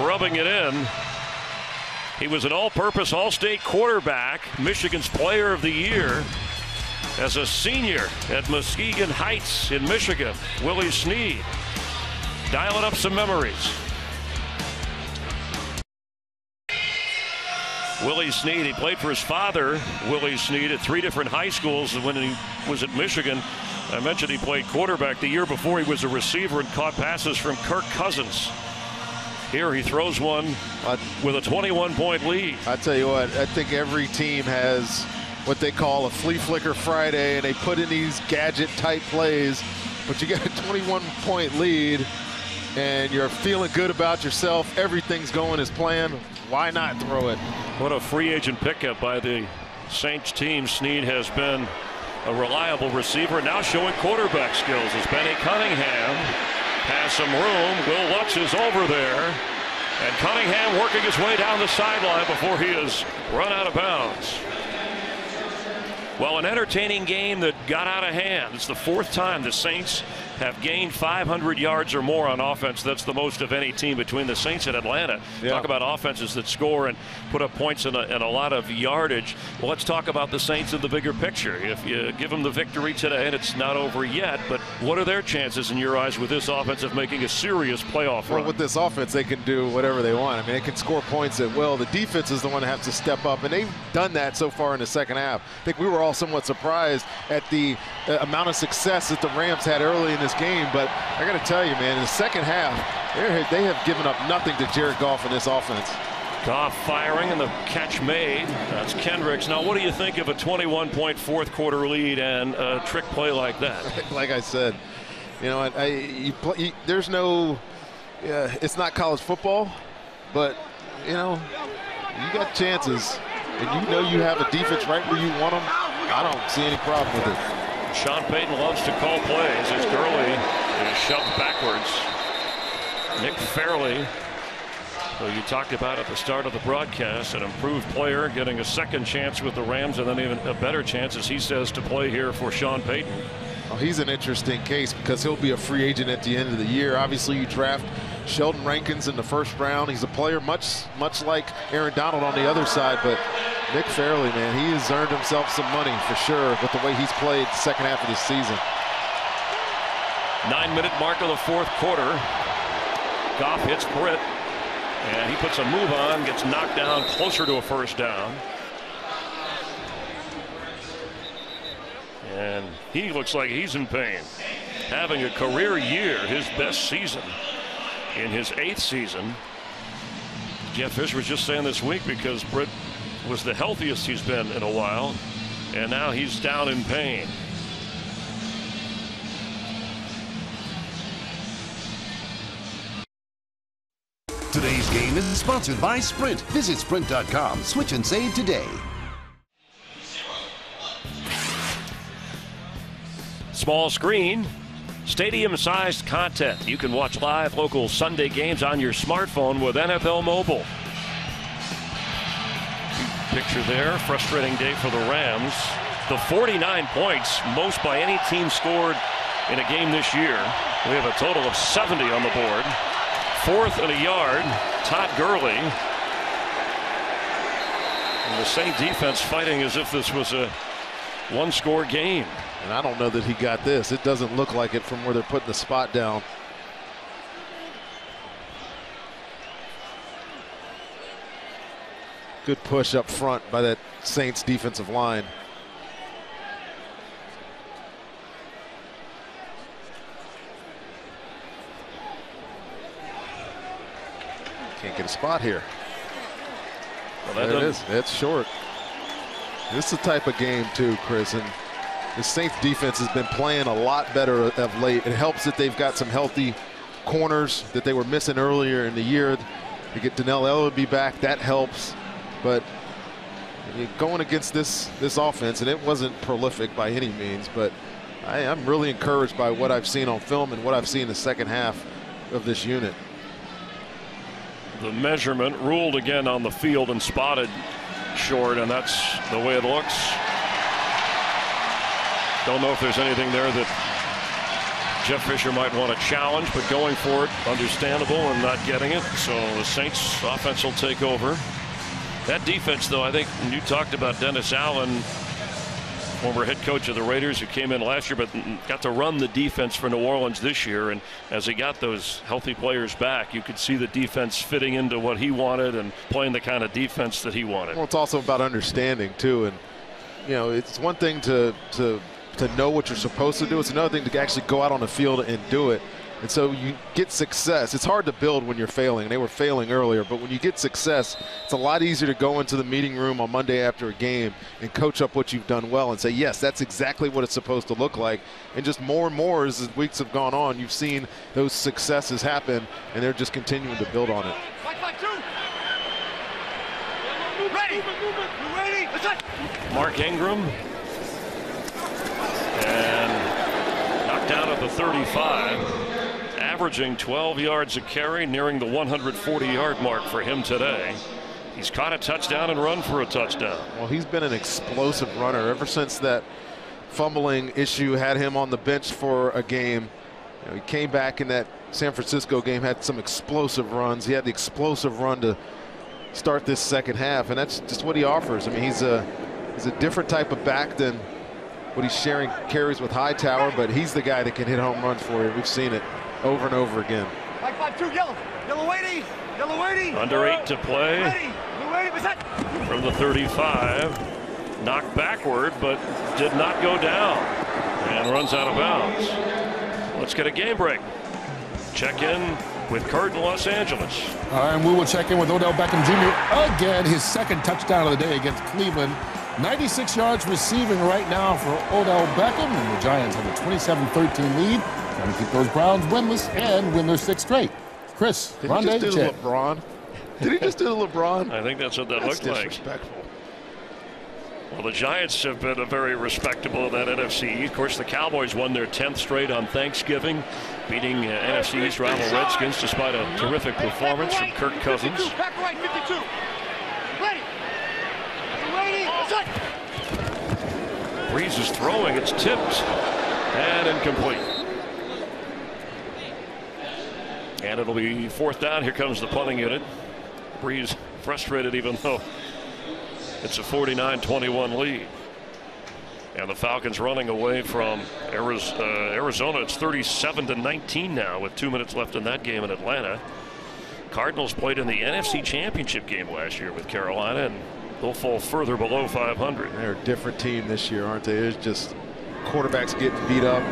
rubbing it in. He was an all-purpose, all-state quarterback, Michigan's Player of the Year as a senior at Muskegon Heights in Michigan. Willie Snead dialing up some memories. Willie Snead, he played for his father, Willie Snead, at 3 different high schools when he was at Michigan. I mentioned he played quarterback the year before. He was a receiver and caught passes from Kirk Cousins. Here he throws one with a 21-point lead. I tell you what, I think every team has what they call a flea flicker Friday, and they put in these gadget-type plays. But you got a 21-point lead, and you're feeling good about yourself. Everything's going as planned. Why not throw it? What a free agent pickup by the Saints team. Snead has been a reliable receiver, now showing quarterback skills as Benny Cunningham has some room. Will Lutz is over there, and Cunningham working his way down the sideline before he is run out of bounds. Well, an entertaining game that got out of hand. It's the fourth time the Saints have gained 500 yards or more on offense. That's the most of any team between the Saints and Atlanta. Yeah. Talk about offenses that score and put up points and a lot of yardage. Well, let's talk about the Saints in the bigger picture. If you give them the victory today, and it's not over yet, but what are their chances in your eyes with this offense of making a serious playoff run? Well, with this offense, they can do whatever they want. I mean, they can score points at will. The defense is the one that has to step up, and they've done that so far in the second half. I think we were all somewhat surprised at the amount of success that the Rams had early in this game, but I got to tell you, man, in the second half, they have given up nothing to Jared Goff in this offense. Goff firing and the catch made. That's Kendricks. Now, what do you think of a 21-point fourth quarter lead and a trick play like that? Like I said, you know, there's no, it's not college football, but, you know, you got chances, and you know you have a defense right where you want them. I don't see any problem with it. Sean Payton loves to call plays as Gurley is shoved backwards. Nick Fairley, who you talked about at the start of the broadcast, an improved player getting a second chance with the Rams, and then even a better chance, as he says, to play here for Sean Payton. Well, he's an interesting case because he'll be a free agent at the end of the year. Obviously, you draft Sheldon Rankins in the first round. He's a player much like Aaron Donald on the other side, but Nick Fairley, man, he has earned himself some money for sure with the way he's played the second half of this season. 9-minute mark of the fourth quarter. Goff hits Britt, and he puts a move on, gets knocked down closer to a first down. And he looks like he's in pain. Having a career year, his best season in his 8th season. Jeff Fisher was just saying this week because Britt was the healthiest he's been in a while, and now he's down in pain. Today's game is sponsored by Sprint. Visit Sprint.com. Switch and save today. Small screen, stadium-sized content. You can watch live local Sunday games on your smartphone with NFL Mobile. Picture there, frustrating day for the Rams. The 49 points, most by any team scored in a game this year. We have a total of 70 on the board. 4th and a yard, Todd Gurley. And the Saint defense fighting as if this was a one-score game. And I don't know that he got this. It doesn't look like it from where they're putting the spot down. Good push up front by that Saints defensive line. Can't get a spot here. Well, there it is. That's short. This is the type of game too, Chris, and the Saints defense has been playing a lot better of late. It helps that they've got some healthy corners that they were missing earlier in the year. They get Donnell Ellerbe back, that helps. But going against this offense, and it wasn't prolific by any means, but I'm really encouraged by what I've seen on film and what I've seen in the second half of this unit. The measurement ruled again on the field and spotted short, and that's the way it looks. Don't know if there's anything there that Jeff Fisher might want to challenge, but going for it, understandable, and not getting it. So the Saints offense will take over. That defense, though, I think you talked about Dennis Allen, former head coach of the Raiders, who came in last year but got to run the defense for New Orleans this year. And as he got those healthy players back, you could see the defense fitting into what he wanted and playing the kind of defense that he wanted. Well, it's also about understanding, too. And, you know, it's one thing to know what you're supposed to do. It's another thing to actually go out on the field and do it. And so you get success. It's hard to build when you're failing. They were failing earlier, but when you get success, it's a lot easier to go into the meeting room on Monday after a game and coach up what you've done well and say, yes, that's exactly what it's supposed to look like. And just more and more as the weeks have gone on, you've seen those successes happen, and they're just continuing to build on it. Mark Ingram. And knocked down at the 35. Averaging 12 yards a carry, nearing the 140-yard mark for him today. He's caught a touchdown and run for a touchdown. Well, he's been an explosive runner ever since that fumbling issue had him on the bench for a game. You know, he came back in that San Francisco game, had some explosive runs. He had the explosive run to start this second half, and that's just what he offers. I mean, he's a different type of back than what he's sharing carries with Hightower, but he's the guy that can hit home runs for you. We've seen it over and over again. 5-5-2, yellow. Yellow weighty. Yellow weighty. Under 8 to play. From the 35. Knocked backward, but did not go down. And runs out of bounds. Let's get a game break. Check in with Kurt in Los Angeles. And we will check in with Odell Beckham Jr. again, his second touchdown of the day against Cleveland. 96 yards receiving right now for Odell Beckham, and the Giants have a 27-13 lead. Trying to keep those Browns winless and win their 6th straight. Chris, Did he just do LeBron? Did he just do LeBron? I think that's what that looked like. Disrespectful. Well, the Giants have been very respectable in that NFC East. Of course, the Cowboys won their 10th straight on Thanksgiving, beating NFC East rival Redskins despite a terrific performance from Kirk Cousins. Back right, 52. Brees is throwing. It's tipped and incomplete. And it'll be 4th down. Here comes the punting unit. Brees frustrated even though it's a 49-21 lead. And the Falcons running away from Arizona. It's 37-19 now with 2 minutes left in that game in Atlanta. Cardinals played in the NFC Championship game last year with Carolina, and they'll fall further below 500. They're a different team this year, aren't they? It's just quarterbacks getting beat up.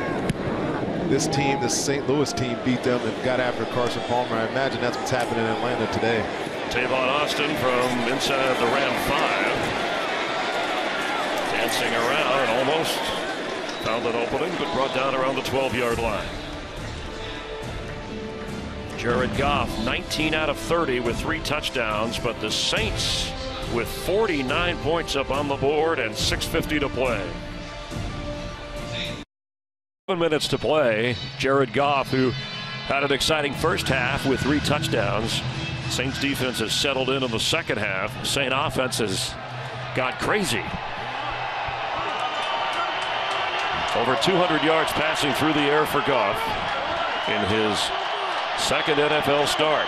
This team, this St. Louis team, beat them and got after Carson Palmer. I imagine that's what's happening in Atlanta today. Tavon Austin from inside the Ram 5. Dancing around and almost found an opening, but brought down around the 12-yard line. Jared Goff, 19 out of 30 with 3 touchdowns, but the Saints with 49 points up on the board and 6:50 to play. 7 minutes to play. Jared Goff, who had an exciting first half with 3 touchdowns. Saints defense has settled in the second half. Saint offense has got crazy. Over 200 yards passing through the air for Goff in his second NFL start.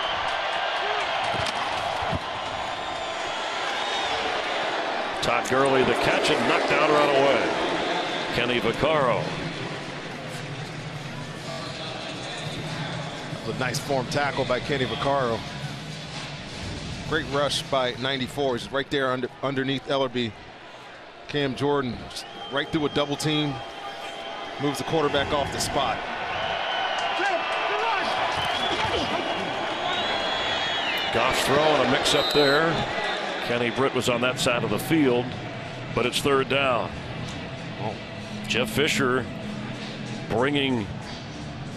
Todd Gurley the catch and knocked down right away. Kenny Vaccaro. A nice form tackle by Kenny Vaccaro. Great rush by 94. He's right there underneath Ellerbe. Cam Jordan right through a double team. Moves the quarterback off the spot. Goff's throw and a mix up there. Kenny Britt was on that side of the field, but it's 3rd down. Jeff Fisher bringing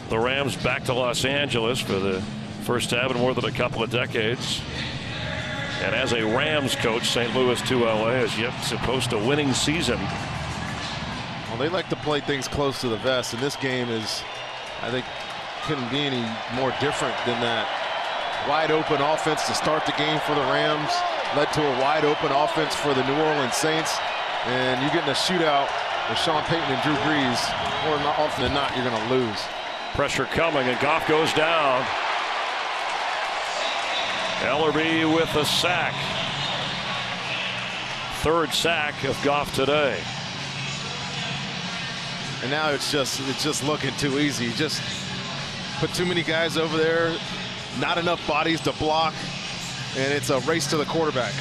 the Rams back to Los Angeles for the first time in more than a couple of decades. And as a Rams coach, St. Louis to LA is yet to post a winning season. Well, they like to play things close to the vest, and this game is, I think, couldn't be any more different than that. Wide open offense to start the game for the Rams led to a wide open offense for the New Orleans Saints, and you get in a shootout with Sean Payton and Drew Brees, more often than not, you're going to lose. Pressure coming, and Goff goes down. Ellerbe with a sack. 3rd sack of Goff today. And now it's just looking too easy. Just put too many guys over there, not enough bodies to block, and it's a race to the quarterback.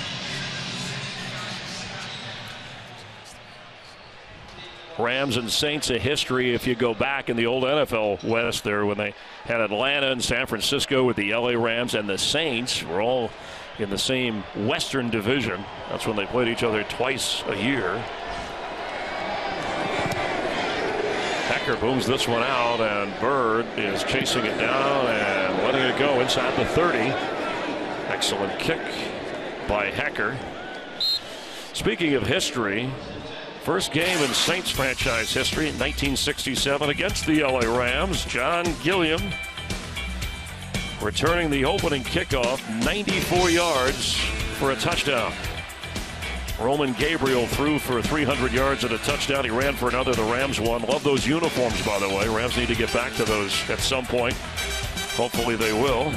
Rams and Saints a history if you go back in the old NFL West there when they had Atlanta and San Francisco with the LA Rams, and the Saints were all in the same Western division. That's when they played each other twice a year. Hecker booms this one out, and Bird is chasing it down and letting it go inside the 30. Excellent kick by Hecker. Speaking of history, first game in Saints franchise history in 1967 against the LA Rams. John Gilliam returning the opening kickoff, 94 yards for a touchdown. Roman Gabriel threw for 300 yards and a touchdown. He ran for another. The Rams won. Love those uniforms, by the way. Rams need to get back to those at some point. Hopefully they will.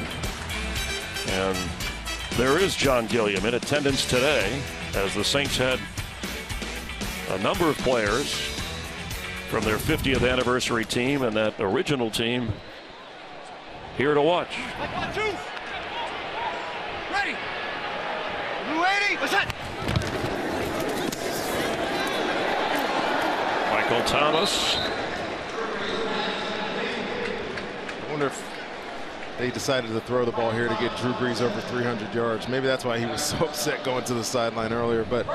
And there is John Gilliam in attendance today, as the Saints had a number of players from their 50th anniversary team and that original team here to watch. Ready. You ready? What's that? Michael Thomas. I wonder if they decided to throw the ball here to get Drew Brees over 300 yards. Maybe that's why he was so upset going to the sideline earlier. But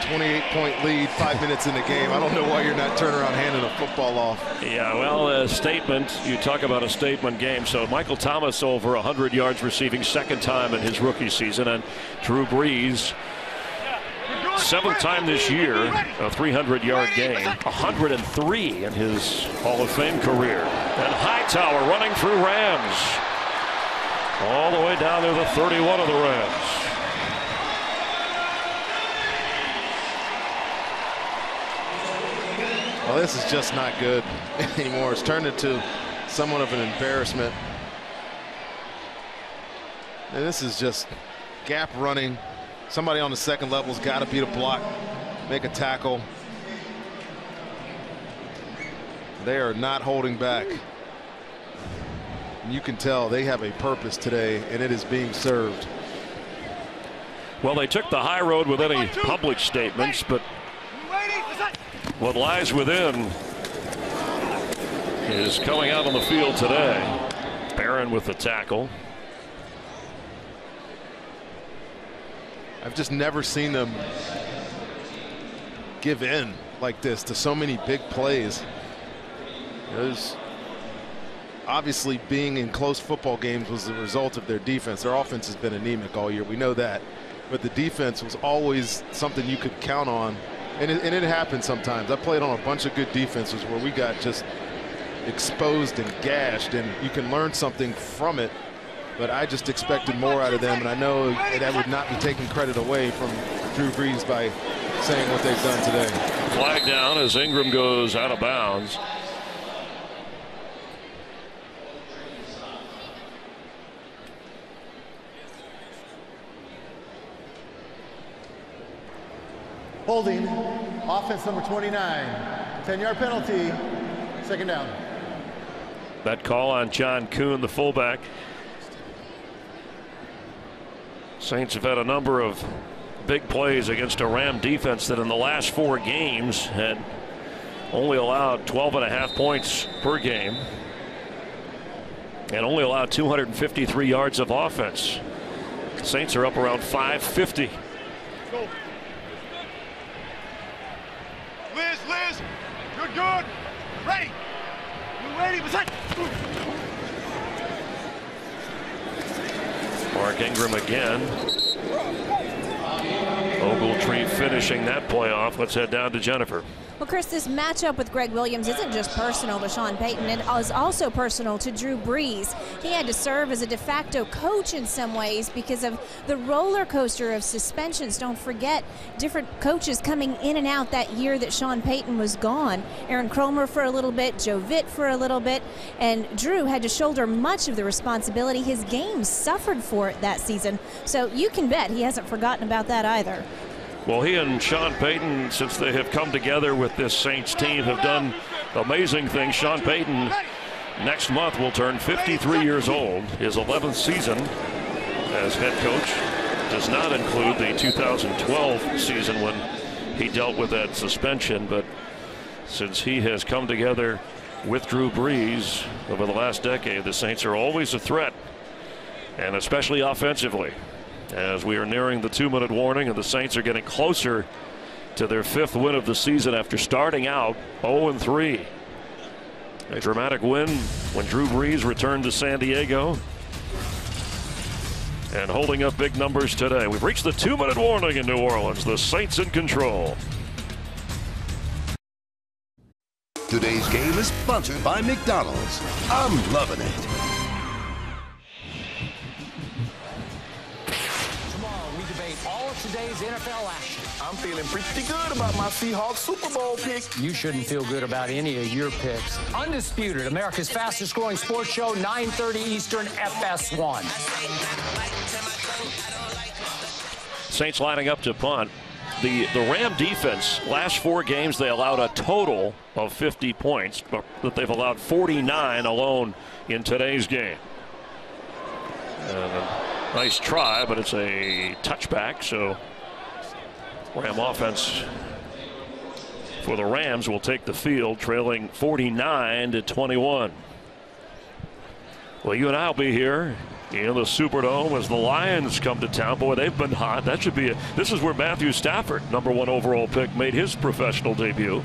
28-point lead, 5 minutes in the game. I don't know why you're not turning around handing a football off. Yeah, well, a statement. You talk about a statement game. So Michael Thomas over 100 yards receiving, second time in his rookie season. And Drew Brees, seventh time this year, a 300-yard game, 103 in his Hall of Fame career. And Hightower running through Rams. All the way down to the 31 of the Rams. Well, this is just not good anymore. It's turned into somewhat of an embarrassment. And this is just gap running. Somebody on the second level's got to beat a block, make a tackle. They are not holding back. You can tell they have a purpose today, and it is being served. Well, they took the high road with any public statements, but what lies within is coming out on the field today. Barron with the tackle. I've just never seen them give in like this to so many big plays. There's obviously being in close football games was the result of their defense. Their offense has been anemic all year. We know that. But the defense was always something you could count on. And it happens sometimes. I played on a bunch of good defenses where we got just exposed and gashed, and you can learn something from it. But I just expected more out of them, and I know that would not be taking credit away from Drew Brees by saying what they've done today. Flag down as Ingram goes out of bounds. Holding, offense number 29, 10-yard penalty, second down. That call on John Kuhn, the fullback. Saints have had a number of big plays against a Ram defense that in the last 4 games had only allowed 12.5 points per game and only allowed 253 yards of offense. Saints are up around 550. Go. Liz, you're good. Ready. You ready? What's that? Mark Ingram again. Ogletree finishing that play off. Let's head down to Jennifer. Well, Chris, this matchup with Greg Williams isn't just personal to Sean Payton. It is also personal to Drew Brees. He had to serve as a de facto coach in some ways because of the roller coaster of suspensions. Don't forget, different coaches coming in and out that year that Sean Payton was gone. Aaron Kromer for a little bit, Joe Vitt for a little bit, and Drew had to shoulder much of the responsibility. His game suffered for it that season, so you can bet he hasn't forgotten about that either. Well, he and Sean Payton, since they have come together with this Saints team, have done amazing things. Sean Payton next month will turn 53 years old. His 11th season as head coach does not include the 2012 season when he dealt with that suspension. But since he has come together with Drew Brees over the last decade, the Saints are always a threat, and especially offensively. As we are nearing the 2-minute warning, and the Saints are getting closer to their 5th win of the season after starting out 0-3. A dramatic win when Drew Brees returned to San Diego and holding up big numbers today. We've reached the 2-minute warning in New Orleans. The Saints in control. Today's game is sponsored by McDonald's. I'm loving it. today's NFL action. I'm feeling pretty good about my Seahawks Super Bowl pick. You shouldn't feel good about any of your picks. Undisputed, America's fastest growing sports show, 9:30 Eastern, FS1. Saints lining up to punt. The Ram defense, last 4 games, they allowed a total of 50 points, but they've allowed 49 alone in today's game. Nice try, but it's a touchback, so Ram offense for the Rams will take the field, trailing 49-21. Well, you and I will be here in the Superdome as the Lions come to town. Boy, they've been hot. That should be this is where Matthew Stafford, #1 overall pick, made his professional debut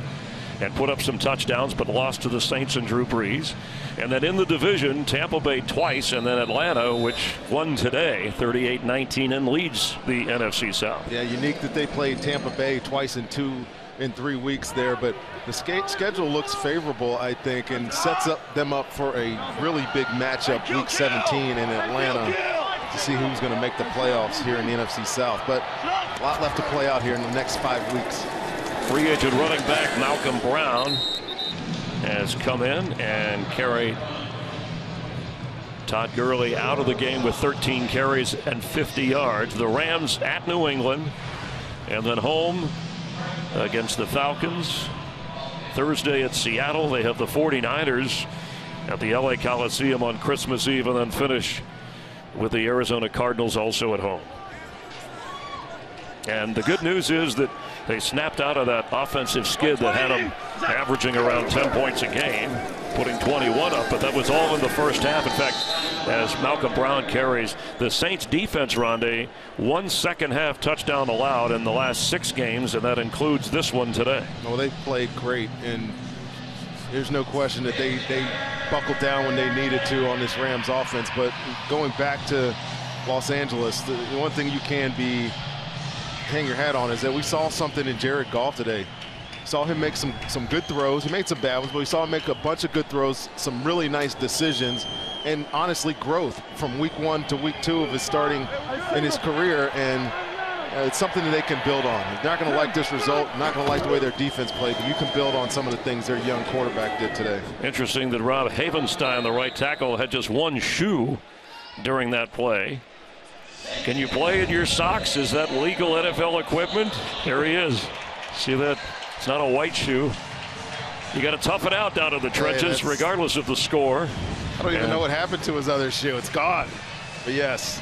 and put up some touchdowns, but lost to the Saints and Drew Brees. And then in the division, Tampa Bay twice, and then Atlanta, which won today 38-19 and leads the NFC South. Yeah, unique that they played Tampa Bay twice in 3 weeks there, but the schedule looks favorable, I think, and sets them up for a really big matchup week 17 in Atlanta to see who's going to make the playoffs here in the NFC South. But a lot left to play out here in the next 5 weeks. Free agent running back Malcolm Brown has come in and carried Todd Gurley out of the game with 13 carries and 50 yards. The Rams at New England, and then home against the Falcons. Thursday at Seattle. They have the 49ers at the LA Coliseum on Christmas Eve, and then finish with the Arizona Cardinals also at home. And the good news is that they snapped out of that offensive skid that had them averaging around 10 points a game, putting 21 up, but that was all in the first half. In fact, as Malcolm Brown carries the Saints defense, Rondé, 1 second-half touchdown allowed in the last 6 games, and that includes this one today. Well, they played great, and there's no question that they buckled down when they needed to on this Rams offense. But going back to Los Angeles, the one thing you can hang your hat on is that we saw something in Jared Goff today. Saw him make some good throws. He made some bad ones, but we saw him make a bunch of good throws, some really nice decisions, and honestly growth from week 1 to week 2 of his starting in his career. And it's something that they can build on. They're not going to like this result, not going to like the way their defense played, but you can build on some of the things their young quarterback did today. Interesting that Rob Havenstein, the right tackle, had just 1 shoe during that play. Can you play in your socks? Is that legal NFL equipment? There he is. See that? It's not a white shoe. You got to tough it out down in the trenches, regardless of the score. I don't even know what happened to his other shoe. It's gone. But yes,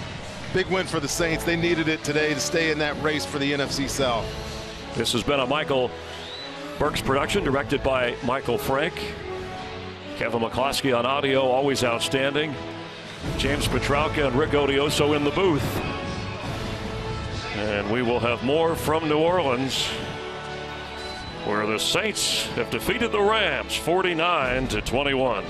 big win for the Saints. They needed it today to stay in that race for the NFC South. This has been a Michael Burks production, directed by Michael Frank. Kevin McCloskey on audio, always outstanding. James Petrauca and Rick Odioso in the booth. And we will have more from New Orleans, where the Saints have defeated the Rams 49-21.